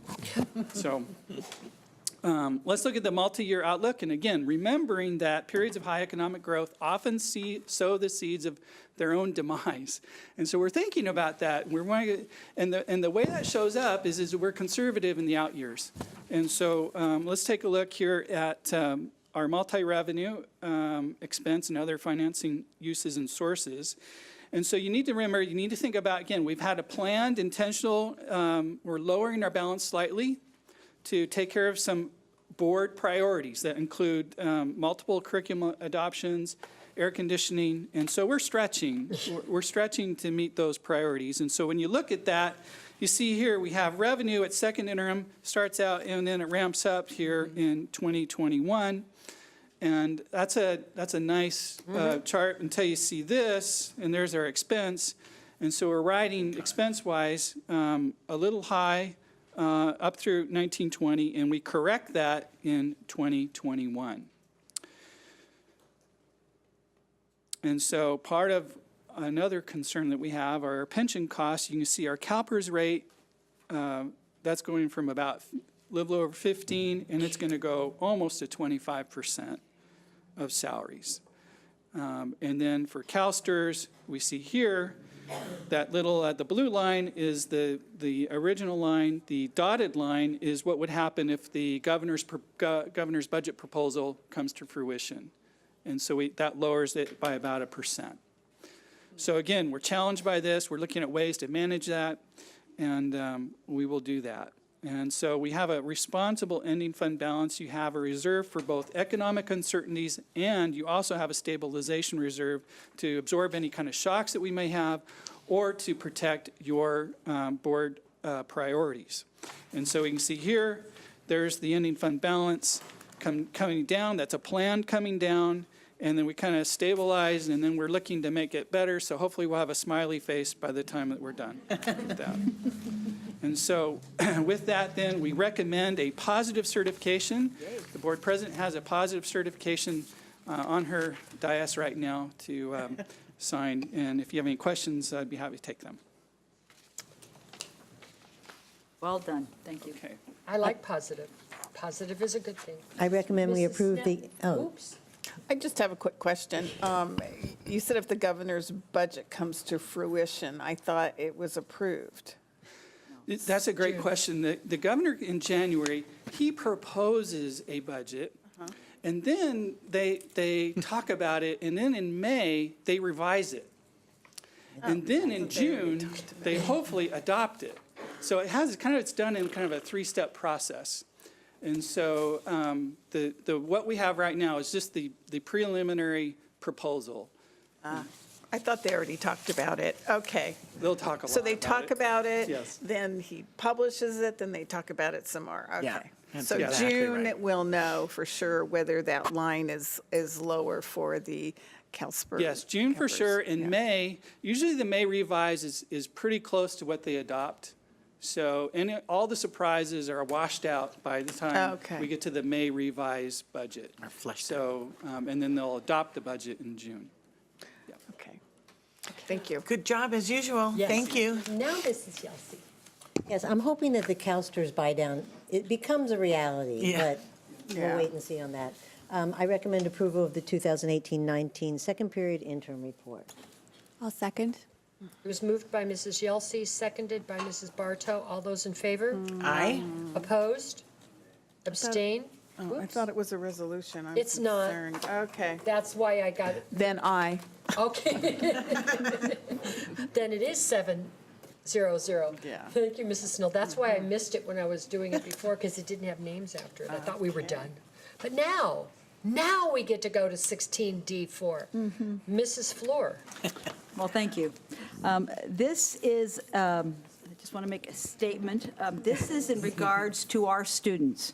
So let's look at the multi-year outlook, and again, remembering that periods of high economic growth often sow the seeds of their own demise. And so we're thinking about that. And the way that shows up is we're conservative in the out years. And so let's take a look here at our multi-revenue expense and other financing uses and sources. And so you need to remember, you need to think about, again, we've had a planned, intentional, we're lowering our balance slightly to take care of some board priorities that include multiple curriculum adoptions, air conditioning, and so we're stretching. We're stretching to meet those priorities. And so when you look at that, you see here we have revenue at second interim, starts out and then it ramps up here in 2021. And that's a nice chart until you see this, and there's our expense. And so we're riding expense-wise a little high up through 1920, and we correct that in 2021. And so part of another concern that we have are our pension costs. You can see our CalPERS rate, that's going from about a little over 15, and it's going to go almost to 25% of salaries. And then for CalSTRS, we see here that little, the blue line is the original line. The dotted line is what would happen if the governor's budget proposal comes to fruition. And so that lowers it by about 1%. So again, we're challenged by this. We're looking at ways to manage that, and we will do that. And so we have a responsible ending fund balance. You have a reserve for both economic uncertainties, and you also have a stabilization reserve to absorb any kind of shocks that we may have or to protect your board priorities. And so we can see here, there's the ending fund balance coming down. That's a plan coming down. And then we kind of stabilize, and then we're looking to make it better. So hopefully we'll have a smiley face by the time that we're done with that. And so with that, then, we recommend a positive certification. The board president has a positive certification on her dais right now to sign. And if you have any questions, I'd be happy to take them. Well done. Thank you. Okay. I like positive. Positive is a good thing. I recommend we Mrs. approve the, Oops. I just have a quick question. You said if the governor's budget comes to fruition, I thought it was approved. That's a great question. The governor in January, he proposes a budget, and then they talk about it, and then in May, they revise it. And then in June, they hopefully adopt it. So it's done in kind of a three-step process. And so what we have right now is just the preliminary proposal. I thought they already talked about it. Okay. They'll talk a lot So they talk about it, Yes. then he publishes it, then they talk about it some more. Yeah, Okay. that's So exactly June, right. we'll know for sure whether that line is lower for the CalSTRS. Yes, June for sure. In yeah. May, usually the May revise is pretty close to what they adopt. So all the surprises are washed out by the time Okay. we get to the May revised budget. Are flushed So, and then they'll adopt the budget in June. Okay. Thank you. Good job, as usual. Yes. Thank you. Now, Mrs. Yelsey. yes, I'm hoping that the CalSTRS buy down, it becomes a reality, Yeah. but Yeah. we'll wait and see on that. I recommend approval of the 2018-19 second period interim report. I'll second. It was moved by Mrs. Yelsey, seconded by Mrs. Bartow. All those in favor? Aye. Opposed? Abstain? Oh, I Whoops. thought it was a resolution. I'm It's not. concerned. Okay. That's why I got it. Then aye. Okay. Then it is 7-0-0. Yeah. Thank you, Mrs. Snow. That's why I missed it when I was doing it before, because it didn't have names after it. I thought we were done. But now we get to go to 16D4. Mrs. Fleur. Well, thank you. This is, I just want to make a statement. This is in regards to our students.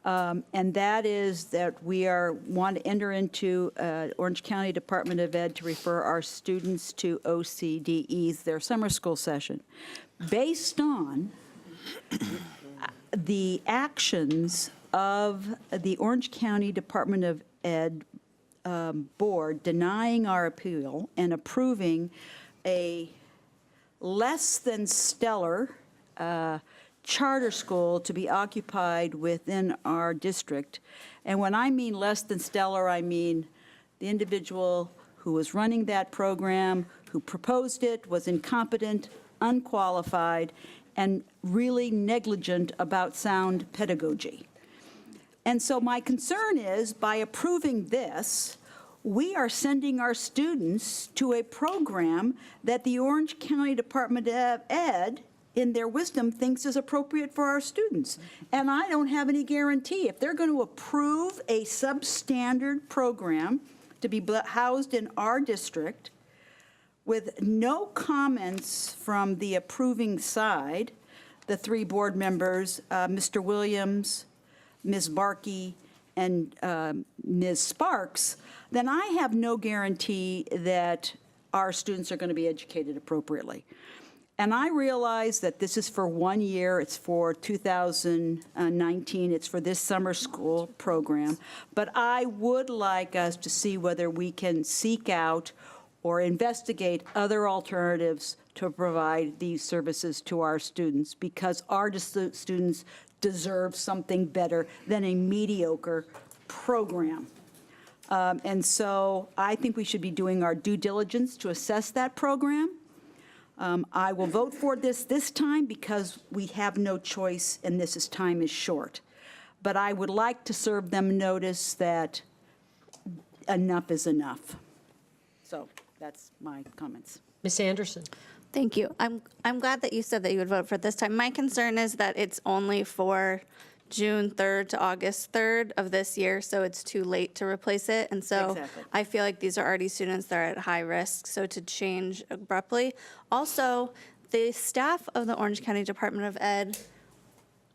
And that is that we want to enter into Orange County Department of Ed to refer our students to OCDEs, their summer school session, based on the actions of the Orange County Department of Ed board denying our appeal and approving a less than stellar charter school to be occupied within our district. And when I mean less than stellar, I mean the individual who was running that program, who proposed it, was incompetent, unqualified, and really negligent about sound pedagogy. And so my concern is, by approving this, we are sending our students to a program that the Orange County Department of Ed in their wisdom, thinks is appropriate for our students. And I don't have any guarantee. If they're going to approve a substandard program to be housed in our district with no comments from the approving side, the three board members, Mr. Williams, Ms. Barkey, and Ms. Sparks, then I have no guarantee that our students are going to be educated appropriately. And I realize that this is for 1 year, it's for 2019, it's for this summer school program, but I would like us to see whether we can seek out or investigate other alternatives to provide these services to our students, because our students deserve something better than a mediocre program. And so I think we should be doing our due diligence to assess that program. I will vote for this time because we have no choice and time is short. But I would like to serve them notice that enough is enough. So that's my comments. Ms. Anderson. Thank you. I'm glad that you said that you would vote for it this time. My concern is that it's only for June 3rd to August 3rd of this year, so it's too late to replace it. And so Exactly. I feel like these are already students that are at high risk, so to change abruptly. Also, the staff of the Orange County Department of Ed,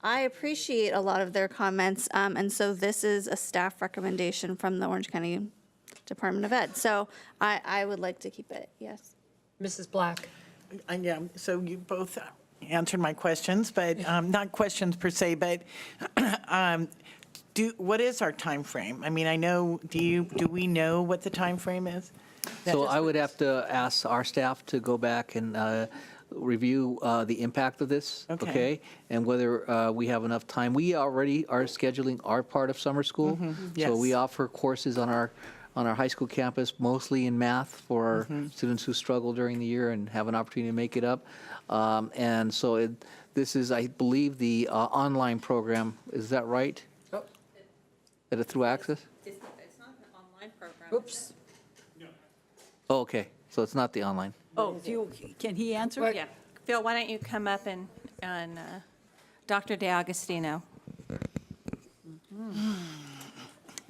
I appreciate a lot of their comments, and so this is a staff recommendation from the Orange County Department of Ed. So I would like to keep it, yes. Mrs. Black. Yeah, so you both answered my questions, but not questions per se, but what is our time frame? I mean, I know, do we know what the time frame is? So I would have to ask our staff to go back and review the impact of this, okay? And whether we have enough time. We already are scheduling our part of summer school. Yes. So we offer courses on our high school campus, mostly in math for our students who struggle during the year and have an opportunity to make it up. And so this is, I believe, the online program. Is that right? Oh. Is it through Access? It's not an online program. Oops. Oh, okay. So it's not the online. Oh, can he answer? Yeah. Phil, why don't you come up and Dr. DeAgostino.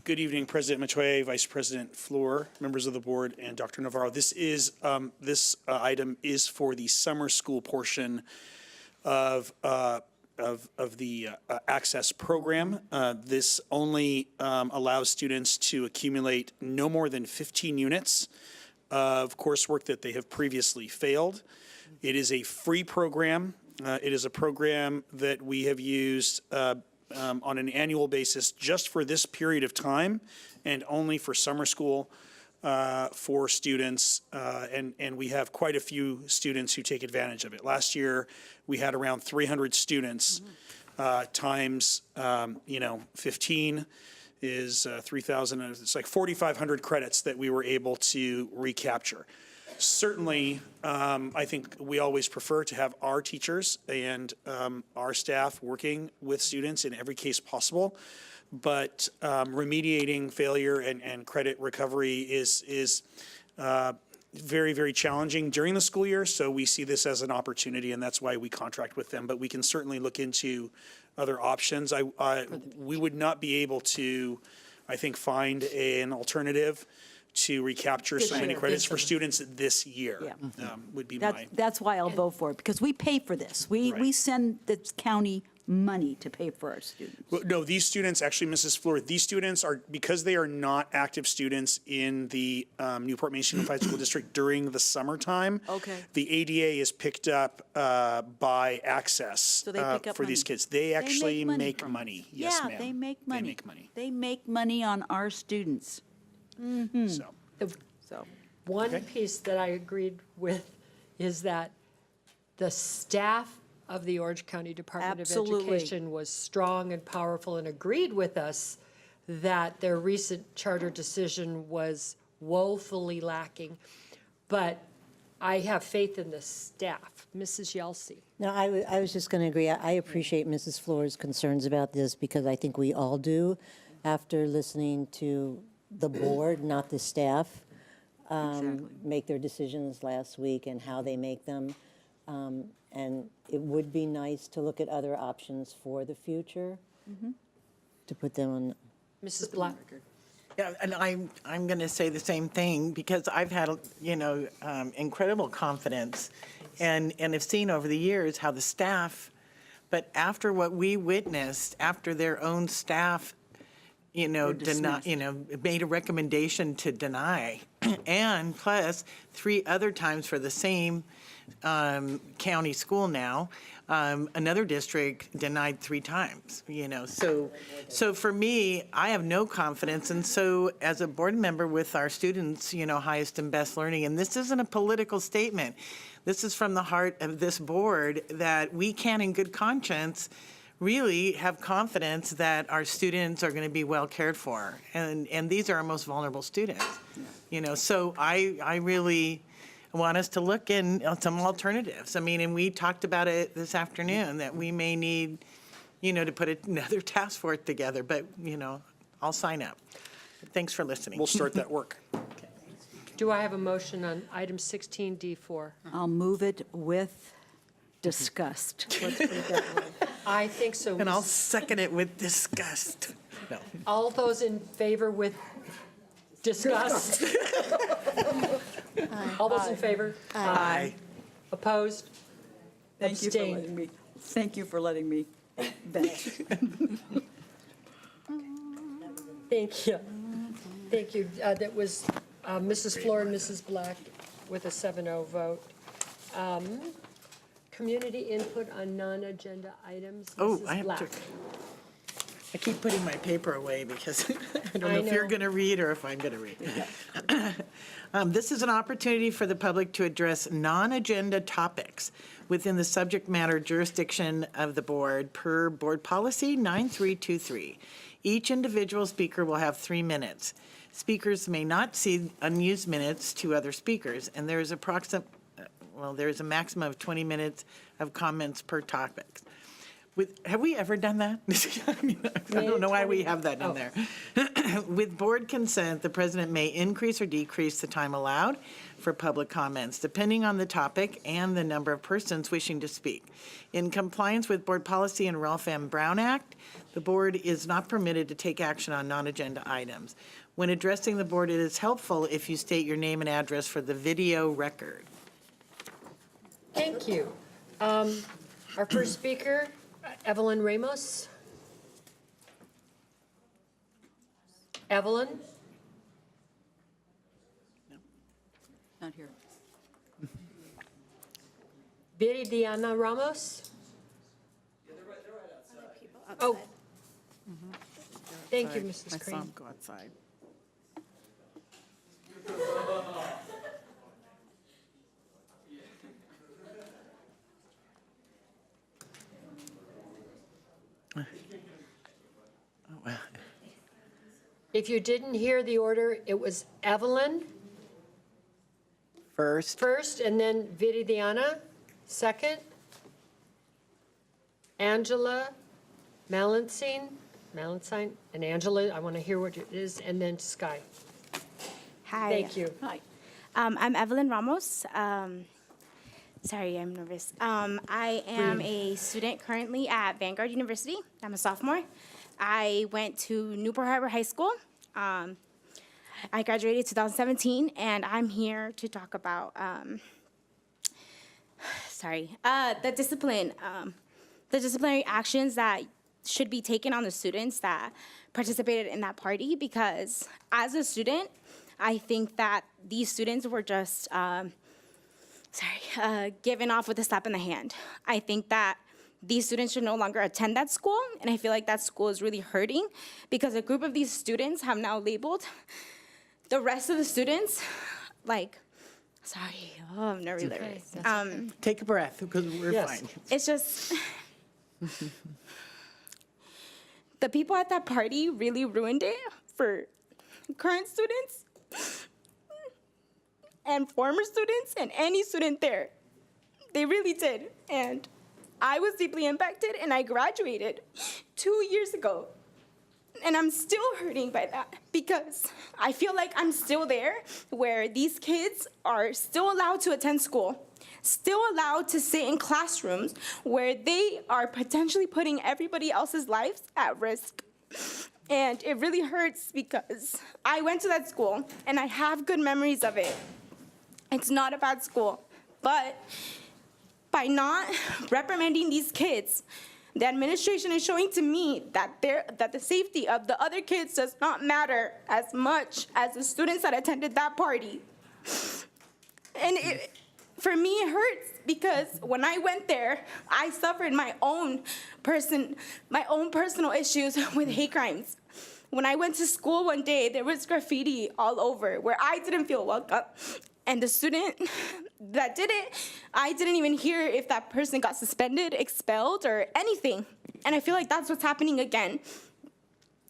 Good evening, President Matoye, Vice President Fleur, members of the board, and Dr. Navarro. This item is for the summer school portion of the Access program. This only allows students to accumulate no more than 15 units of coursework that they have previously failed. It is a free program. It is a program that we have used on an annual basis just for this period of time and only for summer school for students. And we have quite a few students who take advantage of it. Last year, we had around 300 students times, 15 is 3,000. It's like 4,500 credits that we were able to recapture. Certainly, I think we always prefer to have our teachers and our staff working with students in every case possible. But remediating failure and credit recovery is very, very challenging during the school year. So we see this as an opportunity, and that's why we contract with them. But we can certainly look into other options. We would not be able to, I think, find an alternative to recapture so many credits for students this year. Would be my. That's why I'll vote for it, because we pay for this. We send the county money to pay for our students. Well, no, these students, actually, Mrs. Fleur, these students are, because they are not active students in the Newport-Mesa Unified School District during the summertime. Okay. The ADA is picked up by Access So they pick up for these money. kids. They actually make make money. money. Yes, ma'am. Yeah, they make money. They make money. They make money on our students. Mm-hmm. So. One piece that I agreed with is that the staff of the Orange County Department Absolutely. of Education was strong and powerful and agreed with us that their recent charter decision was woefully lacking. But I have faith in the staff. Mrs. Yelsey. No, I was just going to agree. I appreciate Mrs. Fleur's concerns about this because I think we all do after listening to the board, not the staff, make their decisions last week and how they make them. And it would be nice to look at other options for the future, to put them on. Mrs. Black? Yeah, and I'm going to say the same thing because I've had, incredible confidence and have seen over the years how the staff, but after what we witnessed, after their own staff, made a recommendation to deny, and plus 3 other times for the same county school now, another district denied 3 times, So for me, I have no confidence. And so as a board member with our students, highest and best learning, and this isn't a political statement. This is from the heart of this board that we can, in good conscience, really have confidence that our students are going to be well cared for. And these are our most vulnerable students, So I really want us to look in some alternatives. And we talked about it this afternoon, that we may need, to put another task force together, but, I'll sign up. Thanks for listening. We'll start that work. Do I have a motion on item 16D4? I'll move it with disgust. Let's put it that way. I think so. And I'll second it with disgust. No. All those in favor with disgust? All those in favor? Aye. Opposed? Thank you for Abstained? letting me, thank you for letting me vent. Thank you. Thank you. That was Mrs. Fleur and Mrs. Black with a 7-0 vote. Community input on non-agenda items. Oh, Mrs. I have Black. to. I keep putting my paper away because I don't I know if you're know. going to read or if I'm going to read. This is an opportunity for the public to address non-agenda topics within the subject matter jurisdiction of the board per Board Policy 9323. Each individual speaker will have 3 minutes. Speakers may not cede unused minutes to other speakers, and there is a maximum of 20 minutes of comments per topic. Have we ever done that? I don't know why we have that in there. With board consent, the president may increase or decrease the time allowed for public comments, depending on the topic and the number of persons wishing to speak. In compliance with board policy and Ralph M. Brown Act, the board is not permitted to take action on non-agenda items. When addressing the board, it is helpful if you state your name and address for the video record. Thank you. Our first speaker, Evelyn Ramos. Evelyn? Not here. Viridiana Ramos? Oh. Thank you, Mrs. I saw Crane. him go outside. If you didn't hear the order, it was Evelyn First. and then Viridiana second, Angela Malancine, and Angela, I want to hear what it is, and then Sky. Hi. Thank you. Hi. I'm Evelyn Ramos. Sorry, I'm nervous. I am a student currently at Vanguard University. I'm a sophomore. I went to Newport Harbor High School. I graduated 2017, and I'm here to talk about, the disciplinary actions that should be taken on the students that participated in that party, because as a student, I think that these students were just, given off with a slap in the hand. I think that these students should no longer attend that school, and I feel like that school is really hurting because a group of these students have now labeled the rest of the students I'm nervous. Okay. Take a breath because we're fine. It's just, the people at that party really ruined it for current students and former students and any student there. They really did. And I was deeply impacted, and I graduated 2 years ago. And I'm still hurting by that because I feel like I'm still there where these kids are still allowed to attend school. still allowed to sit in classrooms where they are potentially putting everybody else's lives at risk. And it really hurts because I went to that school and I have good memories of it. It's not a bad school, but by not reprimanding these kids, the administration is showing to me that the safety of the other kids does not matter as much as the students that attended that party. And for me, it hurts because when I went there, I suffered my own personal issues with hate crimes. When I went to school one day, there was graffiti all over where I didn't feel welcome. And the student that did it, I didn't even hear if that person got suspended, expelled, or anything. And I feel like that's what's happening again.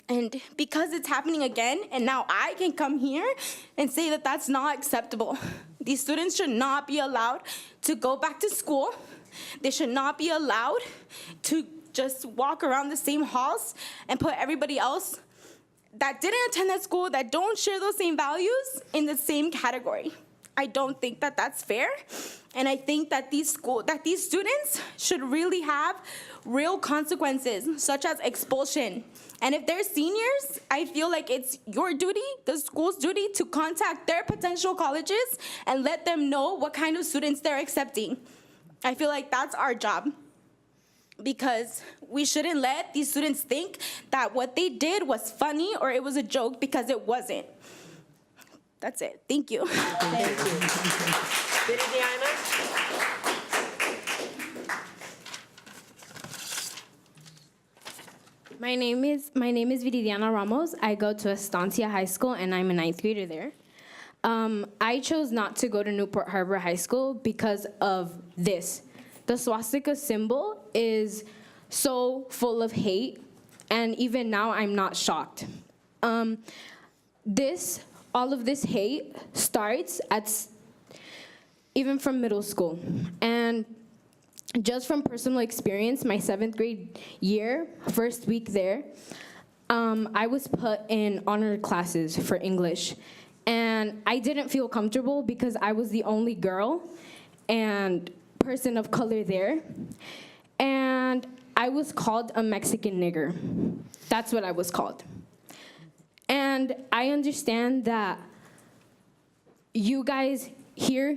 And because it's happening again, and now I can come here and say that that's not acceptable. These students should not be allowed to go back to school. They should not be allowed to just walk around the same halls and put everybody else that didn't attend that school, that don't share those same values, in the same category. I don't think that that's fair, and I think that these students should really have real consequences, such as expulsion. And if they're seniors, I feel like it's your duty, the school's duty, to contact their potential colleges and let them know what kind of students they're accepting. I feel like that's our job, because we shouldn't let these students think that what they did was funny or it was a joke, because it wasn't. That's it. Thank you. Thank you. Viridiana? My name is Viridiana Ramos. I go to Estancia High School, and I'm a 9th grader there. I chose not to go to Newport Harbor High School because of this. The swastika symbol is so full of hate, and even now I'm not shocked. All of this hate starts even from middle school. And just from personal experience, my 7th grade year, first week there, I was put in honor classes for English. And I didn't feel comfortable because I was the only girl and person of color there. And I was called a Mexican nigger. That's what I was called. And I understand that you guys here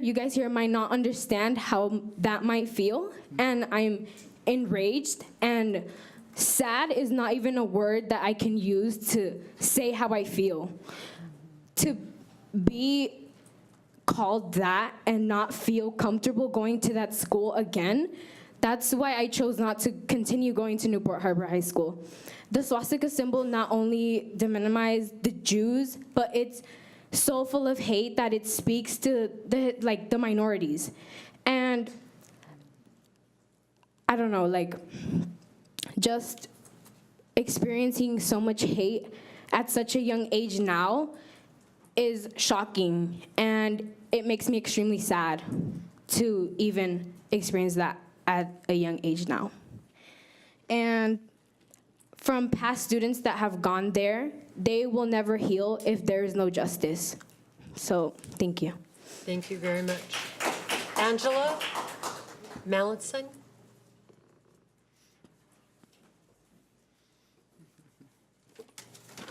might not understand how that might feel, and I'm enraged, and sad is not even a word that I can use to say how I feel. To be called that and not feel comfortable going to that school again, that's why I chose not to continue going to Newport Harbor High School. The swastika symbol not only demonized the Jews, but it's so full of hate that it speaks to the minorities. And I don't know, just experiencing so much hate at such a young age now is shocking, and it makes me extremely sad to even experience that at a young age now. And from past students that have gone there, they will never heal if there is no justice. So, thank you. Thank you very much. Angela Mallinson?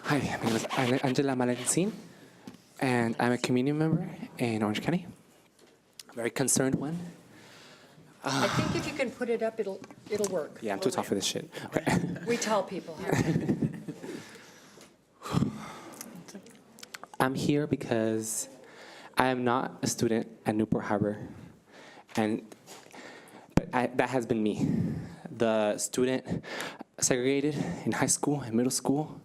Hi, my name is Angela Mallinson, and I'm a community member in Orange County. Very concerned one. I think if you can put it up, it'll work. Yeah, I'm too tall for this shit. Okay. We tell people how. I'm here because I am not a student at Newport Harbor, but that has been me. The student segregated in high school and middle school,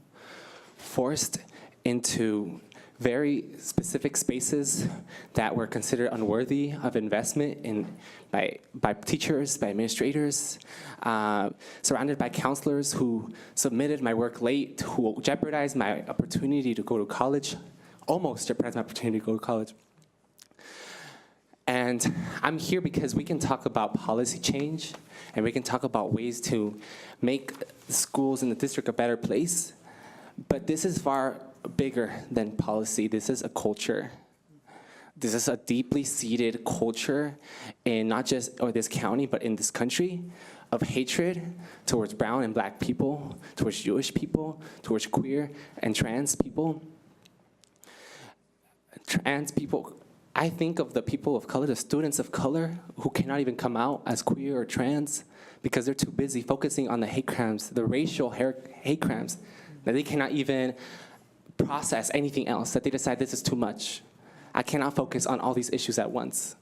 forced into very specific spaces that were considered unworthy of investment by teachers, by administrators, surrounded by counselors who submitted my work late, who jeopardized my opportunity to go to college, almost jeopardized my opportunity to go to college. And I'm here because we can talk about policy change, and we can talk about ways to make schools in the district a better place, but this is far bigger than policy. This is a culture. This is a deeply seated culture in not just this county, but in this country, of hatred towards brown and black people, towards Jewish people, towards queer and trans people. Trans people, I think of the people of color, the students of color who cannot even come out as queer or trans because they're too busy focusing on the hate crimes, the racial hate crimes, that they cannot even process anything else, that they decide this is too much. I cannot focus on all these issues at once.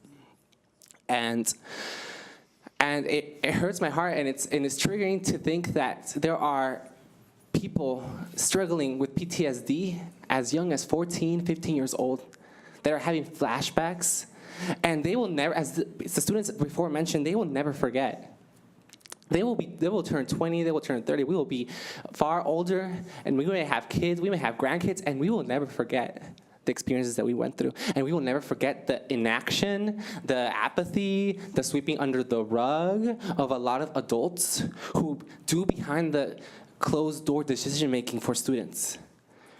And it hurts my heart, and it's triggering to think that there are people struggling with PTSD as young as 14, 15 years old that are having flashbacks, and they will never, as the students before mentioned, they will never forget. They will turn 20, they will turn 30, we will be far older, and we may have kids, we may have grandkids, and we will never forget the experiences that we went through. And we will never forget the inaction, the apathy, the sweeping under the rug of a lot of adults who do behind the closed door decision-making for students.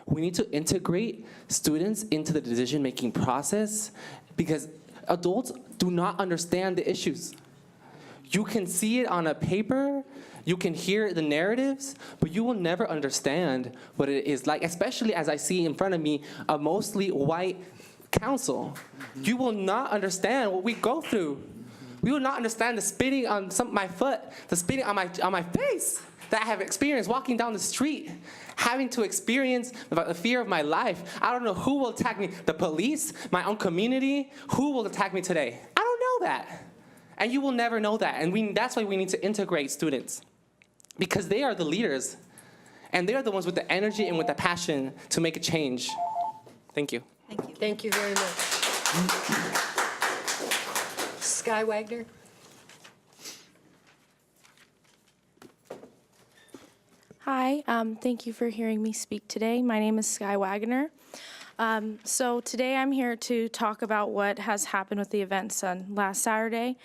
We need to integrate students into the decision-making process because adults do not understand the issues. You can see it on a paper, you can hear the narratives, but you will never understand what it is like, especially as I see in front of me a mostly white council. You will not understand what we go through. We will not understand the spitting on my foot, the spitting on my face that I have experienced walking down the street, having to experience the fear of my life. I don't know who will attack me, the police, my own community, who will attack me today? I don't know that. And you will never know that. And that's why we need to integrate students, because they are the leaders, and they are the ones with the energy and with the passion to make a change. Thank you. Thank you. Thank you very much. Sky Wagner? Hi, thank you for hearing me speak today. My name is Sky Wagner. So today I'm here to talk about what has happened with the events on last Saturday,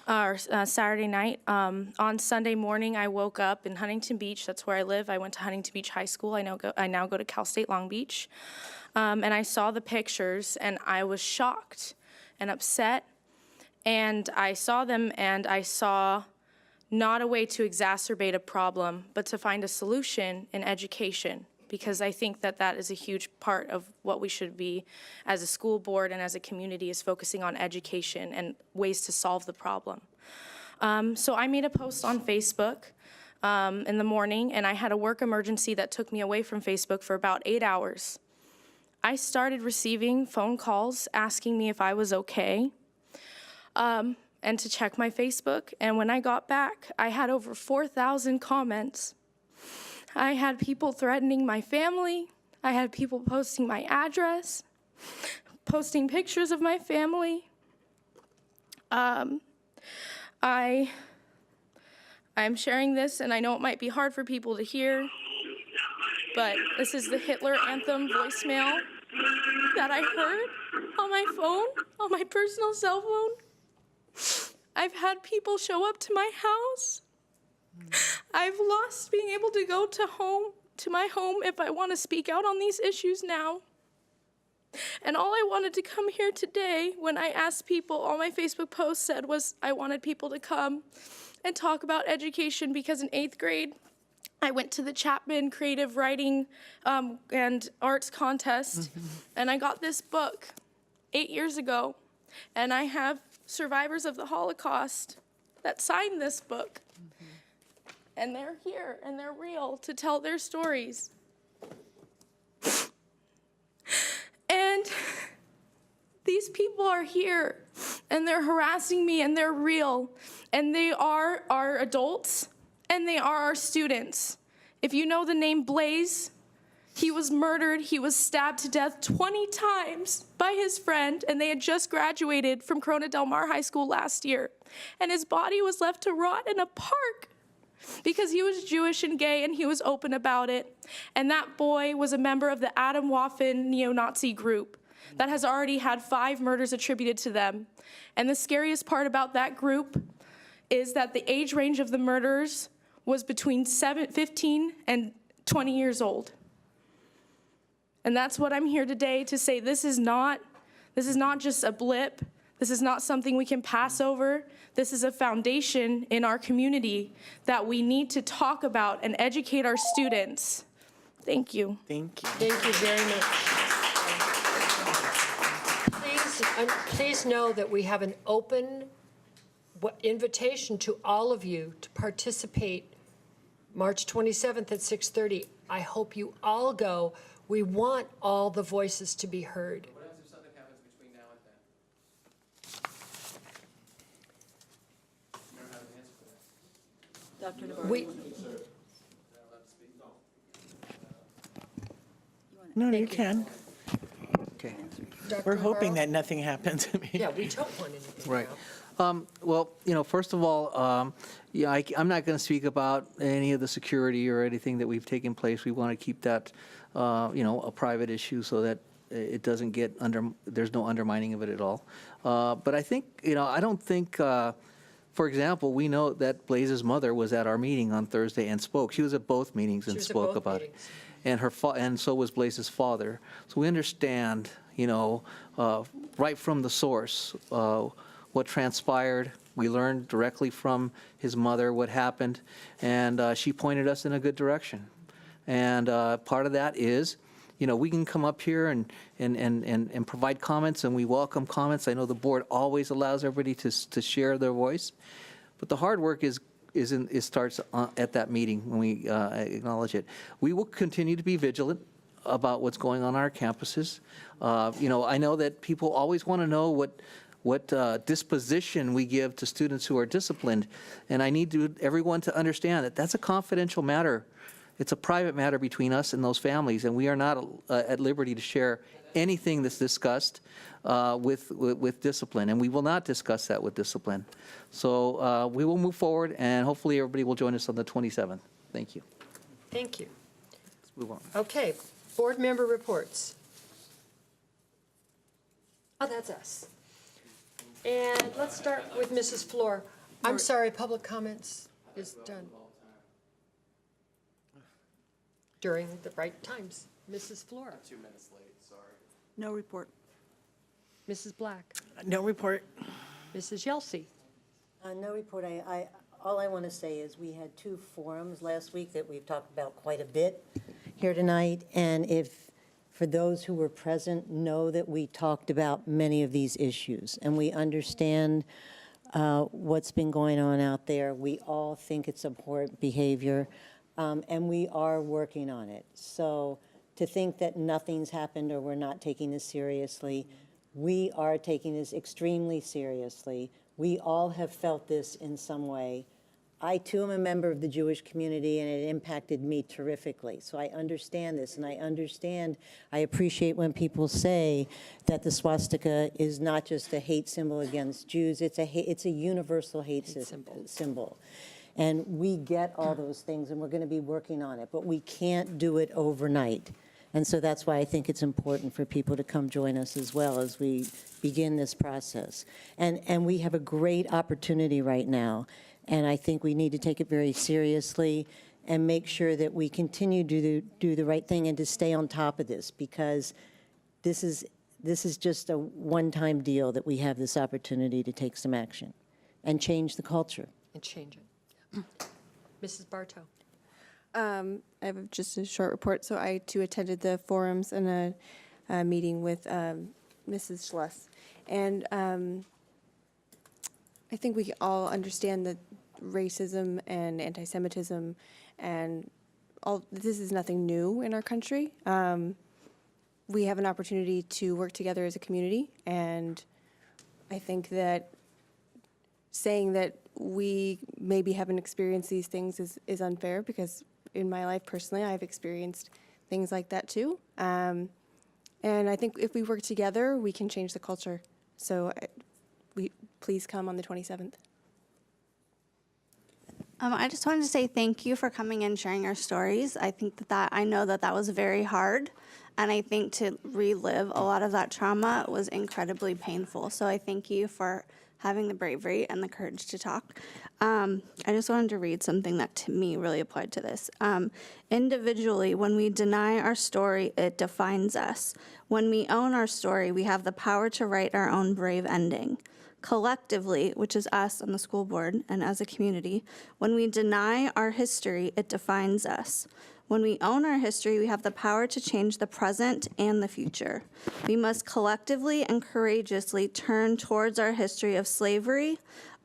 or Saturday night. On Sunday morning, I woke up in Huntington Beach. That's where I live. I went to Huntington Beach High School. I now go to Cal State Long Beach. And I saw the pictures, and I was shocked and upset. And I saw them, and I saw not a way to exacerbate a problem, but to find a solution in education, because I think that that is a huge part of what we should be as a school board and as a community, is focusing on education and ways to solve the problem. So I made a post on Facebook in the morning, and I had a work emergency that took me away from Facebook for about 8 hours. I started receiving phone calls asking me if I was okay, and to check my Facebook. And when I got back, I had over 4,000 comments. I had people threatening my family. I had people posting my address, posting pictures of my family. I'm sharing this, and I know it might be hard for people to hear, but this is the Hitler anthem voicemail that I heard on my phone, on my personal cell phone. I've had people show up to my house. I've lost being able to go to my home if I want to speak out on these issues now. And all I wanted to come here today, when I asked people, all my Facebook posts said was I wanted people to come and talk about education, because in 8th grade, I went to the Chapman Creative Writing and Arts Contest, and I got this book 8 years ago, and I have survivors of the Holocaust that signed this book. And they're here, and they're real to tell their stories. And these people are here, and they're harassing me, and they're real. And they are our adults, and they are our students. If you know the name Blaze, he was murdered, he was stabbed to death 20 times by his friend, and they had just graduated from Corona Del Mar High School last year. And his body was left to rot in a park because he was Jewish and gay, and he was open about it. And that boy was a member of the Adam Waffen neo-Nazi group that has already had 5 murders attributed to them. And the scariest part about that group is that the age range of the murderers was between 15 and 20 years old. And that's what I'm here today to say. This is not This is not just a blip. This is not something we can pass over. This is a foundation in our community that we need to talk about and educate our students. Thank you. Thank you. Thank you very much. Please know that we have an open invitation to all of you to participate March 27th at 6:30. I hope you all go. We want all the voices to be heard. What happens if something happens between now and then? You don't have an answer for that. Dr. Navarro. We, No, you can. Okay. We're hoping that nothing happens. yeah, we don't want anything. Right. now. Well, first of all, yeah, I'm not going to speak about any of the security or anything that we've taken place. We want to keep that, a private issue so that it doesn't get there's no undermining of it at all. But I think, I don't think, for example, we know that Blaze's mother was at our meeting on Thursday and spoke. She was at both meetings and spoke about it. And and so was Blaze's father. So we understand, right from the source, what transpired. We learned directly from his mother what happened, and she pointed us in a good direction. And part of that is, we can come up here and provide comments, and we welcome comments. I know the board always allows everybody to share their voice, but the hard work it starts at that meeting when we acknowledge it. We will continue to be vigilant about what's going on our campuses. I know that people always want to know what disposition we give to students who are disciplined, and I need everyone to understand that that's a confidential matter. It's a private matter between us and those families, and we are not at liberty to share anything that's discussed with discipline, and we will not discuss that with discipline. So we will move forward, and hopefully everybody will join us on the 27th. Thank you. Thank you. Let's move on. Okay, board member reports. Oh, that's us. And let's start with Mrs. Flor. I'm sorry, public comments is done. During the right times. Mrs. Flor. 2 minutes late, sorry. No report. Mrs. Black. No report. Mrs. Yelsey. No report. All I want to say is we had 2 forums last week that we've talked about quite a bit here tonight. And for those who were present, know that we talked about many of these issues. And we understand what's been going on out there. We all think it's abhorrent behavior. And we are working on it. So to think that nothing's happened or we're not taking this seriously, we are taking this extremely seriously. We all have felt this in some way. I, too, am a member of the Jewish community, and it impacted me terrifically. So I understand this, and I appreciate when people say that the swastika is not just a hate symbol against Jews, it's a universal hate symbol. And we get all those things, and we're going to be working on it, but we can't do it overnight. And so that's why I think it's important for people to come join us as well as we begin this process. And we have a great opportunity right now, and I think we need to take it very seriously and make sure that we continue to do the right thing and to stay on top of this, because this is just a one-time deal that we have this opportunity to take some action and change the culture. And change it. Mrs. Bartow. I have just a short report. So I, too, attended the forums and a meeting with Mrs. Schluss. And I think we all understand that racism and anti-Semitism and all this is nothing new in our country. We have an opportunity to work together as a community, and I think that saying that we maybe haven't experienced these things is unfair, because in my life personally, I've experienced things like that too. And I think if we work together, we can change the culture. So please come on the 27th. I just wanted to say thank you for coming and sharing your stories. I think I know that was very hard, and I think to relive a lot of that trauma was incredibly painful. So I thank you for having the bravery and the courage to talk. I just wanted to read something that to me really applied to this. Individually, when we deny our story, it defines us. When we own our story, we have the power to write our own brave ending. Collectively, which is us on the school board and as a community, when we deny our history, it defines us. When we own our history, we have the power to change the present and the future. We must collectively and courageously turn towards our history of slavery,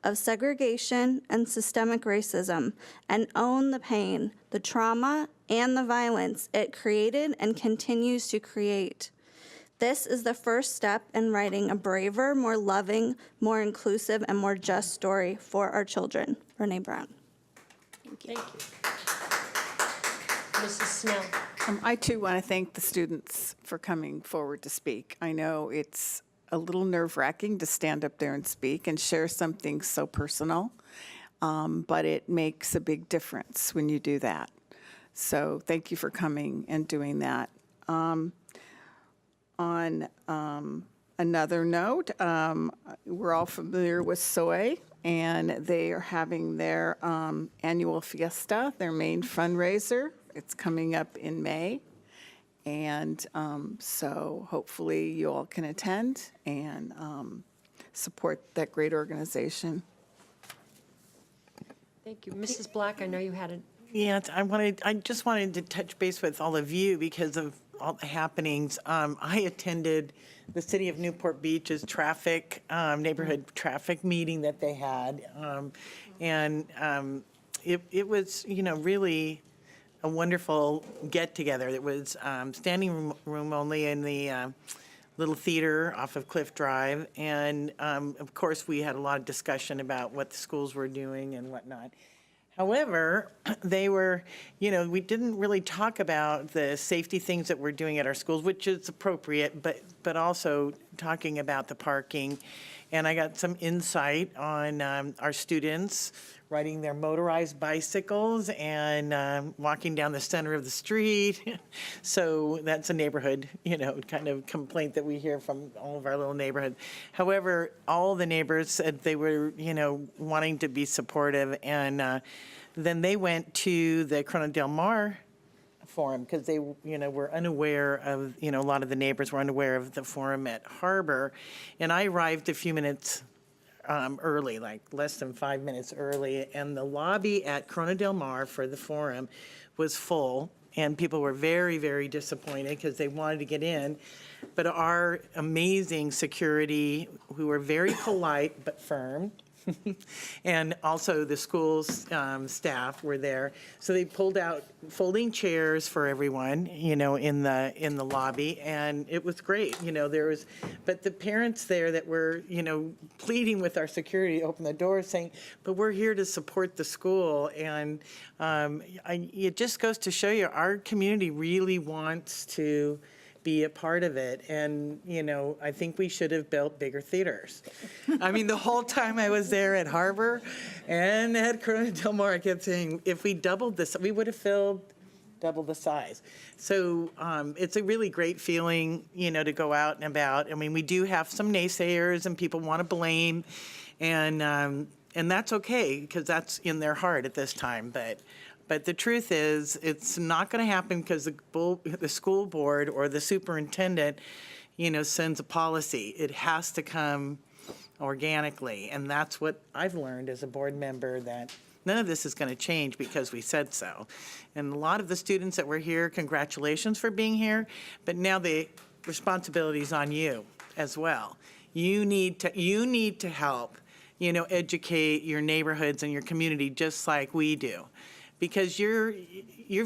of segregation, and systemic racism, and own the pain, the trauma, and the violence it created and continues to create. This is the first step in writing a braver, more loving, more inclusive, and more just story for our children. Brene Brown. Thank you. Mrs. Snell. I too want to thank the students for coming forward to speak. I know it's a little nerve-wracking to stand up there and speak and share something so personal, but it makes a big difference when you do that. So thank you for coming and doing that. On another note, we're all familiar with SOE, and they are having their annual fiesta, their main fundraiser. It's coming up in May, and so hopefully you all can attend and support that great organization. Thank you. Mrs. Black, I know you had a Yeah, I just wanted to touch base with all of you because of all the happenings. I attended the City of Newport Beach's neighborhood traffic meeting that they had. And it was, really a wonderful get-together. It was standing room only in the little theater off of Cliff Drive. And, of course, we had a lot of discussion about what the schools were doing and whatnot. However, they were, we didn't really talk about the safety things that we're doing at our schools, which is appropriate, but also talking about the parking. And I got some insight on our students riding their motorized bicycles and walking down the center of the street. So that's a neighborhood, kind of complaint that we hear from all of our little neighborhoods. However, all the neighbors said they were, wanting to be supportive. And then they went to the Corona Del Mar forum because they, were unaware of, a lot of the neighbors were unaware of the forum at Harbor. And I arrived a few minutes early, like less than 5 minutes early, and the lobby at Corona Del Mar for the forum was full, and people were very, very disappointed because they wanted to get in. But our amazing security, who were very polite but firm, and also the school's staff were there. So they pulled out folding chairs for everyone, in the lobby, and it was great. But the parents there that were, pleading with our security to open the door, saying, "But we're here to support the school," and it just goes to show you our community really wants to be a part of it. And, I think we should have built bigger theaters. I mean, the whole time I was there at Harbor and at Corona Del Mar, I kept saying, if we doubled this, we would have filled double the size. So it's a really great feeling, to go out and about. I mean, we do have some naysayers and people want to blame, and that's okay because that's in their heart at this time. But the truth is, it's not going to happen because the school board or the superintendent, sends a policy. It has to come organically, and that's what I've learned as a board member, that none of this is going to change because we said so. And a lot of the students that were here, congratulations for being here, but now the responsibility is on you as well. You need to help, educate your neighborhoods and your community just like we do. Because you're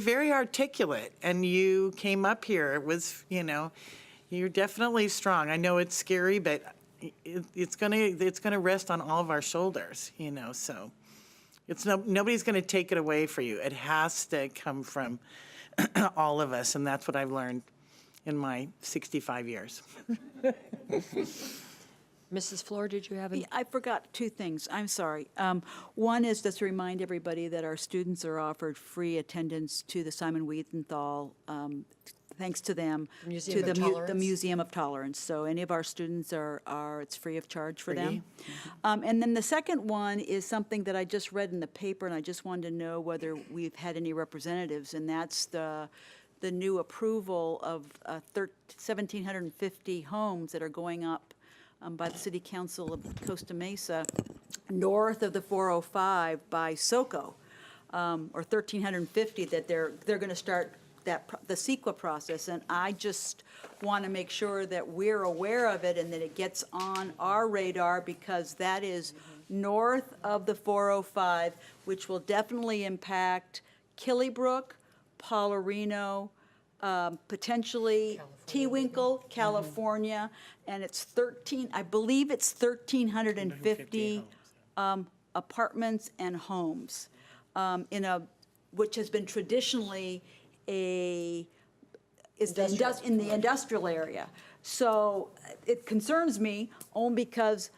very articulate, and you came up here. It was, you're definitely strong. I know it's scary, but it's gonna rest on all of our shoulders, So nobody's gonna take it away for you. It has to come from all of us, and that's what I've learned in my 65 years. Mrs. Floor, did you have any? I forgot two things. I'm sorry. One is just to remind everybody that our students are offered free attendance to the Simon Wiesenthal thanks to them, Museum to of the Tolerance? Museum of Tolerance. So any of our students it's free of charge for them. And then the second one is something that I just read in the paper, and I just wanted to know whether we've had any representatives, and that's the new approval of 1,750 homes that are going up by the City Council of Costa Mesa, north of the 405 by SoCo, or 1,350 that they're going to start the CEQA process. And I just want to make sure that we're aware of it and that it gets on our radar, because that is north of the 405, which will definitely impact Killebrook, Paularino, potentially Tewinkle, California, and it's 1,350 apartments and homes which has been traditionally in the industrial area. So it concerns me only because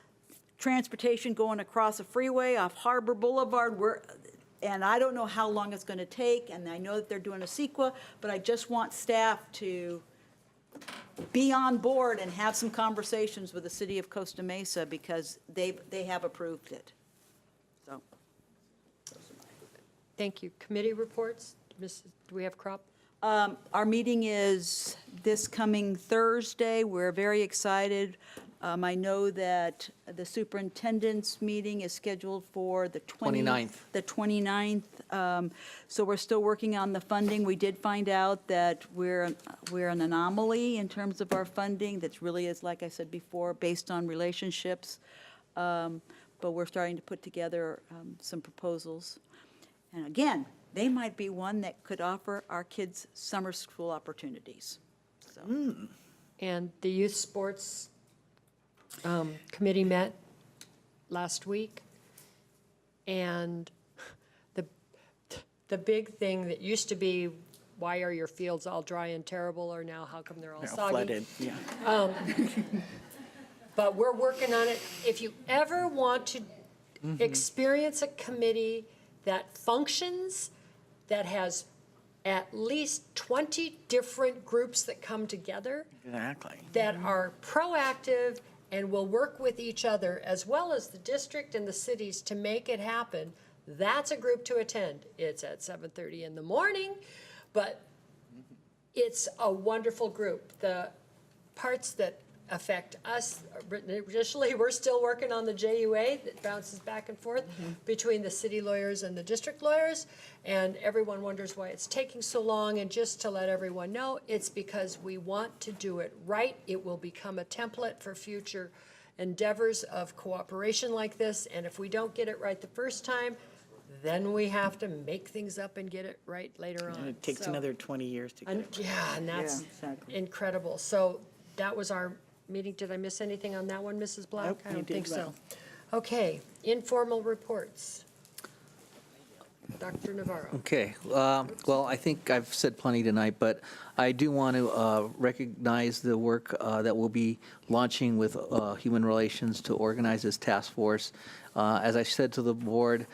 transportation going across a freeway off Harbor Boulevard, and I don't know how long it's going to take, and I know that they're doing a CEQA, but I just want staff to be on board and have some conversations with the city of Costa Mesa, because they have approved it. So. Thank you. Committee reports? Do we have crop? Our meeting is this coming Thursday. We're very excited. I know that the superintendent's meeting is scheduled for the 29th. The 29th. So we're still working on the funding. We did find out that we're an anomaly in terms of our funding. That really is, like I said before, based on relationships. But we're starting to put together some proposals. And again, they might be one that could offer our kids summer school opportunities. So. And the youth sports committee met last week, and the big thing that used to be, why are your fields all dry and terrible, or now how come they're all soggy? Flooded, yeah. But we're working on it. If you ever want to experience a committee that functions, that has at least 20 different groups that come together, Exactly. that are proactive and will work with each other, as well as the district and the cities, to make it happen, that's a group to attend. It's at 7:30 in the morning, but it's a wonderful group. The parts that affect us, initially, we're still working on the JUA that bounces back and forth between the city lawyers and the district lawyers, and everyone wonders why it's taking so long. And just to let everyone know, it's because we want to do it right. It will become a template for future endeavors of cooperation like this, and if we don't get it right the first time, then we have to make things up and get it right later on. And it takes So- another 20 years to get it. Yeah, and that's Yeah, exactly. incredible. So that was our meeting. Did I miss anything on that one, Mrs. Black? Nope, I you don't did think so. well. Okay, informal reports. Dr. Navarro. Okay, well, I think I've said plenty tonight, but I do want to recognize the work that we'll be launching with Human Relations to organize this task force. As I said to the board,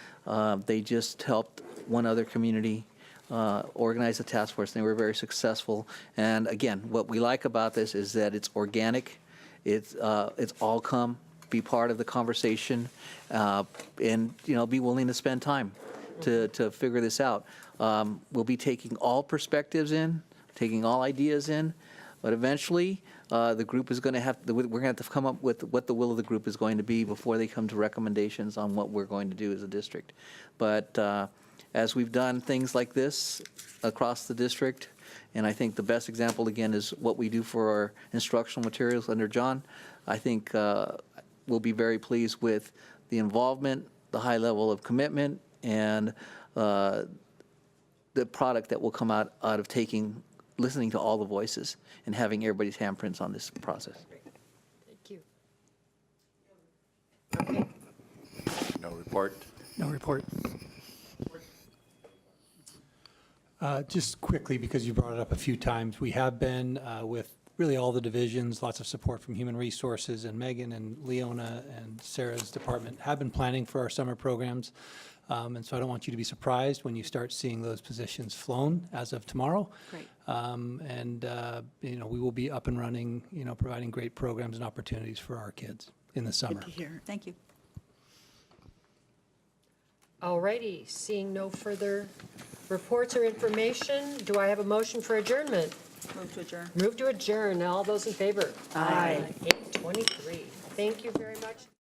they just helped one other community organize a task force, and they were very successful. And again, what we like about this is that it's organic, it's all come, be part of the conversation, and, be willing to spend time to figure this out. We'll be taking all perspectives in, taking all ideas in, but eventually, the group is going to we're going to have to come up with what the will of the group is going to be before they come to recommendations on what we're going to do as a district. But as we've done things like this across the district, and I think the best example, again, is what we do for our instructional materials under John, I think we'll be very pleased with the involvement, the high level of commitment, and the product that will come out of listening to all the voices and having everybody's handprints on this process. Thank you. No report. No report. Just quickly, because you brought it up a few times, we have been with really all the divisions, lots of support from Human Resources, and Megan and Leona and Sarah's department have been planning for our summer programs. And so I don't want you to be surprised when you start seeing those positions flown as of tomorrow. Great. We will be up and running, providing great programs and opportunities for our kids in the summer. Good to hear. Thank you. All righty, seeing no further reports or information, do I have a motion for adjournment? Move to adjourn. Move to adjourn. All those in favor? Aye. 8:23. Thank you very much.